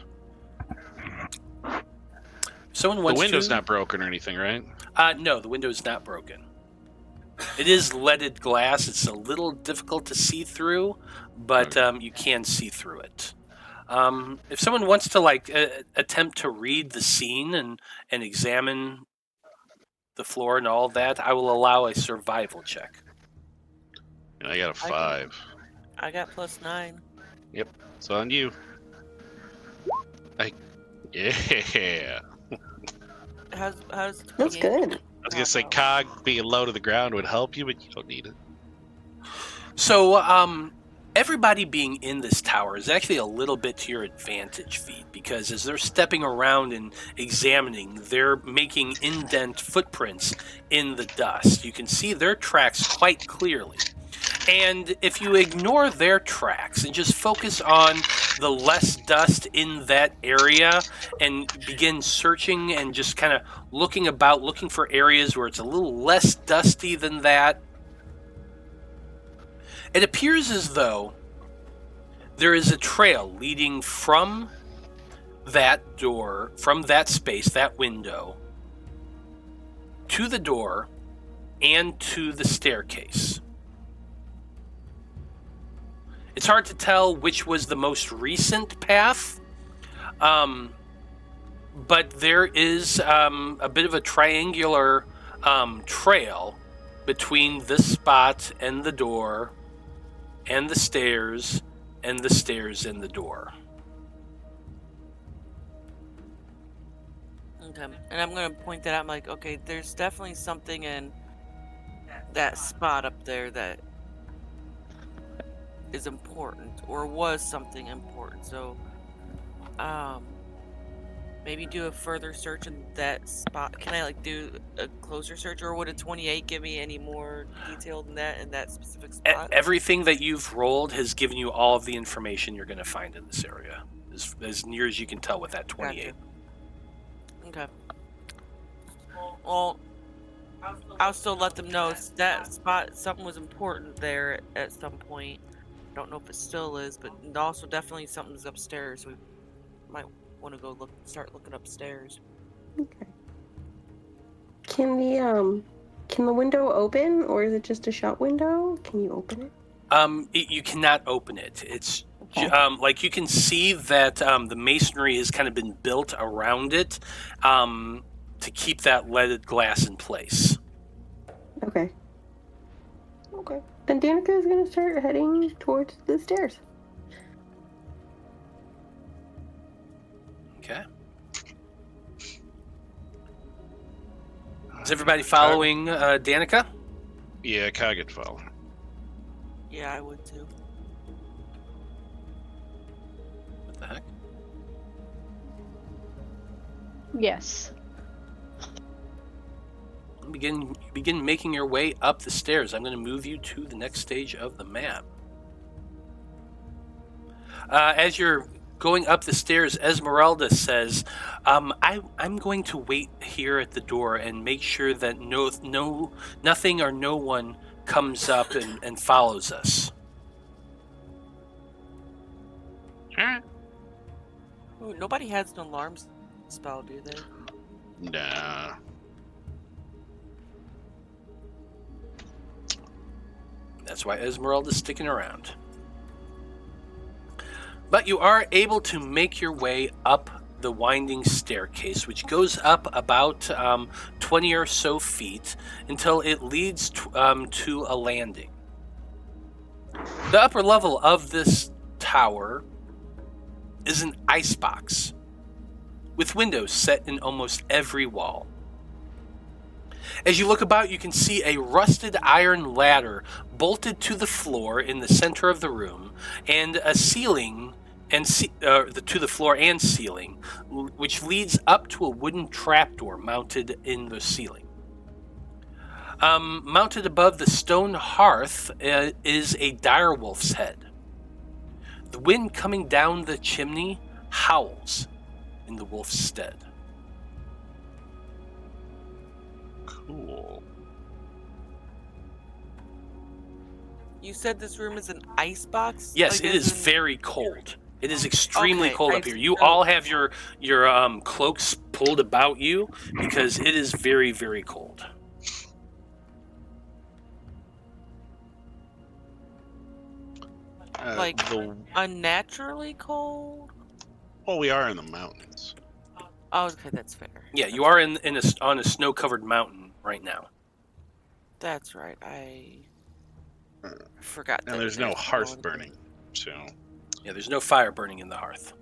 [SPEAKER 1] Someone wants
[SPEAKER 2] the window's not broken or anything, right?
[SPEAKER 1] No, the window's not broken. It is leaded glass. It's a little difficult to see through, but you can see through it. If someone wants to attempt to read the scene and examine the floor and all that, I will allow a survival check.
[SPEAKER 2] And I got a 5.
[SPEAKER 5] I got +9.
[SPEAKER 2] Yep, it's on you. Yeah.
[SPEAKER 5] How's
[SPEAKER 4] That's good.
[SPEAKER 2] I was gonna say cog being low to the ground would help you, but you don't need it.
[SPEAKER 1] So, everybody being in this tower is actually a little bit to your advantage, Vide, because as they're stepping around and examining, they're making indent footprints in the dust. You can see their tracks quite clearly. And if you ignore their tracks and just focus on the less dust in that area and begin searching and just kind of looking about, looking for areas where it's a little less dusty than that, it appears as though there is a trail leading from that door, from that space, that window, to the door and to the staircase. It's hard to tell which was the most recent path, but there is a bit of a triangular trail between this spot and the door and the stairs and the stairs and the door.
[SPEAKER 5] Okay, and I'm going to point that out. I'm like, okay, there's definitely something in that spot up there that is important, or was something important. So maybe do a further search in that spot. Can I like do a closer search, or would a 28 give me any more detail than that in that specific spot?
[SPEAKER 1] Everything that you've rolled has given you all of the information you're going to find in this area, as near as you can tell with that 28.
[SPEAKER 5] Gotcha. Okay. Well, I'll still let them know that spot, something was important there at some point. Don't know if it still is, but also definitely something's upstairs. We might want to go start looking upstairs.
[SPEAKER 4] Okay. Can the window open, or is it just a shut window? Can you open it?
[SPEAKER 1] You cannot open it. It's
[SPEAKER 4] Okay.
[SPEAKER 1] like you can see that the masonry has kind of been built around it to keep that leaded glass in place.
[SPEAKER 4] Okay. Okay. Then Danika is going to start heading towards the stairs.
[SPEAKER 1] Okay. Is everybody following Danika?
[SPEAKER 2] Yeah, Kag'd follow.
[SPEAKER 5] Yeah, I would too.
[SPEAKER 1] What the heck?
[SPEAKER 3] Yes.
[SPEAKER 1] You begin making your way up the stairs. I'm going to move you to the next stage of the map. As you're going up the stairs, Esmeralda says, I'm going to wait here at the door and make sure that nothing or no one comes up and follows us.
[SPEAKER 2] Alright.
[SPEAKER 5] Ooh, nobody has an alarm spell, do they?
[SPEAKER 2] Nah.
[SPEAKER 1] That's why Esmeralda's sticking around. But you are able to make your way up the winding staircase, which goes up about 20 or so feet until it leads to a landing. The upper level of this tower is an icebox with windows set in almost every wall. As you look about, you can see a rusted iron ladder bolted to the floor in the center of the room, and a ceiling to the floor and ceiling, which leads up to a wooden trapdoor mounted in the ceiling. Mounted above the stone hearth is a direwolf's head. The wind coming down the chimney howls in the wolf's stead.
[SPEAKER 2] Cool.
[SPEAKER 5] You said this room is an icebox?
[SPEAKER 1] Yes,
[SPEAKER 5] Like,
[SPEAKER 1] it is
[SPEAKER 5] as in-
[SPEAKER 1] very cold. It is extremely
[SPEAKER 5] Okay,
[SPEAKER 1] cold
[SPEAKER 5] I
[SPEAKER 1] up here.
[SPEAKER 5] see.
[SPEAKER 1] You all have your cloaks pulled about you because it is very, very cold.
[SPEAKER 5] Like, unnaturally cold?
[SPEAKER 2] Well, we are in the mountains.
[SPEAKER 5] Oh, okay, that's fair.
[SPEAKER 1] Yeah, you are on a snow-covered mountain right now.
[SPEAKER 5] That's right. I forgot.
[SPEAKER 2] And
[SPEAKER 5] that
[SPEAKER 2] there's no
[SPEAKER 5] there's
[SPEAKER 2] hearth
[SPEAKER 5] no-
[SPEAKER 2] burning, so...
[SPEAKER 1] Yeah, there's no fire burning in the hearth.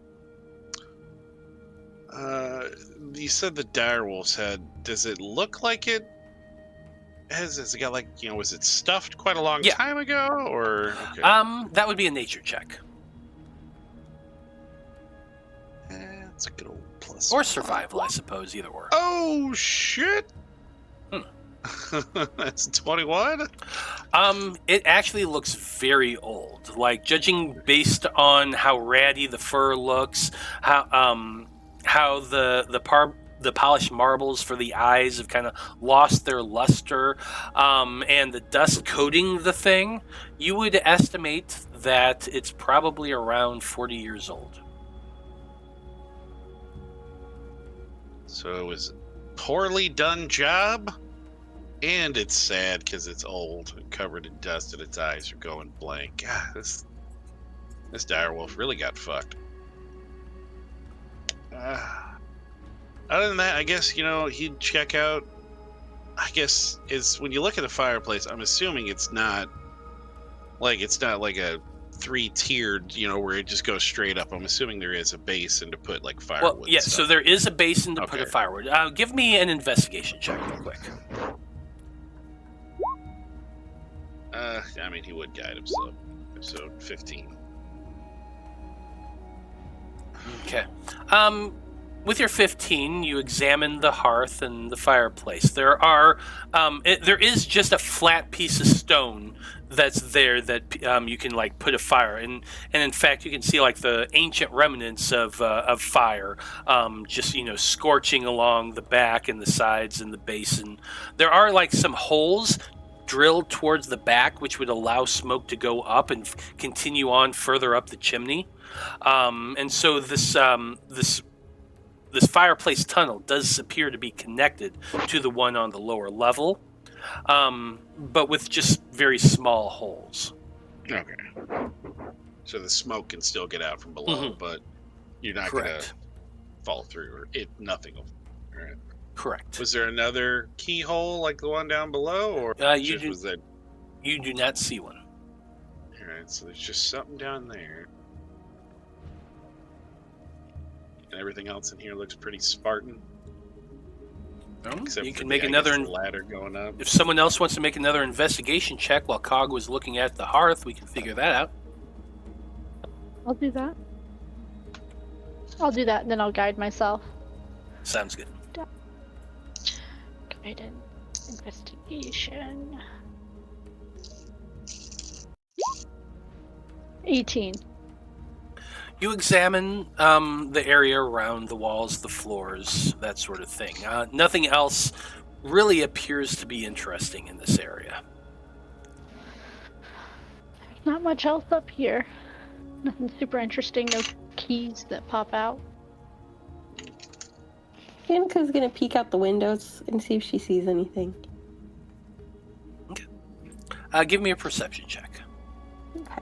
[SPEAKER 2] You said the direwolf's head. Does it look like it has it got like, was it stuffed quite a long
[SPEAKER 1] Yeah.
[SPEAKER 2] time ago, or... Okay.
[SPEAKER 1] That would be a nature check.
[SPEAKER 2] It's a good old plus.
[SPEAKER 1] Or survival, I suppose, either or.
[SPEAKER 2] Oh, shit! That's 21?
[SPEAKER 1] It actually looks very old. Like, judging based on how ratty the fur looks, how the polished marbles for the eyes have kind of lost their luster, and the dust coating the thing, you would estimate that it's probably around 40 years old.
[SPEAKER 2] So it was a poorly done job, and it's sad because it's old and covered in dust and its eyes are going blank. God, this direwolf really got fucked. Other than that, I guess, he'd check out, is when you look at the fireplace, I'm assuming it's not like a 3-tiered, where it just goes straight up. I'm assuming there is a basin to put like firewood.
[SPEAKER 1] Well, yeah,
[SPEAKER 2] stuff.
[SPEAKER 1] so there is a basin to put a
[SPEAKER 2] Okay.
[SPEAKER 1] firewood. Give me an investigation check real quick.
[SPEAKER 2] He would guide himself. So 15.
[SPEAKER 1] Okay. With your 15, you examine the hearth and the fireplace. There is just a flat piece of stone that's there that you can like put a fire in, and in fact you can see like the ancient remnants of fire, just scorching along the back and the sides and the basin. There are like some holes drilled towards the back, which would allow smoke to go up and continue on further up the chimney. And so this fireplace tunnel does appear to be connected to the one on the lower level, but with just very small holes.
[SPEAKER 2] Okay. So the smoke can still get out from below, but you're not going to fall through, or nothing will. Right.
[SPEAKER 1] Correct.
[SPEAKER 2] Was there another keyhole like the one down below, or
[SPEAKER 1] you do not see one?
[SPEAKER 2] All right, so there's just something down there. And everything else in here looks pretty Spartan. Except
[SPEAKER 1] you can
[SPEAKER 2] for
[SPEAKER 1] make
[SPEAKER 2] the
[SPEAKER 1] another
[SPEAKER 2] ladder going up.
[SPEAKER 1] If someone else wants to make another investigation check while Cog was looking at the hearth, we can figure that out.
[SPEAKER 3] I'll do that. And then I'll guide myself.
[SPEAKER 1] Sounds good.
[SPEAKER 3] Guided investigation. 18.
[SPEAKER 1] You examine the area around the walls, the floors, that sort of thing. Nothing else really appears to be interesting in this area.
[SPEAKER 3] Not much else up here. Nothing super interesting. No keys that pop out.
[SPEAKER 4] Annika's gonna peek out the windows and see if she sees anything.
[SPEAKER 1] Okay. Give me a perception check.
[SPEAKER 4] Okay.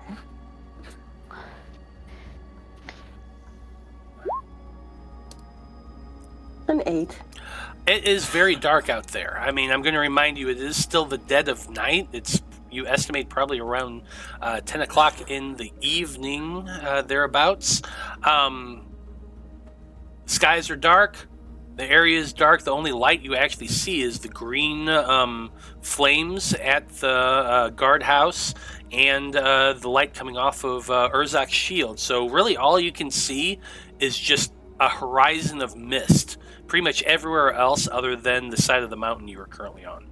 [SPEAKER 4] An 8.
[SPEAKER 1] It is very dark out there. I mean, I'm going to remind you, it is still the dead of night. You estimate probably around 10 o'clock in the evening, thereabouts. Skies are dark. The area is dark. The only light you actually see is the green flames at the guardhouse and the light coming off of Urzak's shield. So really all you can see is just a horizon of mist, pretty much everywhere else other than the side of the mountain you are currently on.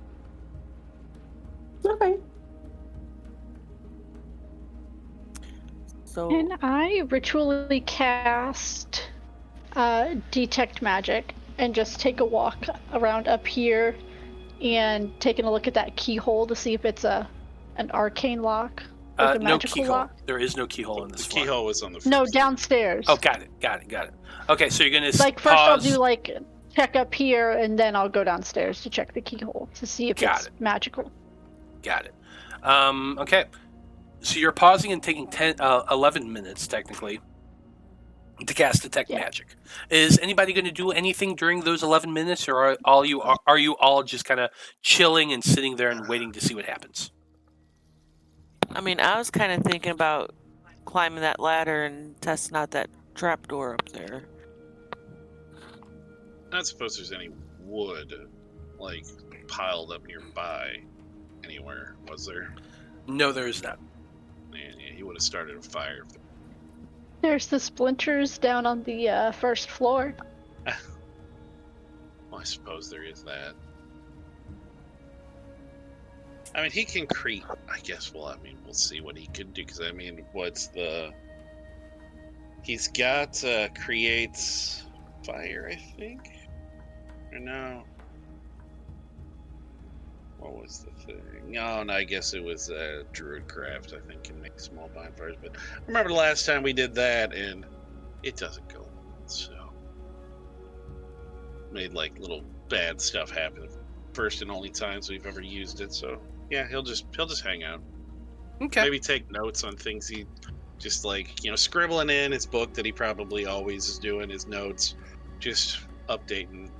[SPEAKER 4] Okay.
[SPEAKER 5] So
[SPEAKER 3] And I ritually cast Detect Magic and just take a walk around up here and taking a look at that keyhole to see if it's an arcane lock. Like a
[SPEAKER 1] No
[SPEAKER 3] magical
[SPEAKER 1] keyhole.
[SPEAKER 3] lock.
[SPEAKER 1] There is no keyhole in this
[SPEAKER 2] The
[SPEAKER 1] floor.
[SPEAKER 2] keyhole was on the first.
[SPEAKER 3] No, downstairs.
[SPEAKER 1] Oh, got it. Okay, so you're going to
[SPEAKER 3] Like first
[SPEAKER 1] pause.
[SPEAKER 3] I'll do like check up here and then I'll go downstairs to check the keyhole to see if
[SPEAKER 1] Got
[SPEAKER 3] it's
[SPEAKER 1] it.
[SPEAKER 3] magical.
[SPEAKER 1] Got it. Okay. So you're pausing and taking 11 minutes, technically, to cast Detect Magic. Is anybody going to do anything during those 11 minutes, or are you all just kind of chilling and sitting there and waiting to see what happens?
[SPEAKER 5] I mean, I was kind of thinking about climbing that ladder and testing out that trapdoor up there.
[SPEAKER 2] I don't suppose there's any wood, like, piled up nearby anywhere, was there?
[SPEAKER 1] No, there is not.
[SPEAKER 2] Man, yeah, he would have started a fire.
[SPEAKER 3] There's the splinters down on the first floor.
[SPEAKER 2] Well, I suppose there is that. I mean, he can create. I guess. Well, I mean, we'll see what he can do. Because I mean, he's got creates fire, I think. Or no? What was the thing? Oh, no, I guess it was Druidcraft. I think can make small bonfires. But I remember the last time we did that, and it doesn't go well. So made like little bad stuff happen. First and only times we've ever used it. So yeah, he'll just hang out.
[SPEAKER 1] Okay.
[SPEAKER 2] Maybe take notes on things he just like scribbling in his book that he probably always is doing his notes, just updating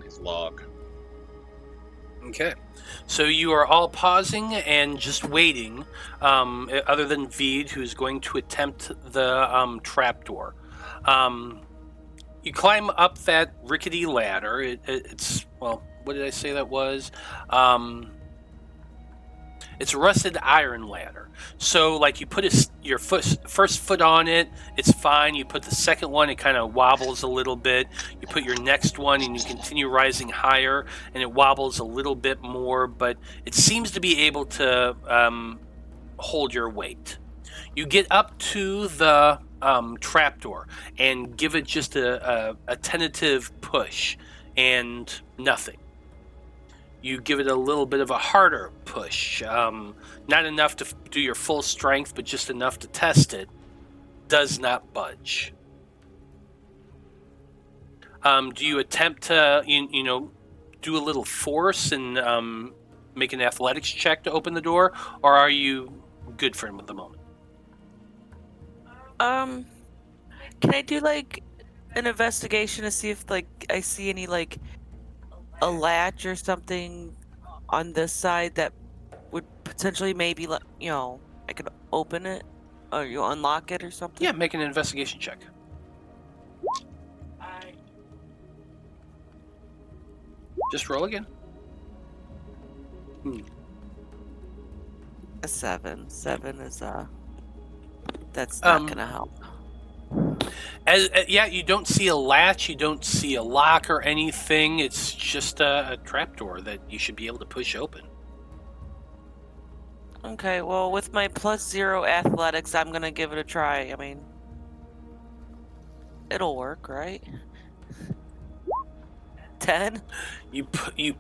[SPEAKER 2] his log.
[SPEAKER 1] Okay, so you are all pausing and just waiting, other than Vide, who's going to attempt the trapdoor. You climb up that rickety ladder. It's, well, what did I say that was? It's a rusted iron ladder. So, like, you put your first foot on it, it's fine. You put the second one, it kind of wobbles a little bit. You put your next one, and you continue rising higher, and it wobbles a little bit more, but it seems to be able to hold your weight. You get up to the trapdoor and give it just a tentative push, and nothing. You give it a little bit of a harder push. Not enough to do your full strength, but just enough to test it. Does not budge. Do you attempt to, do a little force and make an athletics check to open the door, or are you good for him at the moment?
[SPEAKER 5] Can I do like an investigation to see if like I see any like a latch or something on this side that would potentially maybe I could open it or you unlock it or something?
[SPEAKER 1] Yeah, make an investigation check. Just roll again.
[SPEAKER 5] A 7. 7 is that's not gonna help.
[SPEAKER 1] You don't see a latch, you don't see a lock or anything. It's just a trapdoor that you should be able to push open.
[SPEAKER 5] Okay, well, with my +0 athletics, I'm gonna give it a try. I mean, it'll work, right? 10.
[SPEAKER 1] You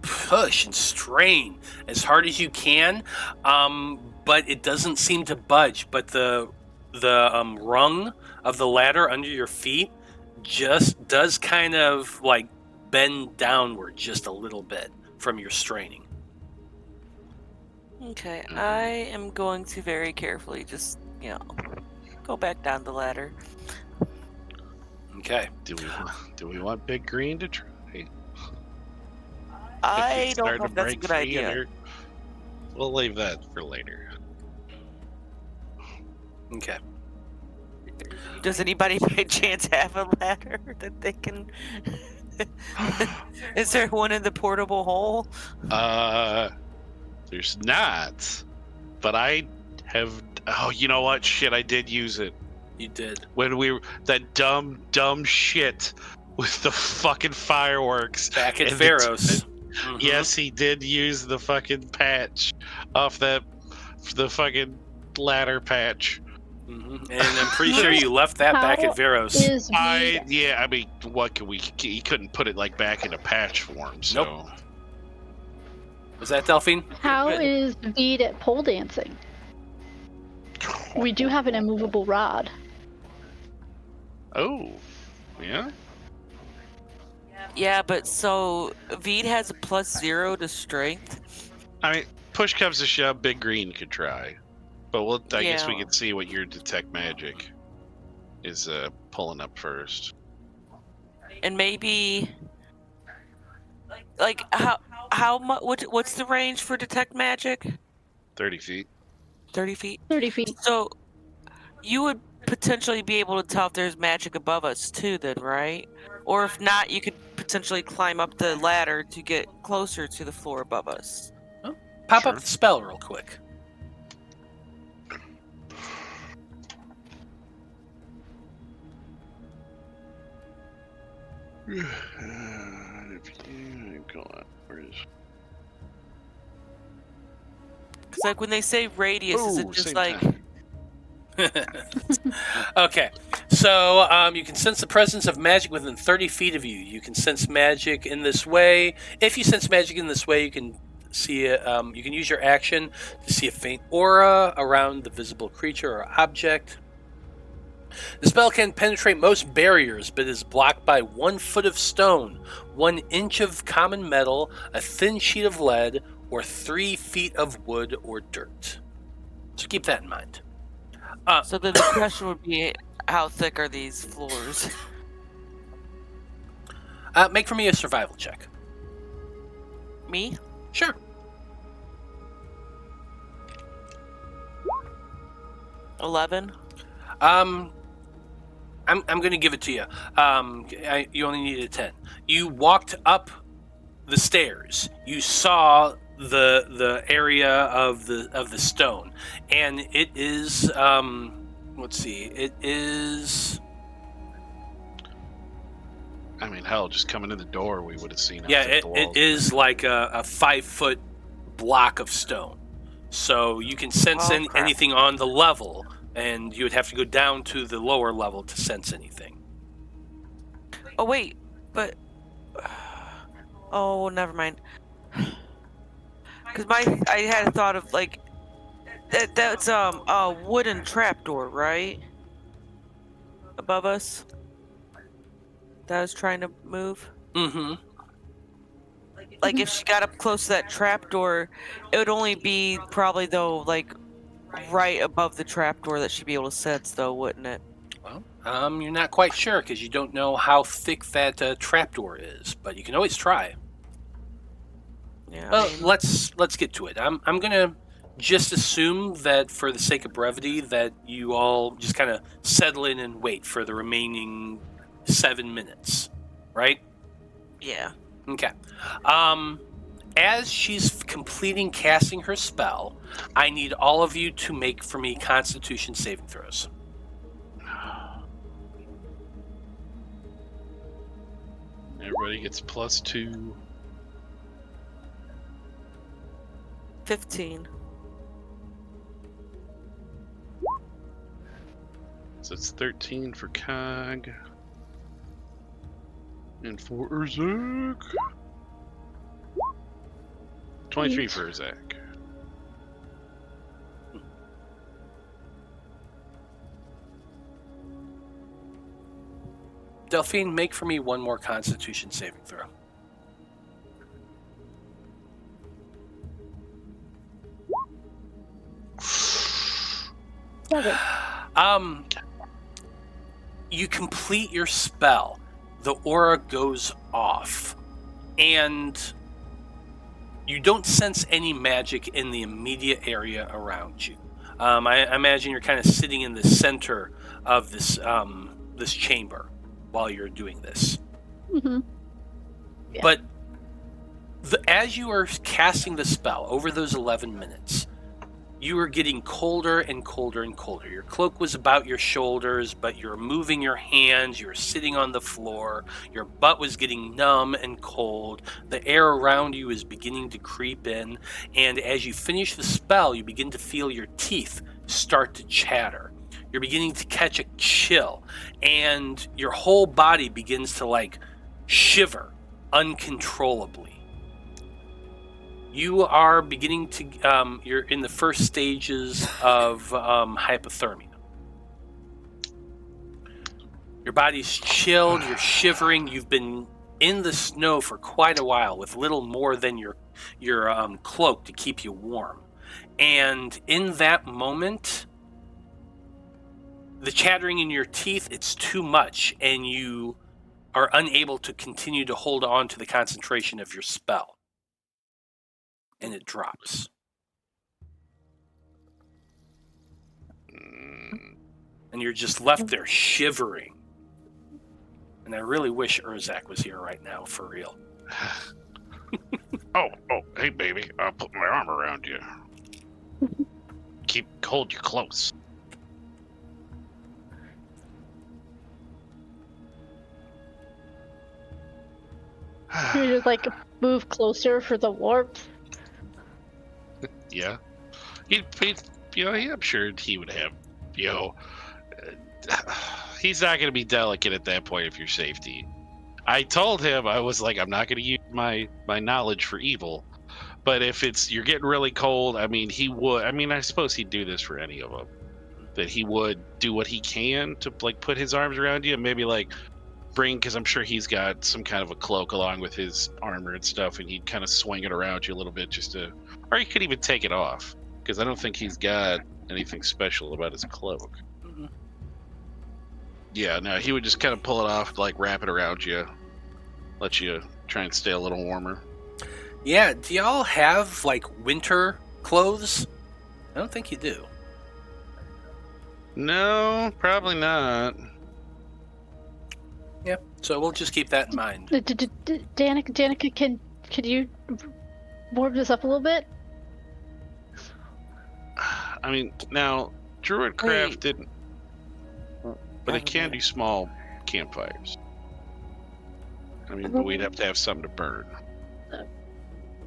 [SPEAKER 1] push and strain as hard as you can, but it doesn't seem to budge. But the rung of the ladder under your feet just does kind of like bend downward just a little bit from your straining.
[SPEAKER 5] Okay, I am going to very carefully just, go back down the ladder.
[SPEAKER 1] Okay.
[SPEAKER 2] Do we want Big Green to try?
[SPEAKER 5] I don't know if that's a good idea.
[SPEAKER 2] We'll leave that for later.
[SPEAKER 1] Okay.
[SPEAKER 5] Does anybody by chance have a ladder that they can... Is there one in the portable hole?
[SPEAKER 2] There's not. But I have... Oh, you know what? Shit, I did use it.
[SPEAKER 1] You did.
[SPEAKER 2] When we were... That dumb shit with the fucking fireworks.
[SPEAKER 1] Back at Veros.
[SPEAKER 2] Mm-hmm. Yes, he did use the fucking patch off the fucking ladder patch.
[SPEAKER 1] Mm-hmm. And I'm pretty sure you left that back at Veros.
[SPEAKER 2] I mean, what could we? He couldn't put it like back into patch form. So.
[SPEAKER 1] Nope. Was that Delphine?
[SPEAKER 3] How is Vide at pole dancing? We do have an immovable rod.
[SPEAKER 2] Oh, yeah.
[SPEAKER 5] Yeah, but so Vide has a +0 to strength.
[SPEAKER 2] I mean, push comes to shove, Big Green could try, but I guess we can see what your detect magic is pulling up first.
[SPEAKER 5] And maybe, like, how much? What's the range for detect magic?
[SPEAKER 2] 30 feet.
[SPEAKER 5] 30 feet.
[SPEAKER 3] 30 feet.
[SPEAKER 5] So you would potentially be able to tell if there's magic above us too, then, right? Or if not, you could potentially climb up the ladder to get closer to the floor above us.
[SPEAKER 1] Oh, pop up the spell real quick.
[SPEAKER 5] Because like when they say radius, is it just like...
[SPEAKER 1] Okay, so you can sense the presence of magic within 30 feet of you. You can sense magic in this way. If you sense magic in this way, you can see it. You can use your action to see a faint aura around the visible creature or object. The spell can penetrate most barriers, but is blocked by 1 foot of stone, 1 inch of common metal, a thin sheet of lead, or 3 feet of wood or dirt. So keep that in mind.
[SPEAKER 5] So then the question would be, how thick are these floors?
[SPEAKER 1] Make for me a survival check.
[SPEAKER 5] Me?
[SPEAKER 1] Sure.
[SPEAKER 5] 11.
[SPEAKER 1] I'm going to give it to you. You only needed a 10. You walked up the stairs. You saw the area of the stone, and it is let's see, it is.
[SPEAKER 2] I mean, hell, just coming in the door, we would have seen.
[SPEAKER 1] Yeah, it is like a 5-foot block of stone. So you can sense anything on the level, and you would have to go down to the lower level to sense anything.
[SPEAKER 5] Oh wait, but oh, never mind. Because I had a thought of like that's a wooden trapdoor, right? Above us. That I was trying to move.
[SPEAKER 1] Mm-hmm.
[SPEAKER 5] Like if she got up close to that trapdoor, it would only be probably though like right above the trapdoor that she'd be able to sense, though, wouldn't it?
[SPEAKER 1] Well, you're not quite sure because you don't know how thick that trapdoor is, but you can always try.
[SPEAKER 5] Yeah.
[SPEAKER 1] Well, let's get to it. I'm gonna just assume that for the sake of brevity that you all just kind of settle in and wait for the remaining 7 minutes, right?
[SPEAKER 5] Yeah.
[SPEAKER 1] Okay. As she's completing casting her spell, I need all of you to make for me Constitution saving throws.
[SPEAKER 2] Everybody gets +2.
[SPEAKER 5] 15.
[SPEAKER 2] So it's 13 for Cog. And for Urzak. 23 for Urzak.
[SPEAKER 1] Delphine, make for me one more Constitution saving throw. You complete your spell. The aura goes off, and you don't sense any magic in the immediate area around you. I imagine you're kind of sitting in the center of this this chamber while you're doing this.
[SPEAKER 3] Mm-hmm. Yeah.
[SPEAKER 1] But as you are casting the spell over those 11 minutes, you are getting colder and colder and colder. Your cloak was about your shoulders, but you're moving your hands, you're sitting on the floor, your butt was getting numb and cold, the air around you is beginning to creep in, and as you finish the spell, you begin to feel your teeth start to chatter. You're beginning to catch a chill, and your whole body begins to like shiver uncontrollably. You are beginning to, you're in the first stages of hypothermia. Your body's chilled, you're shivering, you've been in the snow for quite a while with little more than your cloak to keep you warm. And in that moment, the chattering in your teeth, it's too much, and you are unable to continue to hold on to the concentration of your spell. And it drops. And you're just left there shivering. And I really wish Urzak was here right now, for real.
[SPEAKER 2] Oh, hey baby, I'll put my arm around you. Hold you close.
[SPEAKER 3] You just like move closer for the warmth.
[SPEAKER 2] Yeah, I'm sure he would have, he's not going to be delicate at that point if your safety. I told him, I was like, I'm not going to use my knowledge for evil, but if you're getting really cold, I mean, I suppose he'd do this for any of them, that he would do what he can to like put his arms around you and maybe like because I'm sure he's got some kind of a cloak along with his armor and stuff, and he'd kind of swing it around you a little bit or he could even take it off, because I don't think he's got anything special about his cloak.
[SPEAKER 1] Mm-hmm.
[SPEAKER 2] Yeah, no, he would just kind of pull it off, like wrap it around you, let you try and stay a little warmer.
[SPEAKER 1] Yeah, do y'all have like winter clothes? I don't think you do.
[SPEAKER 2] No, probably not.
[SPEAKER 1] Yeah, so we'll just keep that in mind.
[SPEAKER 3] Danika, could you warm this up a little bit?
[SPEAKER 2] I mean, now Druidcraft didn't, but it can do small campfires. I mean, but we'd have to have something to burn.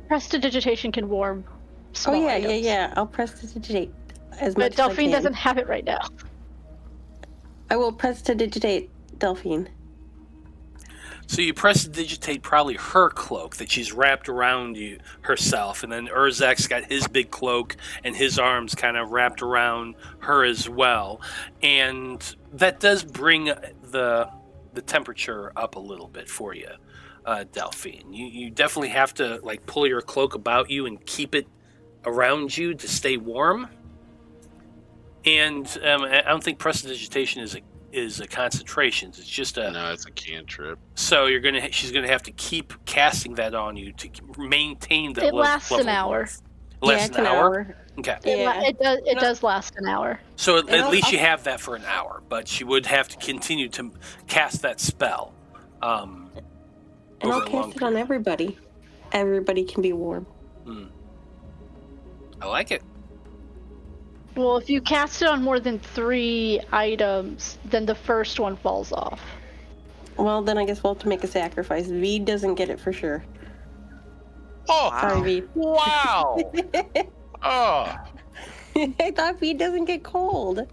[SPEAKER 3] Prestidigitation can warm small
[SPEAKER 4] Oh, yeah,
[SPEAKER 3] items.
[SPEAKER 4] yeah. I'll prestidigitate as
[SPEAKER 3] But
[SPEAKER 4] much as I
[SPEAKER 3] Delphine
[SPEAKER 4] can.
[SPEAKER 3] doesn't have it right now.
[SPEAKER 4] I will prestidigitate Delphine.
[SPEAKER 1] So you prestidigitate probably her cloak that she's wrapped around you herself, and then Urzak's got his big cloak and his arms kind of wrapped around her as well, and that does bring the temperature up a little bit for you, Delphine. You definitely have to like pull your cloak about you and keep it around you to stay warm. And I don't think prestidigitation is a concentration. It's just a
[SPEAKER 2] No, it's a cantrip.
[SPEAKER 1] So she's gonna have to keep casting that on you to maintain that.
[SPEAKER 3] It lasts an hour.
[SPEAKER 1] It lasts
[SPEAKER 4] it's
[SPEAKER 1] an hour. Okay.
[SPEAKER 3] It does last an hour.
[SPEAKER 1] So at least you have that for an hour, but she would have to continue to cast that spell.
[SPEAKER 4] And I'll cast it on everybody. Everybody can be warm.
[SPEAKER 1] I like it.
[SPEAKER 3] Well, if you cast it on more than 3 items, then the first one falls off.
[SPEAKER 4] Well, then I guess we'll have to make a sacrifice. Vide doesn't get it for sure.
[SPEAKER 2] Oh,
[SPEAKER 4] Sorry, Vide.
[SPEAKER 2] wow! Oh,
[SPEAKER 4] I thought Vide doesn't get cold.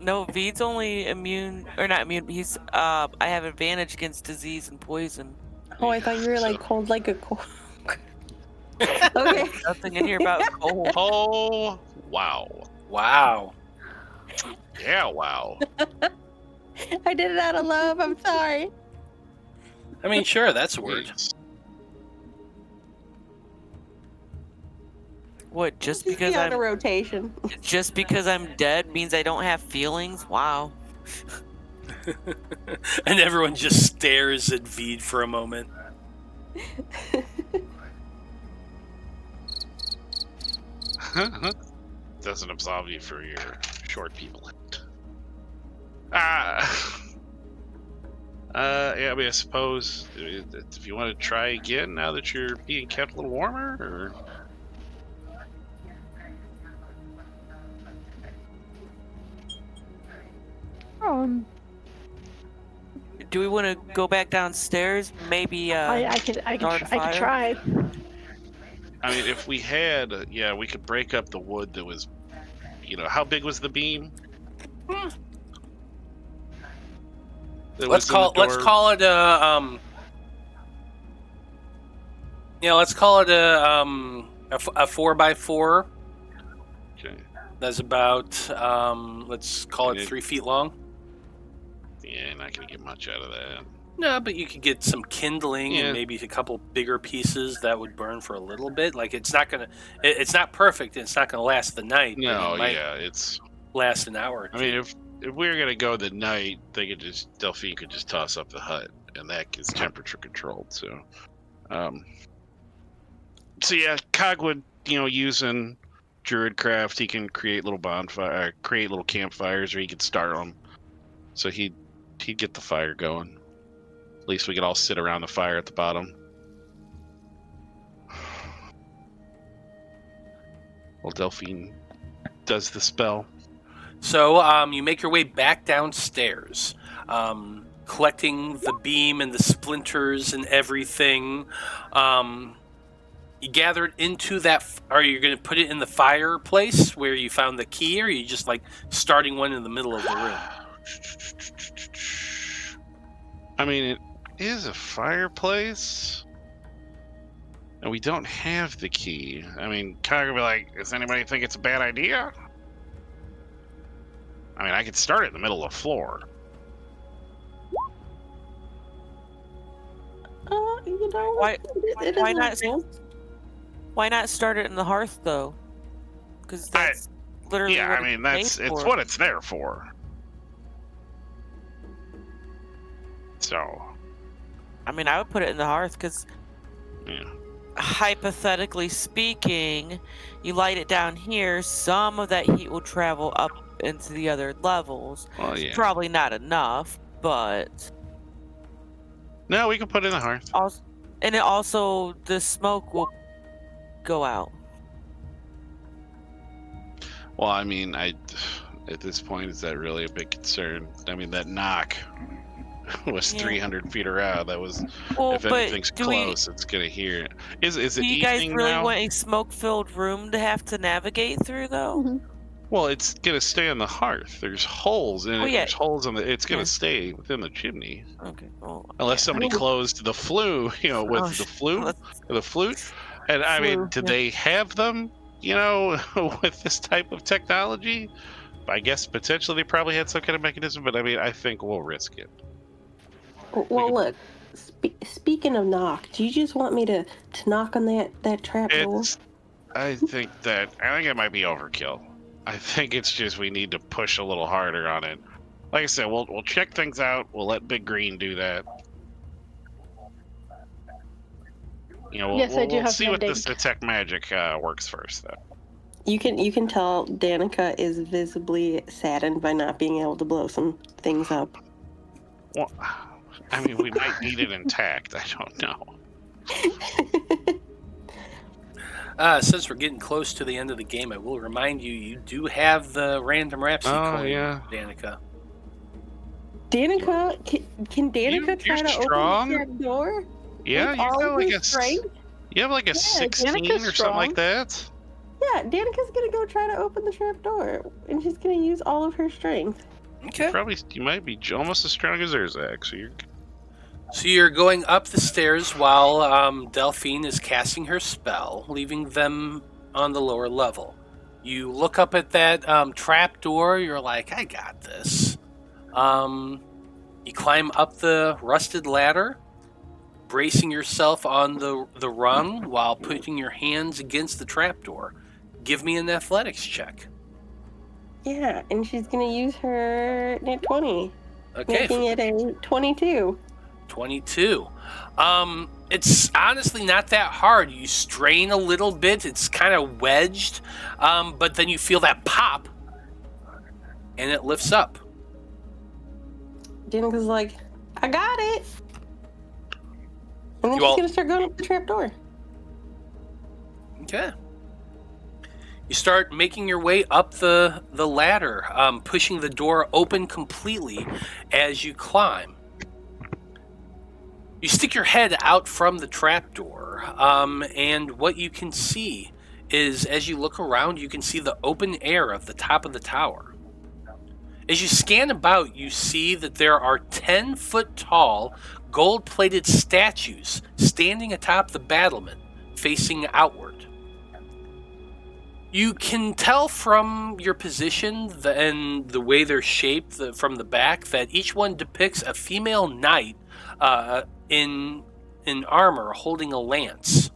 [SPEAKER 5] No, Vide's only immune, or not immune. He's I have advantage against disease and poison.
[SPEAKER 4] Oh, I thought you were like cold like a cold. Okay.
[SPEAKER 5] Nothing in here about cold.
[SPEAKER 2] oh, wow!
[SPEAKER 1] Wow.
[SPEAKER 2] Yeah, wow!
[SPEAKER 4] I did it out of love. I'm sorry.
[SPEAKER 1] I mean, sure, that's a word.
[SPEAKER 5] What? Just
[SPEAKER 4] Just
[SPEAKER 5] because
[SPEAKER 4] be on a
[SPEAKER 5] I'm
[SPEAKER 4] rotation.
[SPEAKER 5] just because I'm dead means I don't have feelings? Wow.
[SPEAKER 1] And everyone just stares at Vide for a moment.
[SPEAKER 2] Doesn't absolve you for your short people. Yeah, I mean, I suppose if you want to try again now that you're being kept a little warmer, or
[SPEAKER 5] Do we want to go back downstairs? Maybe
[SPEAKER 3] I could try.
[SPEAKER 2] I mean, if we had, yeah, we could break up the wood that was, how big was the beam?
[SPEAKER 1] Let's call it let's call it a 4x4.
[SPEAKER 2] Okay.
[SPEAKER 1] That's about let's call it 3 feet long.
[SPEAKER 2] Yeah, not gonna get much out of that.
[SPEAKER 1] No, but you could get some kindling
[SPEAKER 2] Yeah.
[SPEAKER 1] and maybe a couple bigger pieces that would burn for a little bit. Like it's not perfect. And it's not gonna last the night.
[SPEAKER 2] No,
[SPEAKER 1] it might
[SPEAKER 2] yeah, it's.
[SPEAKER 1] last an hour. Or two.
[SPEAKER 2] I mean, if we were gonna go the night, Delphine could just toss up the hut, and that is temperature controlled. So, yeah, Cogwood, using Druidcraft, he can create little create little campfires, or he could start them. So he'd get the fire going. At least we could all sit around the fire at the bottom. Well, Delphine does the spell.
[SPEAKER 1] So you make your way back downstairs, collecting the beam and the splinters and everything. You gather it into that. Are you going to put it in the fireplace where you found the key, or are you just like starting one in the middle of the room?
[SPEAKER 2] I mean, it is a fireplace, and we don't have the key. I mean, Cog will be like, does anybody think it's a bad idea? I mean, I could start it in the middle of the floor.
[SPEAKER 5] Why not start it in the hearth though? Because that's literally
[SPEAKER 2] Yeah,
[SPEAKER 5] what
[SPEAKER 2] I mean,
[SPEAKER 5] it's
[SPEAKER 2] it's what it's there for. So,
[SPEAKER 5] I mean, I would put it in the hearth because,
[SPEAKER 2] yeah.
[SPEAKER 5] hypothetically speaking, you light it down here, some of that heat will travel up into the other levels.
[SPEAKER 2] Well, yeah.
[SPEAKER 5] Probably not enough, but
[SPEAKER 2] No, we can put it in the hearth.
[SPEAKER 5] also, the smoke will go out.
[SPEAKER 2] Well, I mean, at this point, is that really a big concern? I mean, that knock was
[SPEAKER 5] Yeah.
[SPEAKER 2] 300 feet around. That was,
[SPEAKER 5] Well,
[SPEAKER 2] if
[SPEAKER 5] but
[SPEAKER 2] anything's
[SPEAKER 5] do we?
[SPEAKER 2] close, it's gonna hear it. Is it
[SPEAKER 5] Do you guys
[SPEAKER 2] evening
[SPEAKER 5] really
[SPEAKER 2] now?
[SPEAKER 5] want a smoke-filled room to have to navigate through, though?
[SPEAKER 3] Mhm.
[SPEAKER 2] Well, it's gonna stay on the hearth. There's holes in it.
[SPEAKER 5] yeah.
[SPEAKER 2] There's holes on the. It's gonna
[SPEAKER 5] Yeah.
[SPEAKER 2] stay within the chimney,
[SPEAKER 5] Okay. Well,
[SPEAKER 2] unless
[SPEAKER 5] yeah.
[SPEAKER 2] somebody closed the flue, with
[SPEAKER 5] Oh,
[SPEAKER 2] the
[SPEAKER 5] let's-
[SPEAKER 2] the flute. And I mean,
[SPEAKER 3] Flue,
[SPEAKER 2] do
[SPEAKER 5] yeah.
[SPEAKER 2] they have them? With this type of technology, I guess potentially they probably had some kind of mechanism. But I mean, I think we'll risk it.
[SPEAKER 4] Well, look. Speaking of knock, do you just want me to knock on that trap door?
[SPEAKER 2] I think it might be overkill. I think it's just we need to push a little harder on it. Like I said, we'll check things out. We'll let Big Green do that. We'll,
[SPEAKER 3] Yes, I do
[SPEAKER 2] we'll
[SPEAKER 3] have
[SPEAKER 2] see what this
[SPEAKER 3] Mandate.
[SPEAKER 2] detect magic works first, though.
[SPEAKER 4] You can tell Danika is visibly saddened by not being able to blow some things up.
[SPEAKER 2] Well, I mean, we might need it intact. I don't know.
[SPEAKER 1] Since we're getting close to the end of the game, I will remind you do have the random Rhapsody coin,
[SPEAKER 2] yeah.
[SPEAKER 1] Danika.
[SPEAKER 4] Danika, can Danika try
[SPEAKER 2] you're
[SPEAKER 4] to
[SPEAKER 2] strong?
[SPEAKER 4] open that door?
[SPEAKER 2] Yeah,
[SPEAKER 4] With
[SPEAKER 2] you
[SPEAKER 4] all
[SPEAKER 2] got
[SPEAKER 4] of
[SPEAKER 2] like
[SPEAKER 4] his strength?
[SPEAKER 2] you have like a 16
[SPEAKER 3] Danika's
[SPEAKER 2] or something like
[SPEAKER 3] strong.
[SPEAKER 2] that.
[SPEAKER 4] Yeah, Danika's gonna go try to open the trap door, and she's gonna use all of her strength.
[SPEAKER 1] Okay.
[SPEAKER 2] You might be almost as strong as Urzak,
[SPEAKER 1] So you're going up the stairs while Delphine is casting her spell, leaving them on the lower level. You look up at that trap door. You're like, I got this. You climb up the rusted ladder, bracing yourself on the rung while putting your hands against the trapdoor. Give me an athletics check.
[SPEAKER 4] Yeah, and she's gonna use her net 20,
[SPEAKER 1] Okay,
[SPEAKER 4] making it a 22.
[SPEAKER 1] 22. It's honestly not that hard. You strain a little bit. It's kind of wedged, but then you feel that pop, and it lifts up.
[SPEAKER 4] Danika's like, I got it! And then she's gonna start going up the trap door.
[SPEAKER 1] Okay. You start making your way up the ladder, pushing the door open completely as you climb. You stick your head out from the trapdoor, and what you can see is, as you look around, you can see the open air of the top of the tower. As you scan about, you see that there are 10-foot-tall, gold-plated statues standing atop the battlement, facing outward. You can tell from your position and the way they're shaped from the back that each one depicts a female knight in armor holding a lance.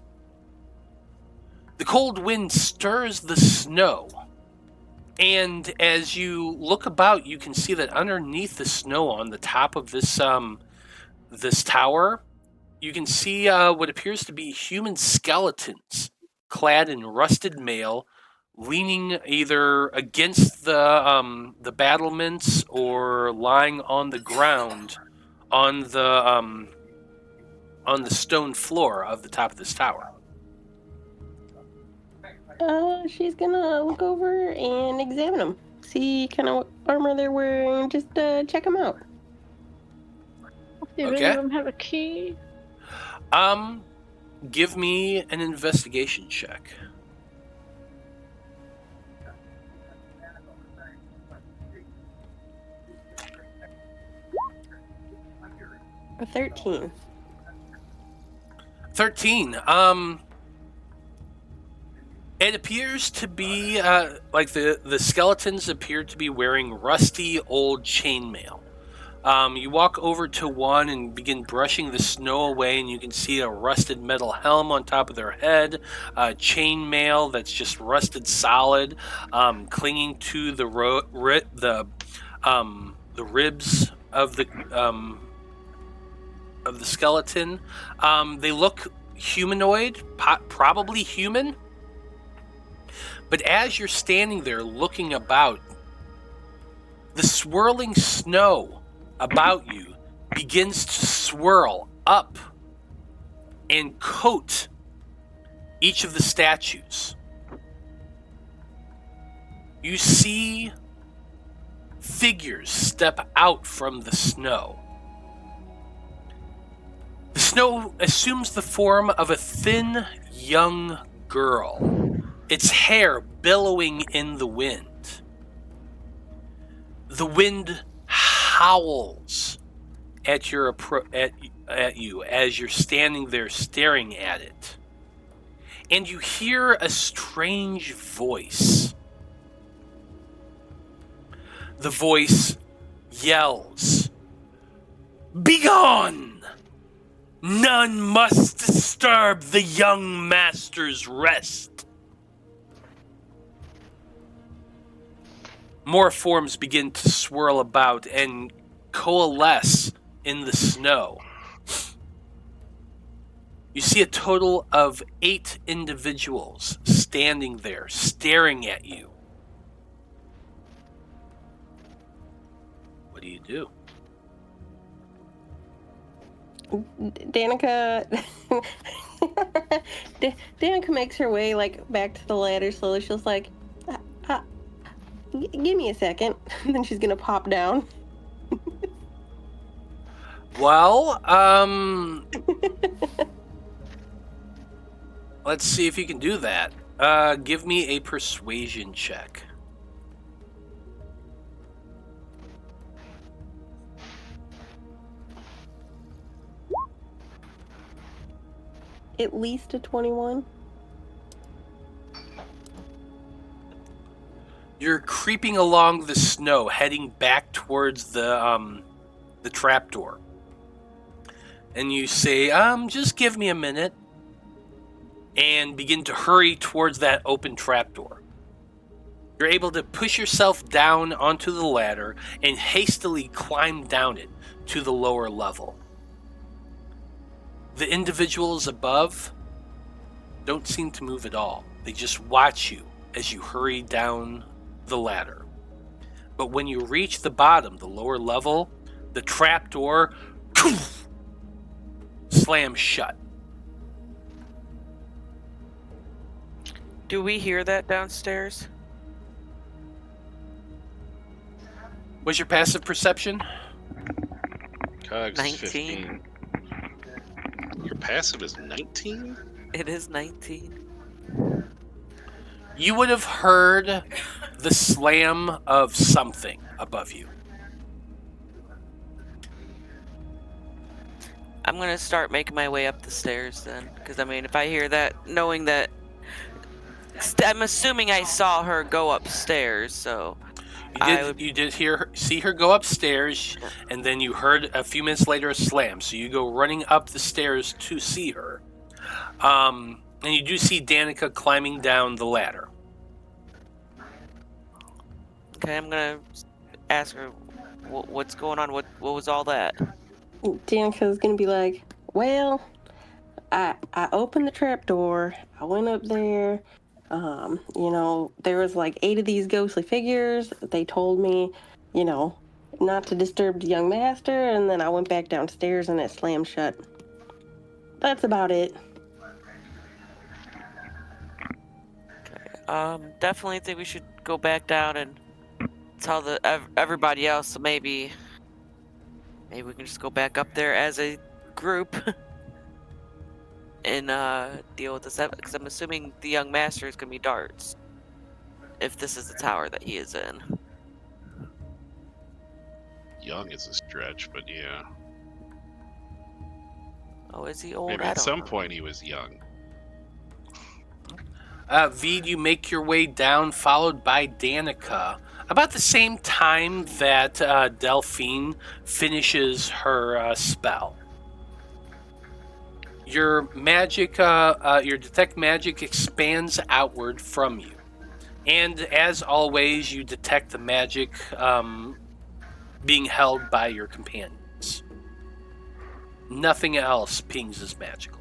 [SPEAKER 1] The cold wind stirs the snow, and as you look about, you can see that underneath the snow on the top of this tower, you can see what appears to be human skeletons clad in rusted mail, leaning either against the battlements or lying on the ground on the stone floor of the top of this tower.
[SPEAKER 4] She's gonna look over and examine them. See kind of what armor they're wearing, just check them out.
[SPEAKER 3] Do any of them have a key?
[SPEAKER 1] Give me an investigation check.
[SPEAKER 4] A 13.
[SPEAKER 1] 13. It appears to be like the skeletons appear to be wearing rusty old chainmail. You walk over to one and begin brushing the snow away, and you can see a rusted metal helm on top of their head, chainmail that's just rusted solid, clinging to the ribs of the skeleton. They look humanoid, probably human. But as you're standing there looking about, the swirling snow about you begins to swirl up and coat each of the statues, you see figures step out from the snow. The snow assumes the form of a thin, young girl, its hair billowing in the wind. The wind howls at you as you're standing there staring at it. And you hear a strange voice. The voice yells, "Begone! None must disturb the young master's rest." More forms begin to swirl about and coalesce in the snow. You see a total of 8 individuals standing there, staring at you. What do you do?
[SPEAKER 4] Danika Danika makes her way back to the ladder slowly. She's like, give me a second. And then she's gonna pop down.
[SPEAKER 1] Well, let's see if you can do that. Give me a persuasion check.
[SPEAKER 4] At least a 21.
[SPEAKER 1] You're creeping along the snow, heading back towards the trapdoor. And you say, just give me a minute. And begin to hurry towards that open trapdoor. You're able to push yourself down onto the ladder and hastily climb down it to the lower level. The individuals above don't seem to move at all. They just watch you as you hurry down the ladder. But when you reach the bottom, the lower level, the trapdoor slams shut.
[SPEAKER 5] Do we hear that downstairs?
[SPEAKER 1] What's your passive perception?
[SPEAKER 2] Cogs
[SPEAKER 5] 19.
[SPEAKER 2] 15. Your passive is 19?
[SPEAKER 5] It is 19.
[SPEAKER 1] You would have heard the slam of something above you.
[SPEAKER 5] I'm gonna start making my way up the stairs then, because I mean, if I hear that, knowing that, I'm assuming I saw her go upstairs, so
[SPEAKER 1] You did see her go upstairs, and then you heard a few minutes later a slam. So you go running up the stairs to see her, and you do see Danika climbing down the ladder.
[SPEAKER 5] Okay, I'm gonna ask her what's going on. What was all that?
[SPEAKER 4] Danika's gonna be like, well, I opened the trapdoor. I went up there. There was 8 of these ghostly figures. They told me, not to disturb the young master, and then I went back downstairs and it slammed shut. That's about it.
[SPEAKER 5] Okay. Definitely think we should go back down and tell everybody else. So maybe we can just go back up there as a group and deal with this, because I'm assuming the young master is gonna be Dharts, if this is the tower that he is in.
[SPEAKER 2] Young is a stretch, but yeah.
[SPEAKER 5] Oh, is he old?
[SPEAKER 2] Maybe
[SPEAKER 5] I
[SPEAKER 2] at
[SPEAKER 5] don't
[SPEAKER 2] some
[SPEAKER 5] know.
[SPEAKER 2] point he was young.
[SPEAKER 1] Vide, you make your way down, followed by Danika. About the same time that Delphine finishes her spell. Your magic, your detect magic expands outward from you. And as always, you detect the magic being held by your companions. Nothing else pings as magical.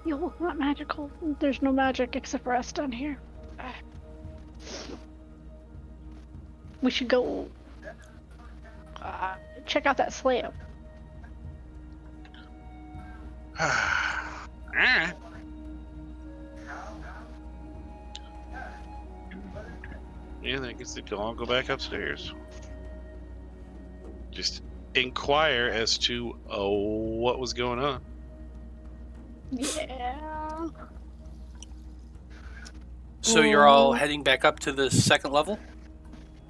[SPEAKER 3] Yo, not magical. There's no magic except for us down here. We should go. check out that slab.
[SPEAKER 2] Alright. Yeah, I guess they can all go back upstairs. Just inquire as to what was going on.
[SPEAKER 3] Yeah.
[SPEAKER 1] So you're all heading back up to the second level?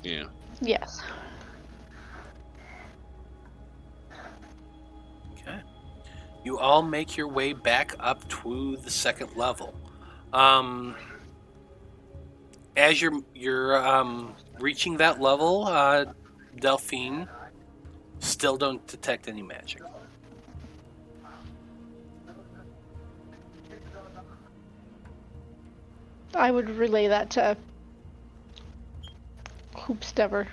[SPEAKER 2] Yeah.
[SPEAKER 3] Yes.
[SPEAKER 1] Okay. You all make your way back up to the second level. As you're reaching that level, Delphine, still don't detect any magic.
[SPEAKER 3] I would relay that to Hoopstever.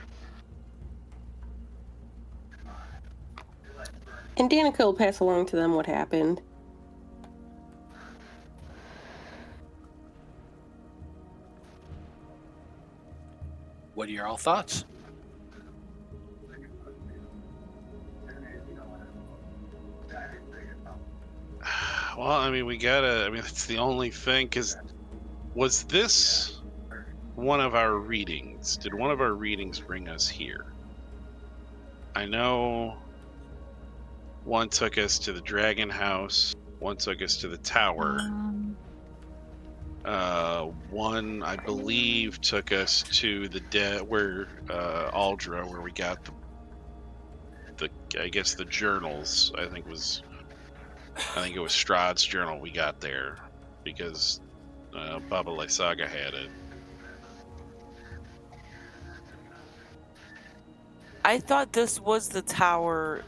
[SPEAKER 4] And Danika will pass along to them what happened.
[SPEAKER 1] What are your all thoughts?
[SPEAKER 2] Well, I mean, that's the only thing, because was this one of our readings? Did one of our readings bring us here? I know one took us to the Dragon House, one took us to the tower. One, I believe, took us to the Aldra, where we got the journals. I think it was Strahd's journal we got there, because Baba Lysaga had it.
[SPEAKER 5] I thought this was the tower.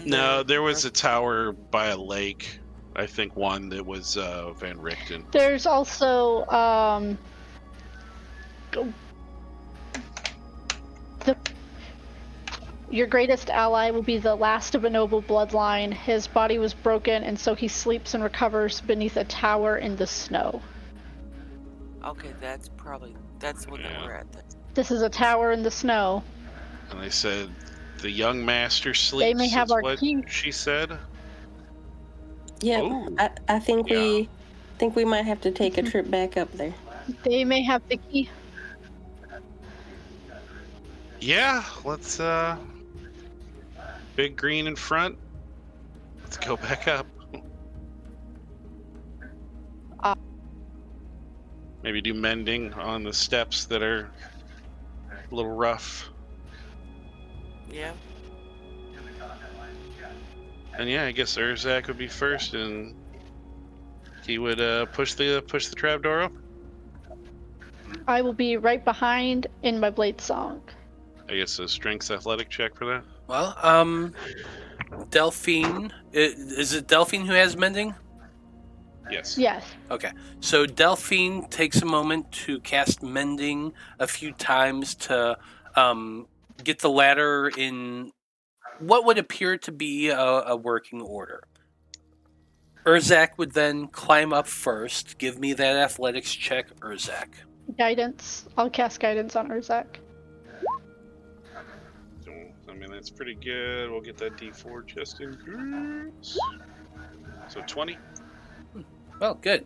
[SPEAKER 2] No, there was a tower by a lake. I think one that was Van Richten.
[SPEAKER 3] There's also your greatest ally will be the last of a noble bloodline. His body was broken, and so he sleeps and recovers beneath a tower in the snow.
[SPEAKER 5] Okay, that's what we're at then.
[SPEAKER 3] This is a tower in the snow.
[SPEAKER 2] And they said the young master sleeps.
[SPEAKER 3] They may have
[SPEAKER 2] is
[SPEAKER 3] our
[SPEAKER 2] what
[SPEAKER 3] key.
[SPEAKER 2] she said.
[SPEAKER 4] Yep.
[SPEAKER 2] Ooh.
[SPEAKER 4] I think we might have to take a trip back up there.
[SPEAKER 3] They may have the key.
[SPEAKER 2] Yeah, let's big green in front. Let's go back up. Maybe do mending on the steps that are a little rough.
[SPEAKER 5] Yeah.
[SPEAKER 2] And yeah, I guess Urzak would be first, and he would push the trapdoor up.
[SPEAKER 3] I will be right behind in my blade song.
[SPEAKER 2] I guess a strength athletic check for that.
[SPEAKER 1] Well, Delphine, is it Delphine who has mending?
[SPEAKER 2] Yes.
[SPEAKER 3] Yes.
[SPEAKER 1] Okay, so Delphine takes a moment to cast mending a few times to get the ladder in what would appear to be a working order. Urzak would then climb up first. Give me that athletics check, Urzak.
[SPEAKER 3] Guidance. I'll cast guidance on Urzak.
[SPEAKER 2] So, I mean, that's pretty good. We'll get that D4 just in case. So 20.
[SPEAKER 1] Well, good.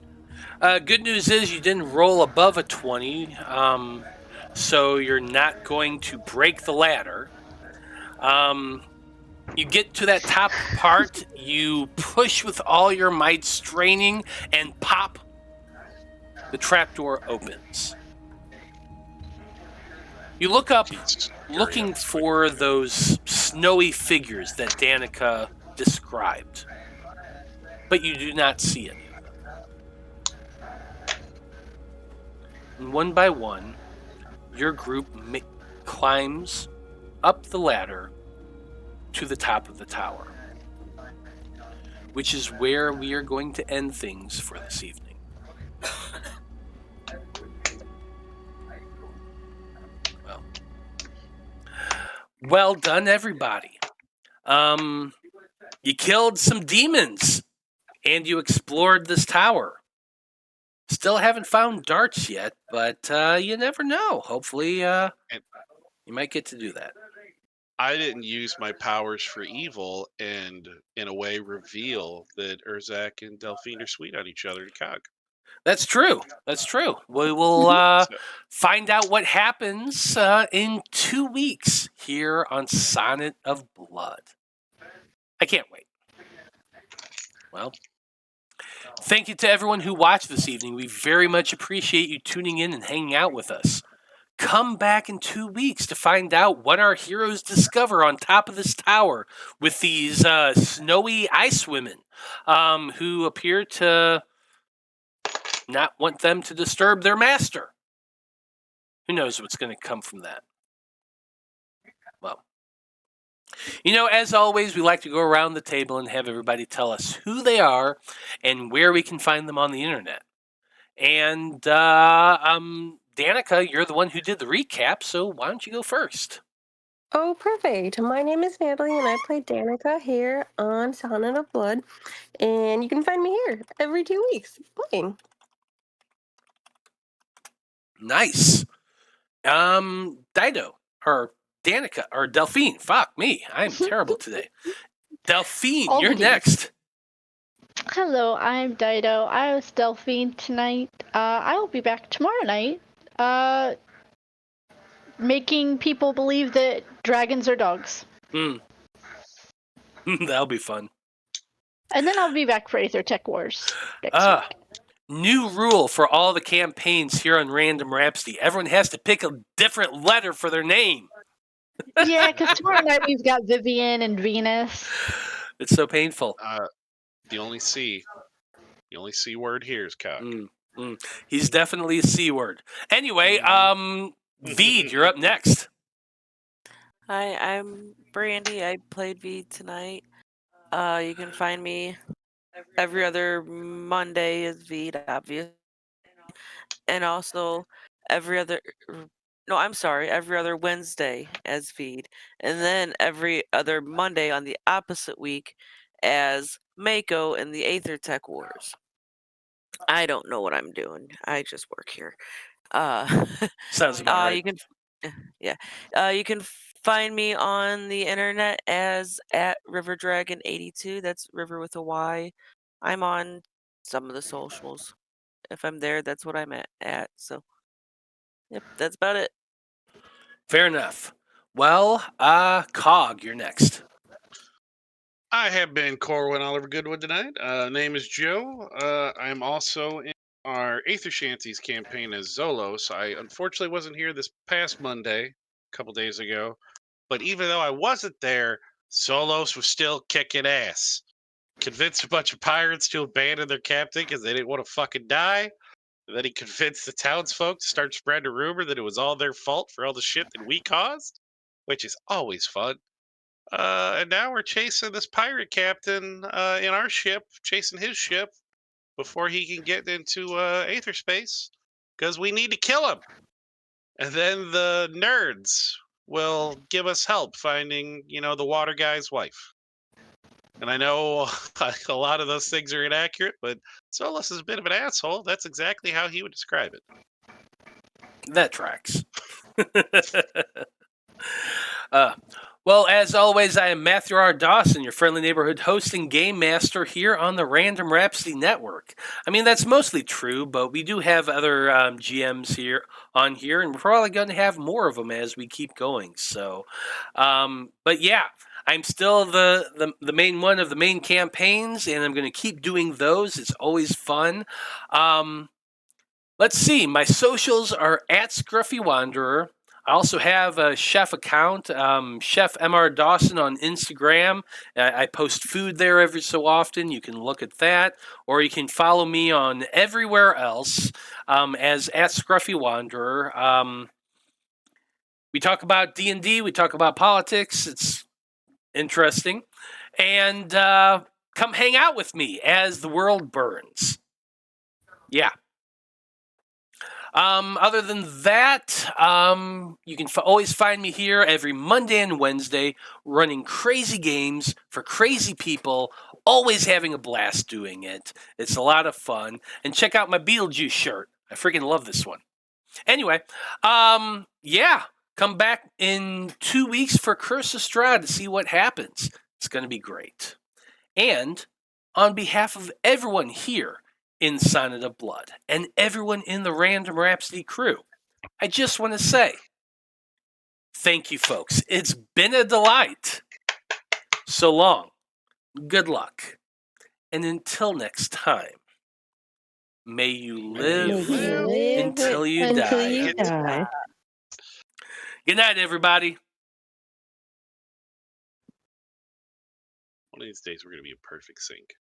[SPEAKER 1] Good news is you didn't roll above a 20, so you're not going to break the ladder. You get to that top part, you push with all your might, straining, and pop. The trapdoor opens. You look up, looking for those snowy figures that Danika described, but you do not see any. And one by one, your group climbs up the ladder to the top of the tower, which is where we are going to end things for this evening. Well done, everybody. You killed some demons, and you explored this tower. Still haven't found Dharts yet, but you never know. Hopefully, you might get to do that.
[SPEAKER 2] I didn't use my powers for evil and, in a way, reveal that Urzak and Delphine are sweet on each other to Cog.
[SPEAKER 1] That's true. That's true. We will
[SPEAKER 2] So,
[SPEAKER 1] find out what happens in 2 weeks here on Sonnet of Blood. I can't wait. Well, thank you to everyone who watched this evening. We very much appreciate you tuning in and hanging out with us. Come back in 2 weeks to find out what our heroes discover on top of this tower with these snowy ice women who appear to not want them to disturb their master. Who knows what's going to come from that? Well, as always, we like to go around the table and have everybody tell us who they are and where we can find them on the internet. And Danika, you're the one who did the recap, so why don't you go first?
[SPEAKER 4] Oh, perfect. My name is Natalie, and I play Danika here on Sonnet of Blood. And you can find me here every 2 weeks playing.
[SPEAKER 1] Nice. Dyto, or Danika, or Delphine. Fuck me, I'm terrible today. Delphine,
[SPEAKER 3] All
[SPEAKER 1] you're
[SPEAKER 3] the Ds.
[SPEAKER 1] next.
[SPEAKER 3] Hello, I'm Dyto. I was Delphine tonight. I will be back tomorrow night. Making people believe that dragons are dogs.
[SPEAKER 1] That'll be fun.
[SPEAKER 3] And then I'll be back for Aether Tech Wars next week.
[SPEAKER 1] New rule for all the campaigns here on Random Rhapsody. Everyone has to pick a different letter for their name.
[SPEAKER 3] Yeah, because tomorrow night we've got Vivian and Venus.
[SPEAKER 1] It's so painful.
[SPEAKER 2] the only C word here is Cog.
[SPEAKER 1] He's definitely a C word. Anyway, Vide, you're up next.
[SPEAKER 5] Hi, I'm Brandie. I played Vide tonight. You can find me every other Monday as Vide, obviously. And also every other Wednesday as Vide. And then every other Monday on the opposite week as Mako in the Aether Tech Wars. I don't know what I'm doing. I just work here.
[SPEAKER 1] Sounds about right.
[SPEAKER 5] You can find me on the internet as at RiverDragon82. That's River with a Y. I'm on some of the socials. If I'm there, that's what I'm at. So, yep, that's about it.
[SPEAKER 1] Fair enough. Well, Cog, you're next.
[SPEAKER 2] I have been Corwan Oliver Goodwood tonight. Name is Joe. I'm also in our Aether Shanties campaign as Zolos. I unfortunately wasn't here this past Monday, a couple days ago. But even though I wasn't there, Zolos was still kicking ass. Convinced a bunch of pirates to abandon their captain because they didn't want to fucking die. And then he convinced the townsfolk to start spreading a rumor that it was all their fault for all the shit that we caused, which is always fun. And now we're chasing this pirate captain in our ship, chasing his ship before he can get into Aether space because we need to kill him. And then the nerds will give us help finding, the water guy's wife. And I know a lot of those things are inaccurate, but Solus is a bit of an asshole. That's exactly how he would describe it.
[SPEAKER 1] That tracks. Well, as always, I am Matthew R. Dawson, your friendly neighborhood host and game master here on the Random Rhapsody Network. I mean, that's mostly true, but we do have other GMs here, and we're probably going to have more of them as we keep going. So, but yeah, I'm still the main one of the main campaigns, and I'm going to keep doing those. It's always fun. Let's see. My socials are at Scruffy Wanderer. I also have a chef account, Chef MR Dawson on Instagram. I post food there every so often. You can look at that. Or you can follow me on everywhere else as at Scruffy Wanderer. We talk about D&D. We talk about politics. It's interesting. And come hang out with me as the world burns. Yeah. Other than that, you can always find me here every Monday and Wednesday running crazy games for crazy people, always having a blast doing it. It's a lot of fun. And check out my Beetlejuice shirt. I freaking love this one. Anyway, yeah, Come back in 2 weeks for Curse of Strahd to see what happens. It's going to be great. And on behalf of everyone here in Sonnet of Blood and everyone in the Random Rhapsody crew, I just want to say thank you, folks. It's been a delight. So long. Good luck. And until next time, may you live until you die. Good night, everybody.
[SPEAKER 2] One of these days, we're going to be a perfect sync.